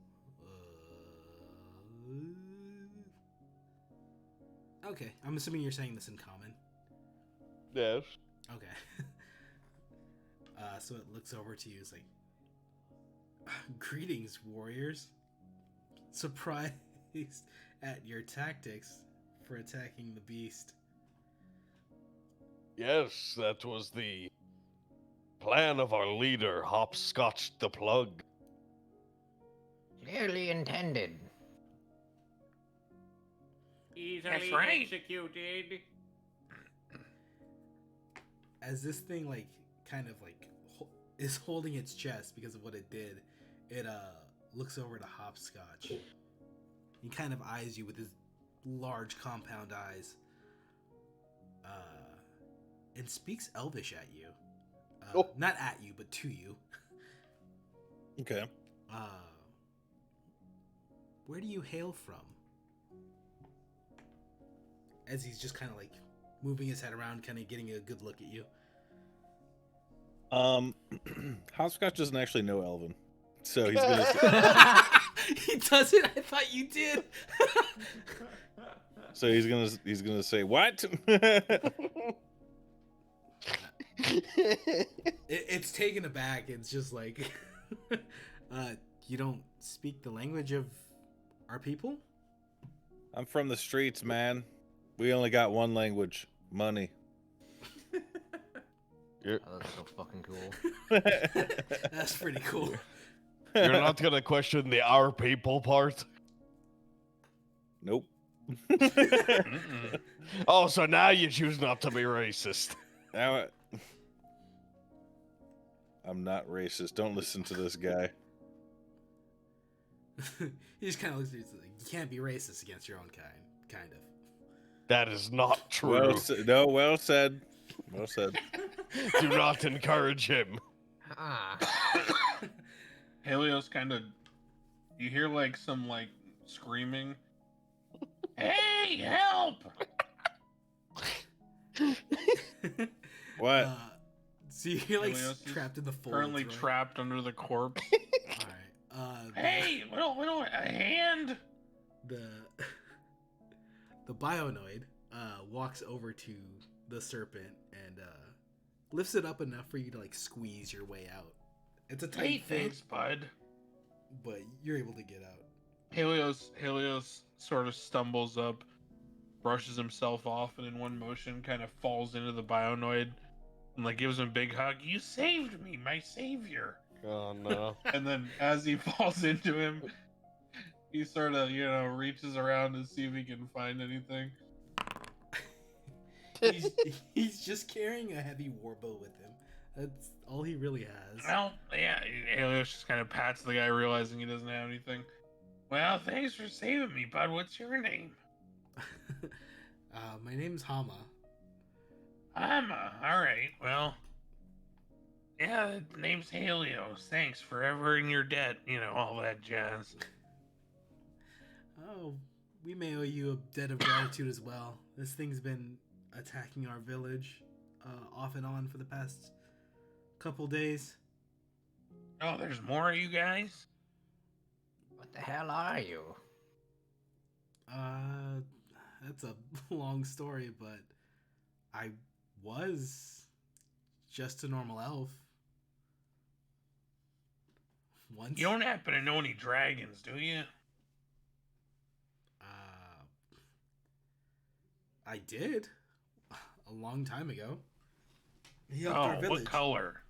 Okay, I'm assuming you're saying this in common. Yes. Okay. So it looks over to you. It's like, greetings, warriors. Surprised at your tactics for attacking the beast. Yes, that was the plan of our leader, Hopscotch the Plug. Clearly intended. Easily right. executed. As this thing kind of is holding its chest because of what it did, it looks over to Hopscotch. He kind of eyes you with his large compound eyes, and speaks Elvish at you. Not at you, but to you. Okay. Where do you hail from? As he's just kind of moving his head around, kind of getting a good look at you. Hopscotch doesn't actually know Elven, so he's gonna. He doesn't. I thought you did. So he's gonna say what? It's taken aback. It's just like, you don't speak the language of our people? I'm from the streets, man. We only got one language: money. Oh, that's so fucking cool. That's pretty cool. You're not gonna question the our people part? Nope. Oh, so now you choose not to be racist. Now I'm not racist. Don't listen to this guy. He just kind of looks at you like, you can't be racist against your own kind of. That is not true. Well said. Well said. Do not encourage him. Helios kind of, you hear like some like screaming. Hey, help! What? So you're like Helios is trapped in the folds, currently right? trapped under the corpse. All right. Hey, we don't a hand. The Bionoid walks over to the serpent and lifts it up enough for you to like squeeze your way out. It's a tight Hey, fit, thanks, bud. but you're able to get out. Helios sort of stumbles up, brushes himself off, and in one motion kind of falls into the Bionoid and like gives him a big hug. You saved me, my savior. Oh no. And then as he falls into him, he sort of, reaches around to see if he can find anything. He's just carrying a heavy warbow with him. That's all he really has. Well, yeah, Helios just kind of pats the guy, realizing he doesn't have anything. Well, thanks for saving me, bud. What's your name? My name's Hama. Hama. All right. Well, yeah, the name's Helios. Thanks for evering your debt. All that jazz. Oh, we may owe you a debt of gratitude as well. This thing's been attacking our village off and on for the past couple days. Oh, there's more of you guys? What the hell are you? That's a long story, but I was just a normal elf. Once. You don't happen to know any dragons, do you? I did. A long time ago. He helped our village. What color?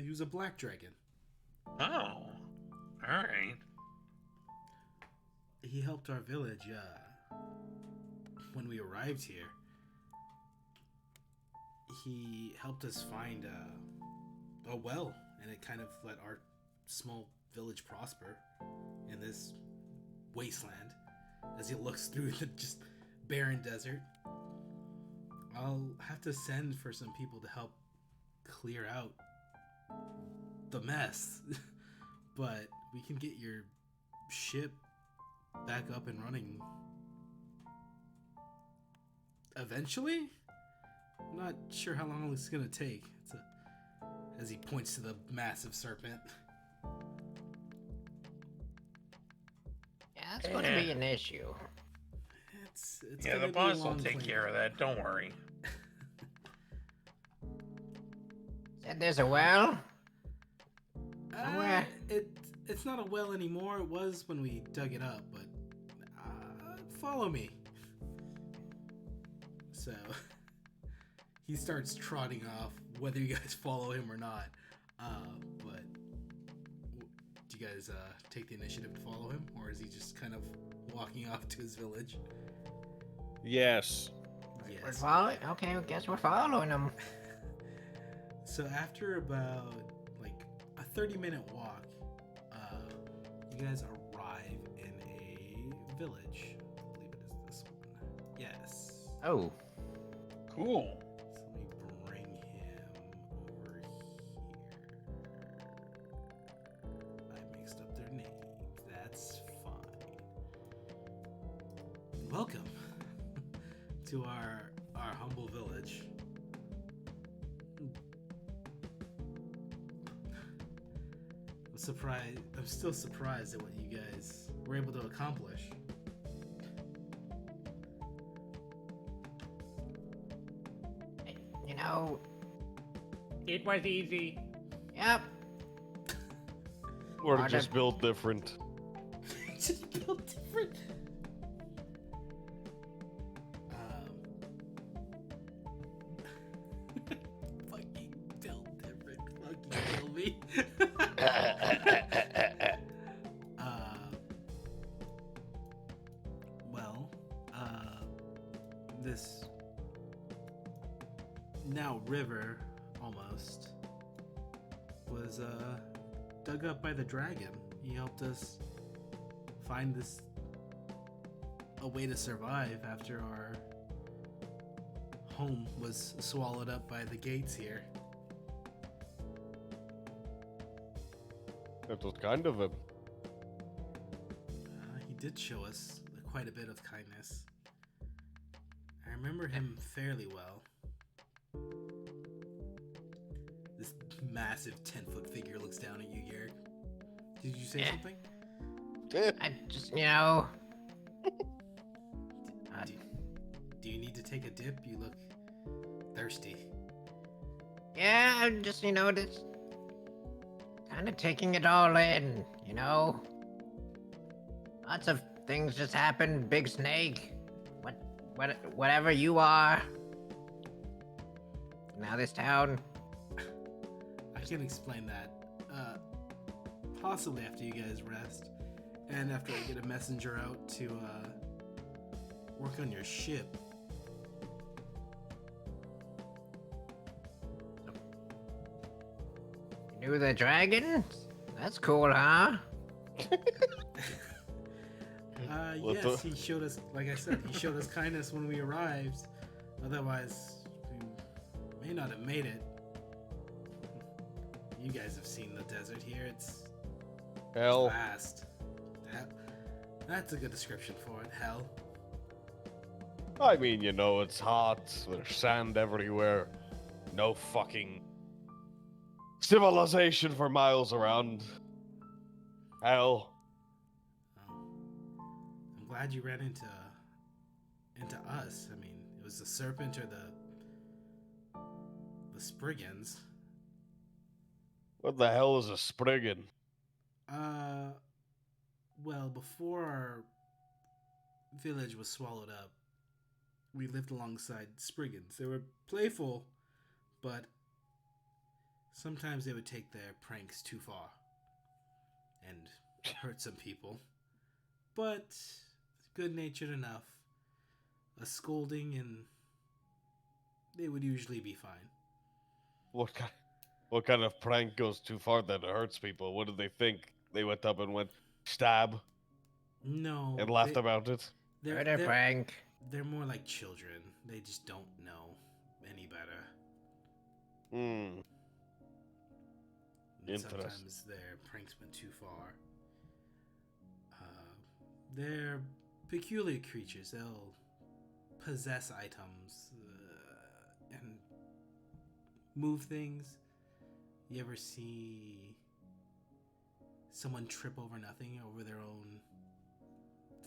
He was a black dragon. Oh, alright. He helped our village, when we arrived here. He helped us find a well, and it kind of let our small village prosper in this wasteland as he looks through the just barren desert. I'll have to send for some people to help clear out the mess, but we can get your ship back up and running eventually. I'm not sure how long it's gonna take. As he points to the massive serpent. Yeah, that's going to be an issue. It's Yeah, the boss will take care of that. Don't worry. Said there's a well? Somewhere? It's not a well anymore. It was when we dug it up, but follow me. So he starts trotting off, whether you guys follow him or not. But do you guys take the initiative to follow him, or is he just kind of walking off to his village? Yes. Yes. We're following? Okay, I guess we're following him. So after about like a 30-minute walk, you guys arrive in a village. I believe it is this one. Yes. Oh. Cool. So let me bring him over here. I mixed up their names. That's fine. Welcome to our humble village. I'm still surprised at what you guys were able to accomplish. You know, It was easy. yep. We're Roger. just built different. Just built different. Well, this now river almost was dug up by the dragon. He helped us find a way to survive after our home was swallowed up by the gates here. That was kind of him. He did show us quite a bit of kindness. I remember him fairly well. This massive 10-foot figure looks down at you, Garrick. Did you say something? I just, you know. Do you need to take a dip? You look thirsty. Yeah, I'm just, you know, just kind of taking it all in, you know? Lots of things just happen, big snake. Whatever you are. Now this town. I can explain that. Possibly after you guys rest. And after I get a messenger out to work on your ship. You knew the dragon? That's cool, huh? Yes, he showed us, like I said, he showed us kindness when we arrived. Otherwise, we may not have made it. You guys have seen the desert here. It's Hell. vast. That's a good description for it. Hell. I mean, you know, it's hot. There's sand everywhere. No fucking civilization for miles around. Hell. I'm glad you ran into us. I mean, it was the serpent or the Spriggans. What the hell is a Spriggan? Well, before our village was swallowed up, we lived alongside Spriggans. They were playful, but sometimes they would take their pranks too far and hurt some people. But good-natured enough. A scolding and they would usually be fine. What kind of prank goes too far that it hurts people? What did they think? They went up and went stab No. and laughed about it? Murder prank. They're more like children. They just don't know any better. Hmm. And sometimes their pranks went too far. They're peculiar creatures. They'll possess items and move things. You ever see someone trip over nothing, over their own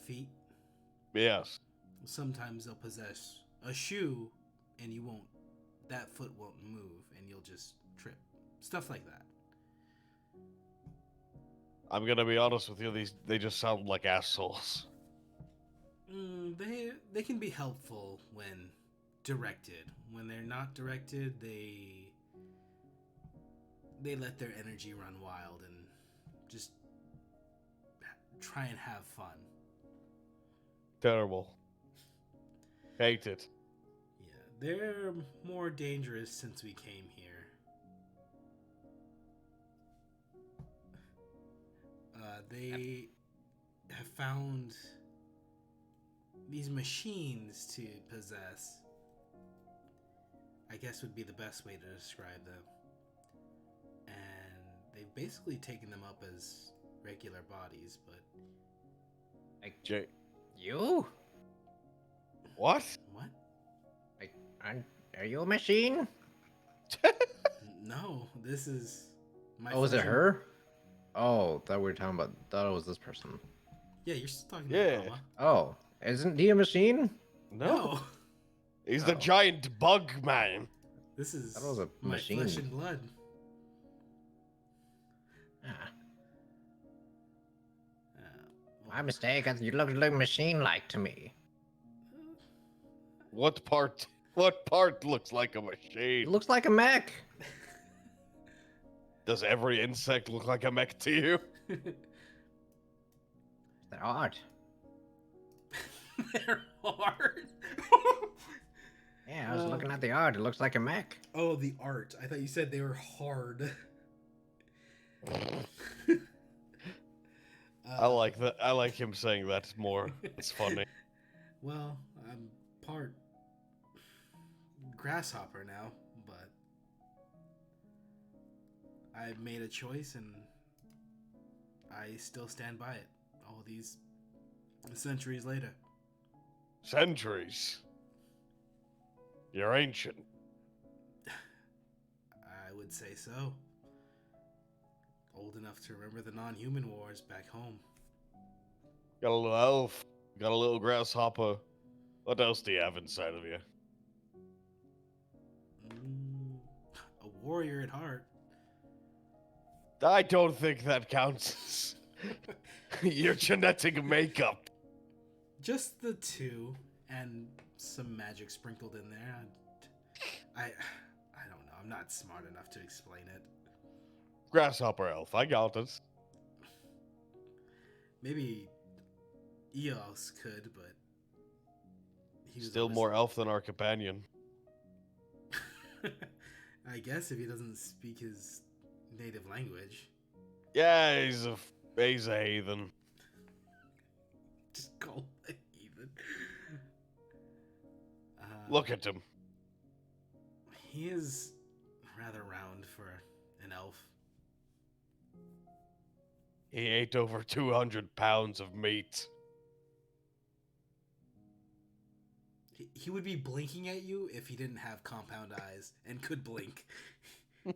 feet? Yes. Sometimes they'll possess a shoe and that foot won't move and you'll just trip. Stuff like that. I'm gonna be honest with you, they just sound like assholes. They can be helpful when directed. When they're not directed, they let their energy run wild and just try and have fun. Terrible. Hate it. Yeah, they're more dangerous since we came here. They have found these machines to possess. I guess would be the best way to describe them. And they've basically taken them up as regular bodies, but... Like, Jay. you? What? What? Like, are you a machine? No, this is... Oh, was it her? Oh, that we were talking about. Thought it was this person. Yeah, you're still talking Yeah. about Mama. Oh, isn't he a machine? No. He's the giant bug man. This is That was a my machine. flesh and blood. Ah, Well, my mistake. You look like machine-like to me. What part looks like a machine? It looks like a mech. Does every insect look like a mech to you? They're art. They're hard. Yeah, I was looking at the art. It looks like a mech. Oh, the art. I thought you said they were hard. I like that. I like him saying that more. It's funny. Well, I'm part grasshopper now, but I made a choice and I still stand by it all these centuries later. Centuries. You're ancient. I would say so. Old enough to remember the non-human wars back home. Got a little elf. Got a little grasshopper. What else do you have inside of you? A warrior at heart. I don't think that counts. Your genetic makeup. Just the two, and some magic sprinkled in there. I don't know. I'm not smart enough to explain it. Grasshopper elf. I got it. Maybe Eos could, but he was Still always... more elf than our companion. I guess if he doesn't speak his native language. Yeah, he's a heathen. Just call him a heathen. Look at him. He is rather round for an elf. He ate over 200 pounds of meat. He would be blinking at you if he didn't have compound eyes and could blink.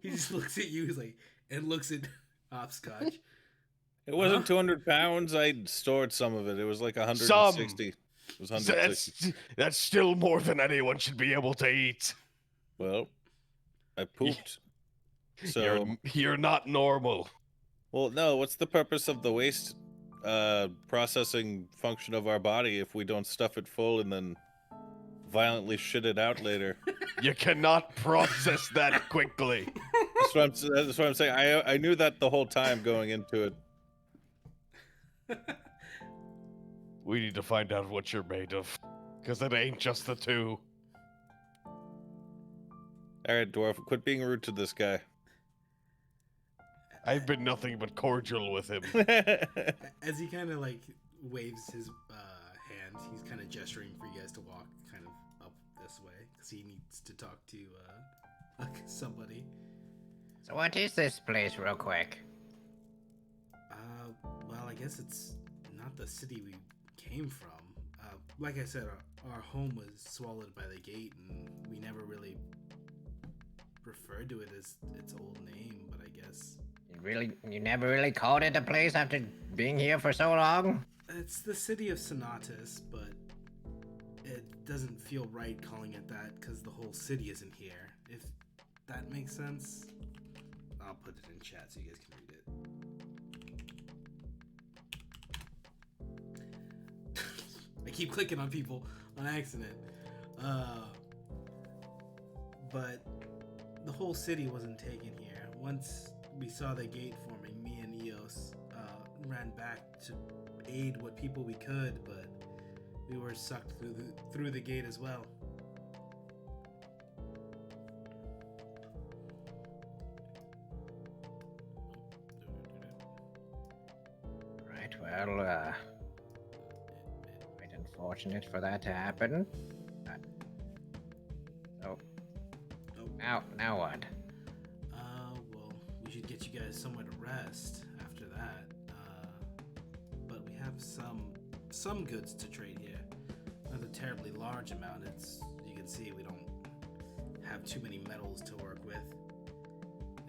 He just looks at you, he's like, and looks at Hopscotch. It wasn't 200 pounds. I stored some of it. It was like 160. It was 160. That's still more than anyone should be able to eat. Well, I pooped. So you're not normal. Well, no. What's the purpose of the waste processing function of our body if we don't stuff it full and then violently shit it out later? You cannot process that quickly. That's what I'm saying. I knew that the whole time going into it. We need to find out what you're made of, because it ain't just the two. All right, dwarf, quit being rude to this guy. I've been nothing but cordial with him. As he kind of like waves his hand, he's kind of gesturing for you guys to walk kind of up this way because he needs to talk to somebody. So what is this place, real quick? Well, I guess it's not the city we came from. Like I said, our home was swallowed by the gate, and we never really referred to it as its old name, but I guess... You never really called it a place after being here for so long? It's the city of Sonatus, but it doesn't feel right calling it that because the whole city isn't here. If that makes sense, I'll put it in chat so you guys can read it. I keep clicking on people on accident. But the whole city wasn't taken here. Once we saw the gate forming, me and Eos ran back to aid what people we could, but we were sucked through the gate as well. Right, well, quite unfortunate for that to happen. Now what? Well, we should get you guys somewhere to rest after that. But we have some goods to trade here. Not a terribly large amount. You can see we don't have too many metals to work with.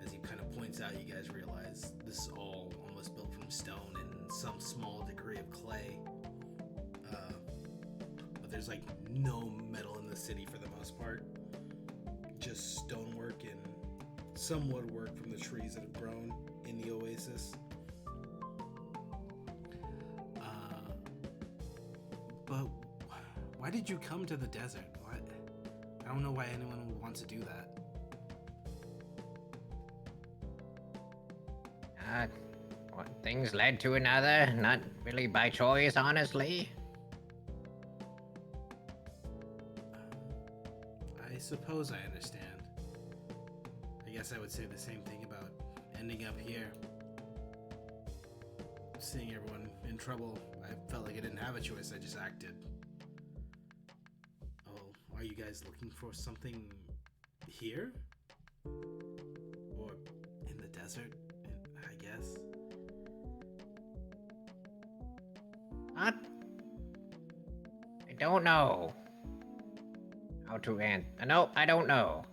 As he kind of points out, you guys realize this is all almost built from stone and some small degree of clay. But there's like no metal in the city for the most part. Just stonework and some woodwork from the trees that have grown in the oasis. But why did you come to the desert? I don't know why anyone would want to do that. One things led to another, not really by choice, honestly. I suppose I understand. I guess I would say the same thing about ending up here. Seeing everyone in trouble, I felt like I didn't have a choice, I just acted. Oh, are you guys looking for something here? Or in the desert, I guess? What? I don't know. How to answer? No, I don't know.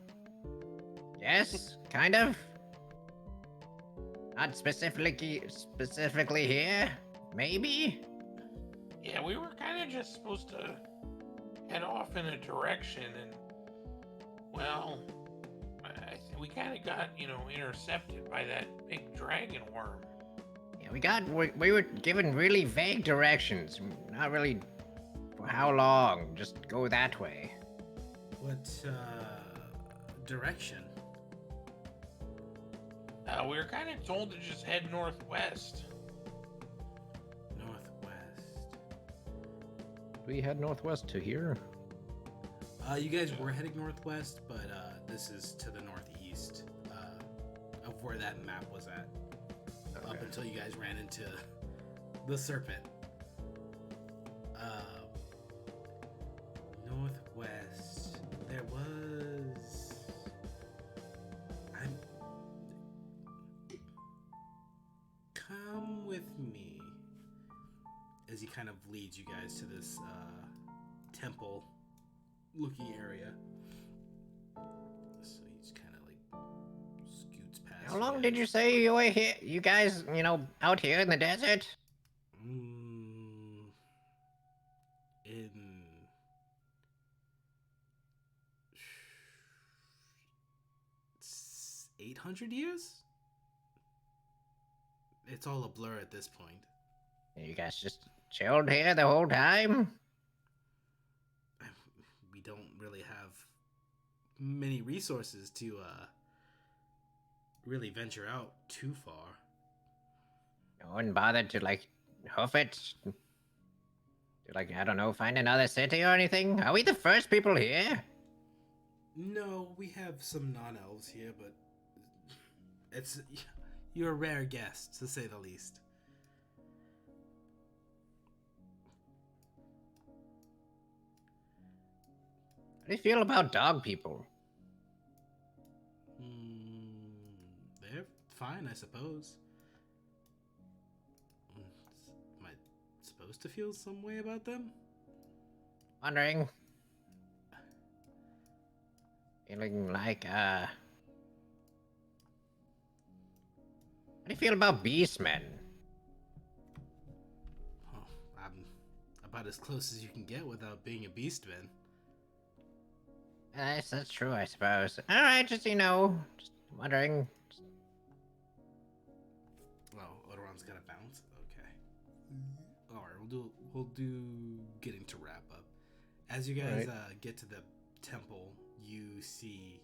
Yes, kind of. Not specifically here. Maybe. Yeah, we were kind of just supposed to head off in a direction, and well, we kind of got intercepted by that big dragon worm. Yeah, we were given really vague directions. Not really for how long. Just go that way. What, direction? We were kind of told to just head northwest. Northwest. We head northwest to here. You guys were heading northwest, but this is to the northeast of where that map was at. Okay. Up until you guys ran into the serpent. Northwest. There was. Come with me. As he kind of leads you guys to this temple looking area. So he's kind of like scoots past. How long did you say you were here? You guys, out here in the desert? In 800 years? It's all a blur at this point. You guys just chilled here the whole time? We don't really have many resources to really venture out too far. No one bothered to hoof it? To I don't know, find another city or anything? Are we the first people here? No, we have some non-elves here, but you're a rare guest, to say the least. How do you feel about dog people? They're fine, I suppose. Am I supposed to feel some way about them? Wondering. Feeling like, How do you feel about beastmen? Oh, I'm about as close as you can get without being a beastman. Yes, that's true, I suppose. Alright, just wondering. Oh, Odoron's gotta bounce? Okay. Alright, we'll do getting to wrap up. As you guys get to the temple, you see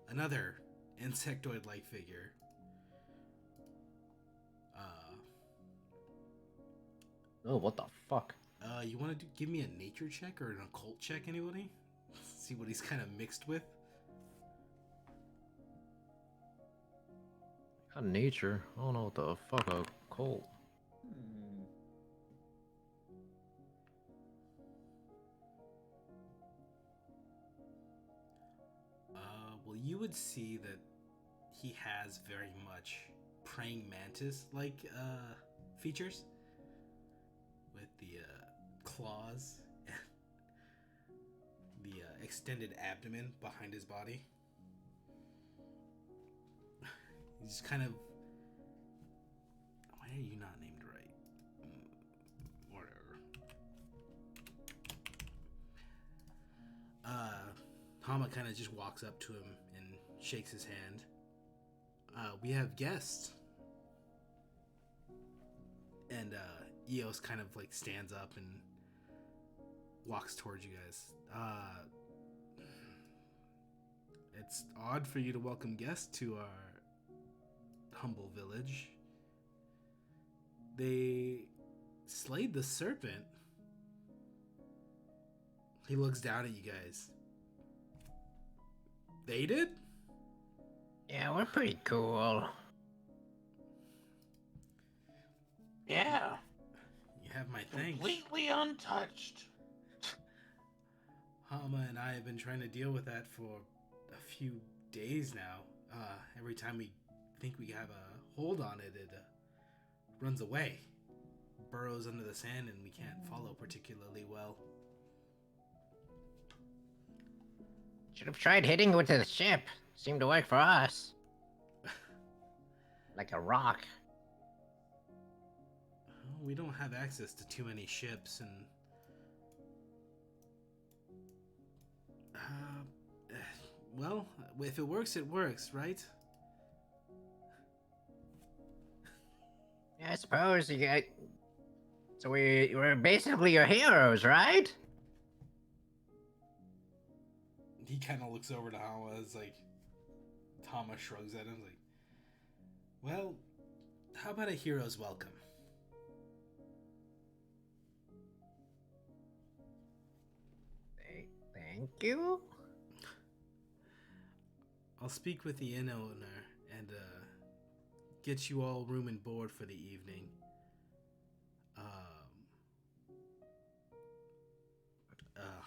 another insectoid-like figure. Oh, what the fuck? You want to give me a nature check or an occult check, anybody? See what he's kind of mixed with. Got nature. I don't know what the fuck a cult. Well, you would see that he has very much praying mantis-like features with the claws and the extended abdomen behind his body. He's kind of... Why are you not named right? Whatever. Hama kind of just walks up to him and shakes his hand. We have guests. And Eos kind of stands up and walks towards you guys. It's odd for you to welcome guests to our humble village. They slayed the serpent. He looks down at you guys. They did? Yeah, we're pretty cool. Yeah, You have my thanks. completely untouched. Hama and I have been trying to deal with that for a few days now. Every time we think we have a hold on it, it runs away. Burrows under the sand and we can't follow particularly well. Should have tried hitting with the ship. Seemed to work for us. Like a rock. We don't have access to too many ships, and well, if it works, it works, right? Yeah, I suppose you got. So we're basically your heroes, right? He kind of looks over to Hama as like Hama shrugs at him like, well, how about a hero's welcome? Thank you. I'll speak with the inn owner and get you all room and board for the evening.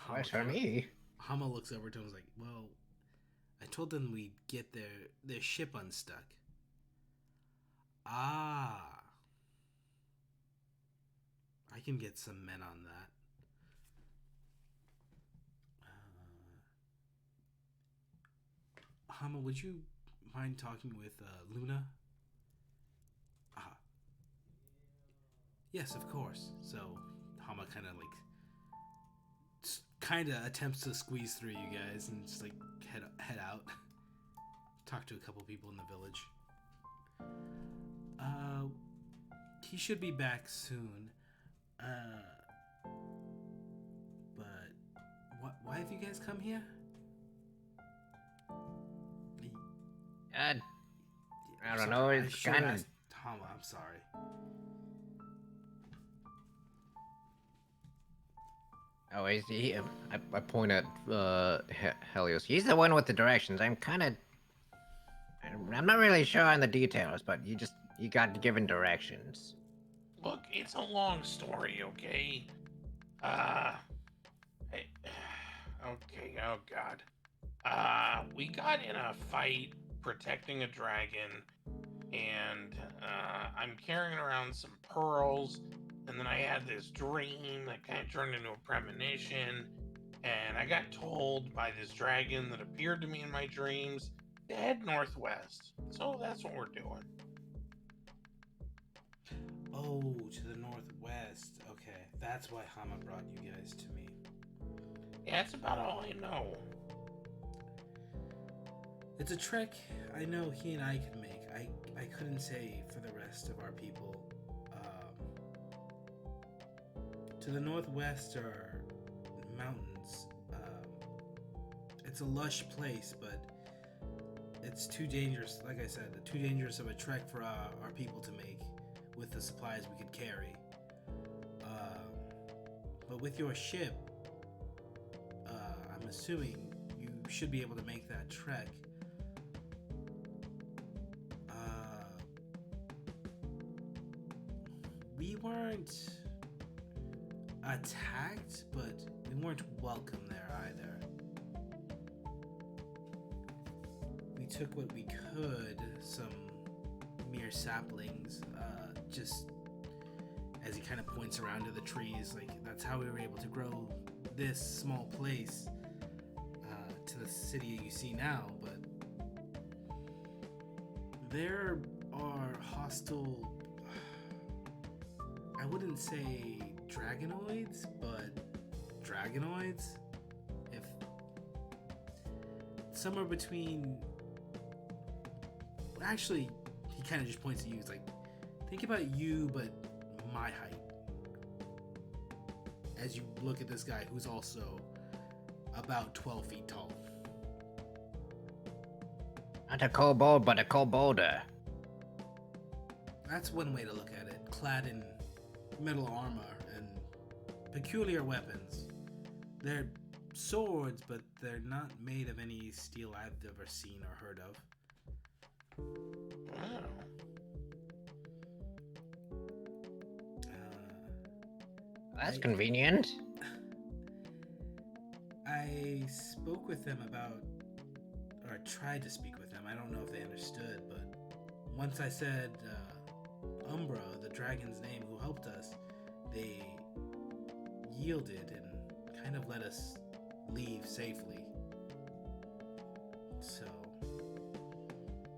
What's for me? Hama looks over to him and is like, well, I told them we'd get their ship unstuck. Ah. I can get some men on that. Hama, would you mind talking with Luna? Yes, of course. So Hama kind of like attempts to squeeze through you guys and just like head out. Talk to a couple people in the village. He should be back soon. But why have you guys come here? I don't know. It's kind of. Hama, I'm sorry. Oh, is he? I point at Helios. He's the one with the directions. I'm not really sure on the details, but you got given directions. Look, it's a long story, okay? Hey, okay, oh god. We got in a fight protecting a dragon, and I'm carrying around some pearls, and then I had this dream that kind of turned into a premonition, and I got told by this dragon that appeared to me in my dreams to head northwest. So that's what we're doing. Oh, to the northwest. Okay, that's why Hama brought you guys to me. Yeah, that's about all I know. It's a trek I know he and I can make. I couldn't say for the rest of our people. To the northwest are mountains. It's a lush place, but it's too dangerous. Like I said, too dangerous of a trek for our people to make with the supplies we could carry. But with your ship, I'm assuming you should be able to make that trek. We weren't attacked, but we weren't welcome there either. We took what we could, some mere saplings, just as he kind of points around to the trees, like that's how we were able to grow this small place to the city you see now. But there are hostile, I wouldn't say dragonoids, but dragonoids, if somewhere between, actually he kind of just points at you. It's like, think about you but my height, as you look at this guy who's also about 12 feet tall. Not a kobold, but a kobolder. That's one way to look at it. Clad in metal armor and peculiar weapons. They're swords, but they're not made of any steel I've ever seen or heard of. Wow. That's I- convenient. I spoke with them about, or tried to speak with them. I don't know if they understood, but once I said Umbra, the dragon's name who helped us, they yielded and kind of let us leave safely. So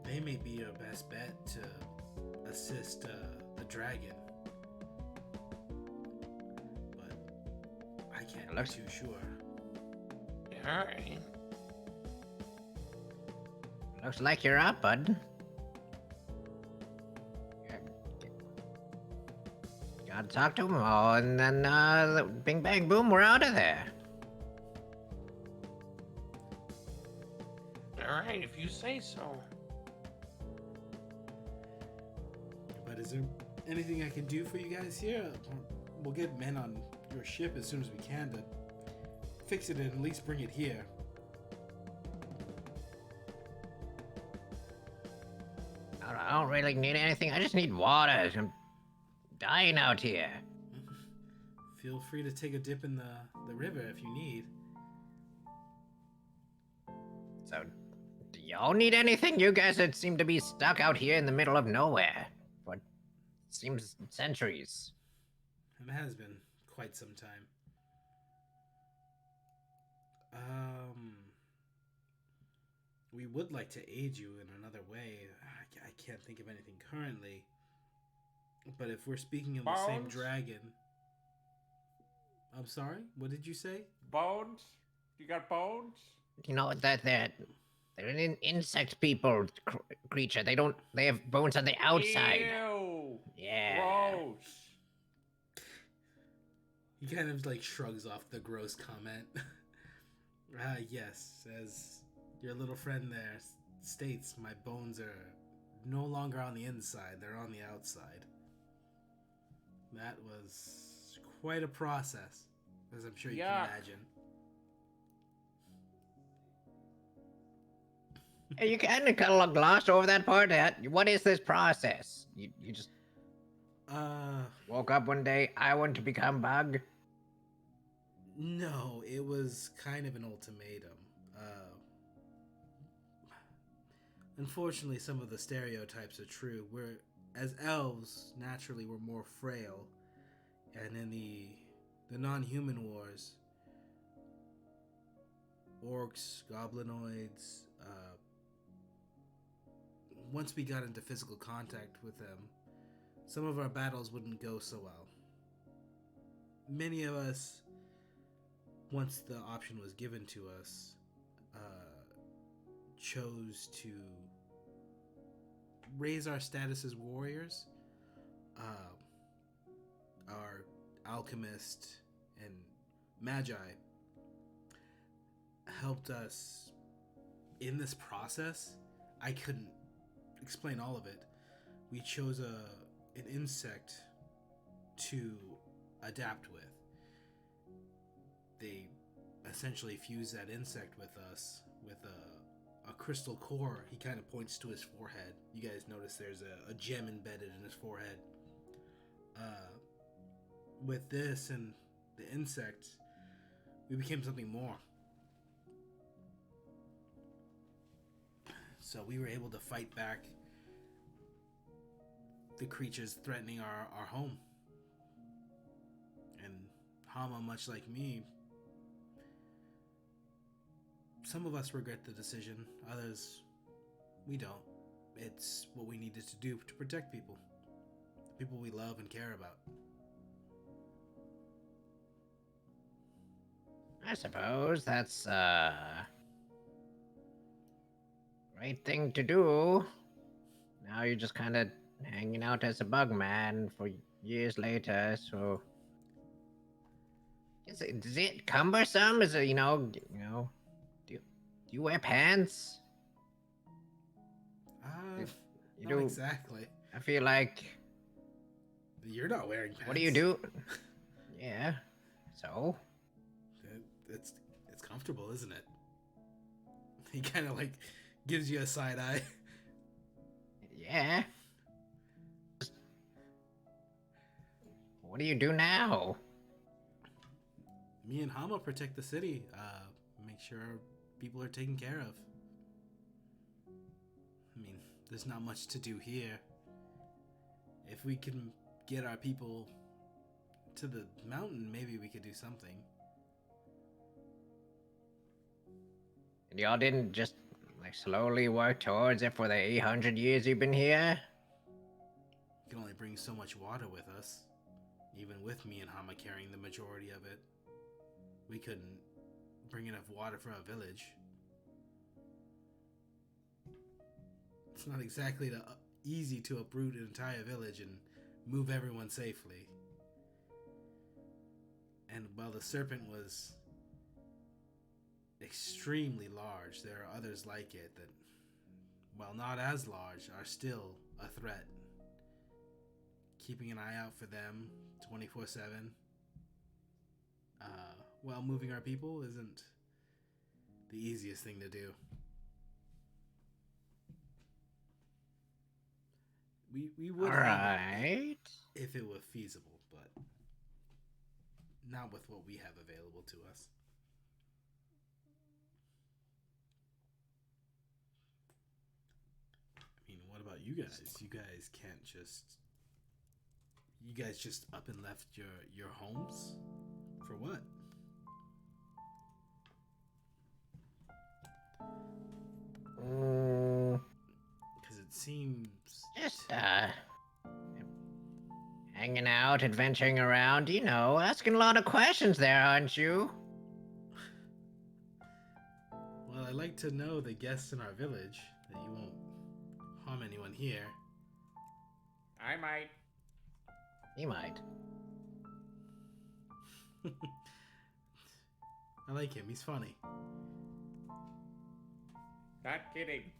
they may be your best bet to assist the dragon, but I can't be too sure. Alright. Looks like you're up, bud. Gotta talk to them all, and then bing bang boom, we're out of there. Alright, if you say so. But is there anything I can do for you guys here? We'll get men on your ship as soon as we can to fix it and at least bring it here. I don't really need anything. I just need water. I'm dying out here. Feel free to take a dip in the river if you need. So, do y'all need anything? You guys that seem to be stuck out here in the middle of nowhere. What seems centuries. It has been quite some time. We would like to aid you in another way. I can't think of anything currently. But if we're speaking of the same Bones? dragon... I'm sorry? What did you say? Bones? You got bones? You know that they're an insect people creature. They have bones on the outside. Ew. Yeah. Gross. He kind of like shrugs off the gross comment. Yes, as your little friend there states, my bones are no longer on the inside, they're on the outside. That was quite a process, as I'm sure you can Yuck. imagine. Hey, you kind of glossed over that part. What is this process? You just woke up one day, I want to become bug. No, it was kind of an ultimatum. Unfortunately, some of the stereotypes are true. As elves, naturally, we're more frail. And in the non-human wars, orcs, goblinoids, once we got into physical contact with them, some of our battles wouldn't go so well. Many of us, once the option was given to us, chose to raise our status as warriors. Our alchemist and magi helped us in this process. I couldn't explain all of it. We chose an insect to adapt with. They essentially fused that insect with us with a crystal core. He kind of points to his forehead. You guys notice there's a gem embedded in his forehead. With this and the insect, we became something more. So we were able to fight back the creatures threatening our home. And Hama, much like me, some of us regret the decision, others, we don't. It's what we needed to do to protect people. The people we love and care about. I suppose that's right thing to do. Now you're just kind of hanging out as a bug man for years later, so is it cumbersome? Is it, do you wear pants? Not You do. exactly. I feel like You're not wearing pants. What do you do? Yeah. So? It's comfortable, isn't it? He kind of like gives you a side eye. Yeah. What do you do now? Me and Hama protect the city. Make sure people are taken care of. I mean, there's not much to do here. If we can get our people to the mountain, maybe we could do something. And y'all didn't just like slowly work towards it for the 800 years you've been here? We can only bring so much water with us. Even with me and Hama carrying the majority of it, we couldn't bring enough water for our village. It's not exactly easy to uproot an entire village and move everyone safely. And while the serpent was extremely large, there are others like it that, while not as large, are still a threat. Keeping an eye out for them 24/7 while moving our people isn't the easiest thing to do. We would have it if it were feasible, but not with what we have available to us. I mean, what about you guys? You guys can't just... You guys just up and left your homes? For what? Because it seems... Just, hanging out, adventuring around, you know, asking a lot of questions there, aren't you? Well, I'd like to know the guests in our village, that you won't harm anyone here. I might. He might. I like him, he's funny. Not kidding.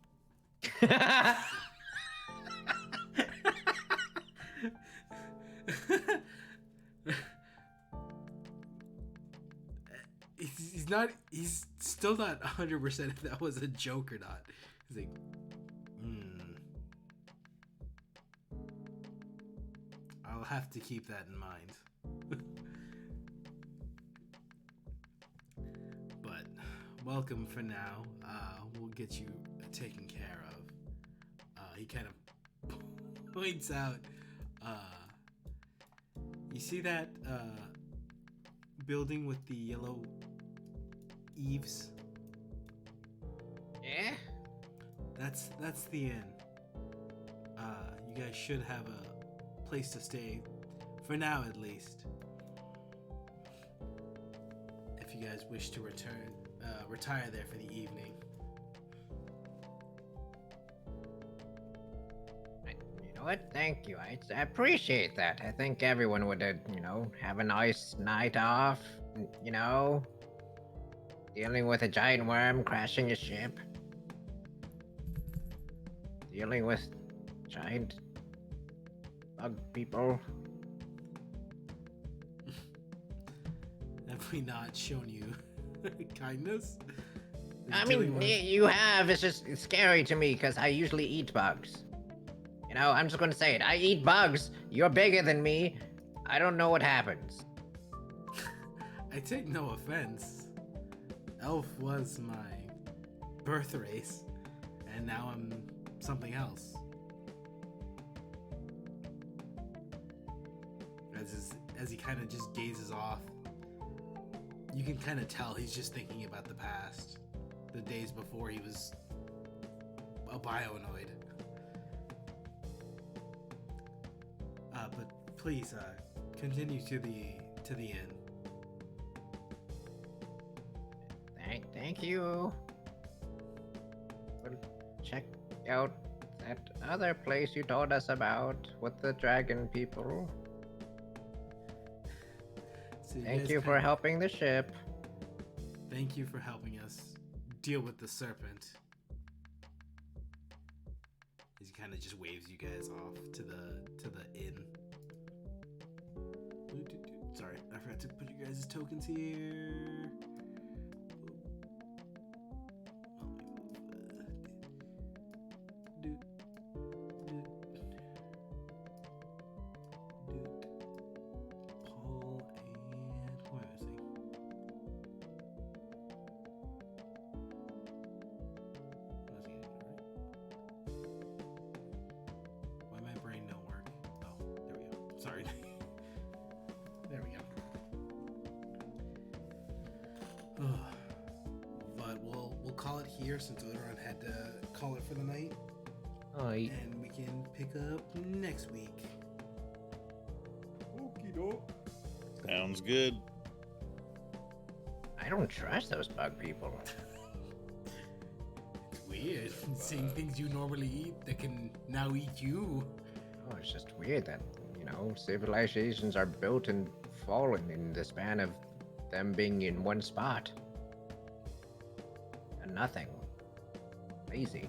He's still not 100% if that was a joke or not. He's like, I'll have to keep that in mind. But welcome for now. We'll get you taken care of. He kind of points out, you see that building with the yellow eaves? Yeah? That's the inn. You guys should have a place to stay, for now at least. If you guys wish to retire there for the evening. You know what? Thank you. I appreciate that. I think everyone would, you know, have a nice night off, you know? Dealing with a giant worm crashing a ship. Dealing with giant bug people. Have we not shown you kindness? I mean, you have. It's just scary to me because I usually eat bugs. You know, I'm just gonna say it. I eat bugs. You're bigger than me. I don't know what happens. I take no offense. Elf was my birth race, and now I'm something else. As he kind of just gazes off, you can kind of tell he's just thinking about the past, the days before he was a bionoid. But please, continue to the inn. Thank you. We'll check out that other place you told us about with the dragon people. So Thank you for helping the ship. Thank you for helping us deal with the serpent. As he kind of just waves you guys off to the inn. sorry, I forgot to put you guys' tokens here. Dude. Paul and who am I missing? Why my brain don't work? Oh, there we go. Sorry. There we go. But we'll call it here since Odoron had to call it for the night, Alright. and we can pick up next week. Okie doke. Sounds good. I don't trust those bug people. It's weird seeing things you normally eat that can now eat you. Oh, it's just weird that, civilizations are built and fallen in the span of them being in one spot. And nothing. Lazy.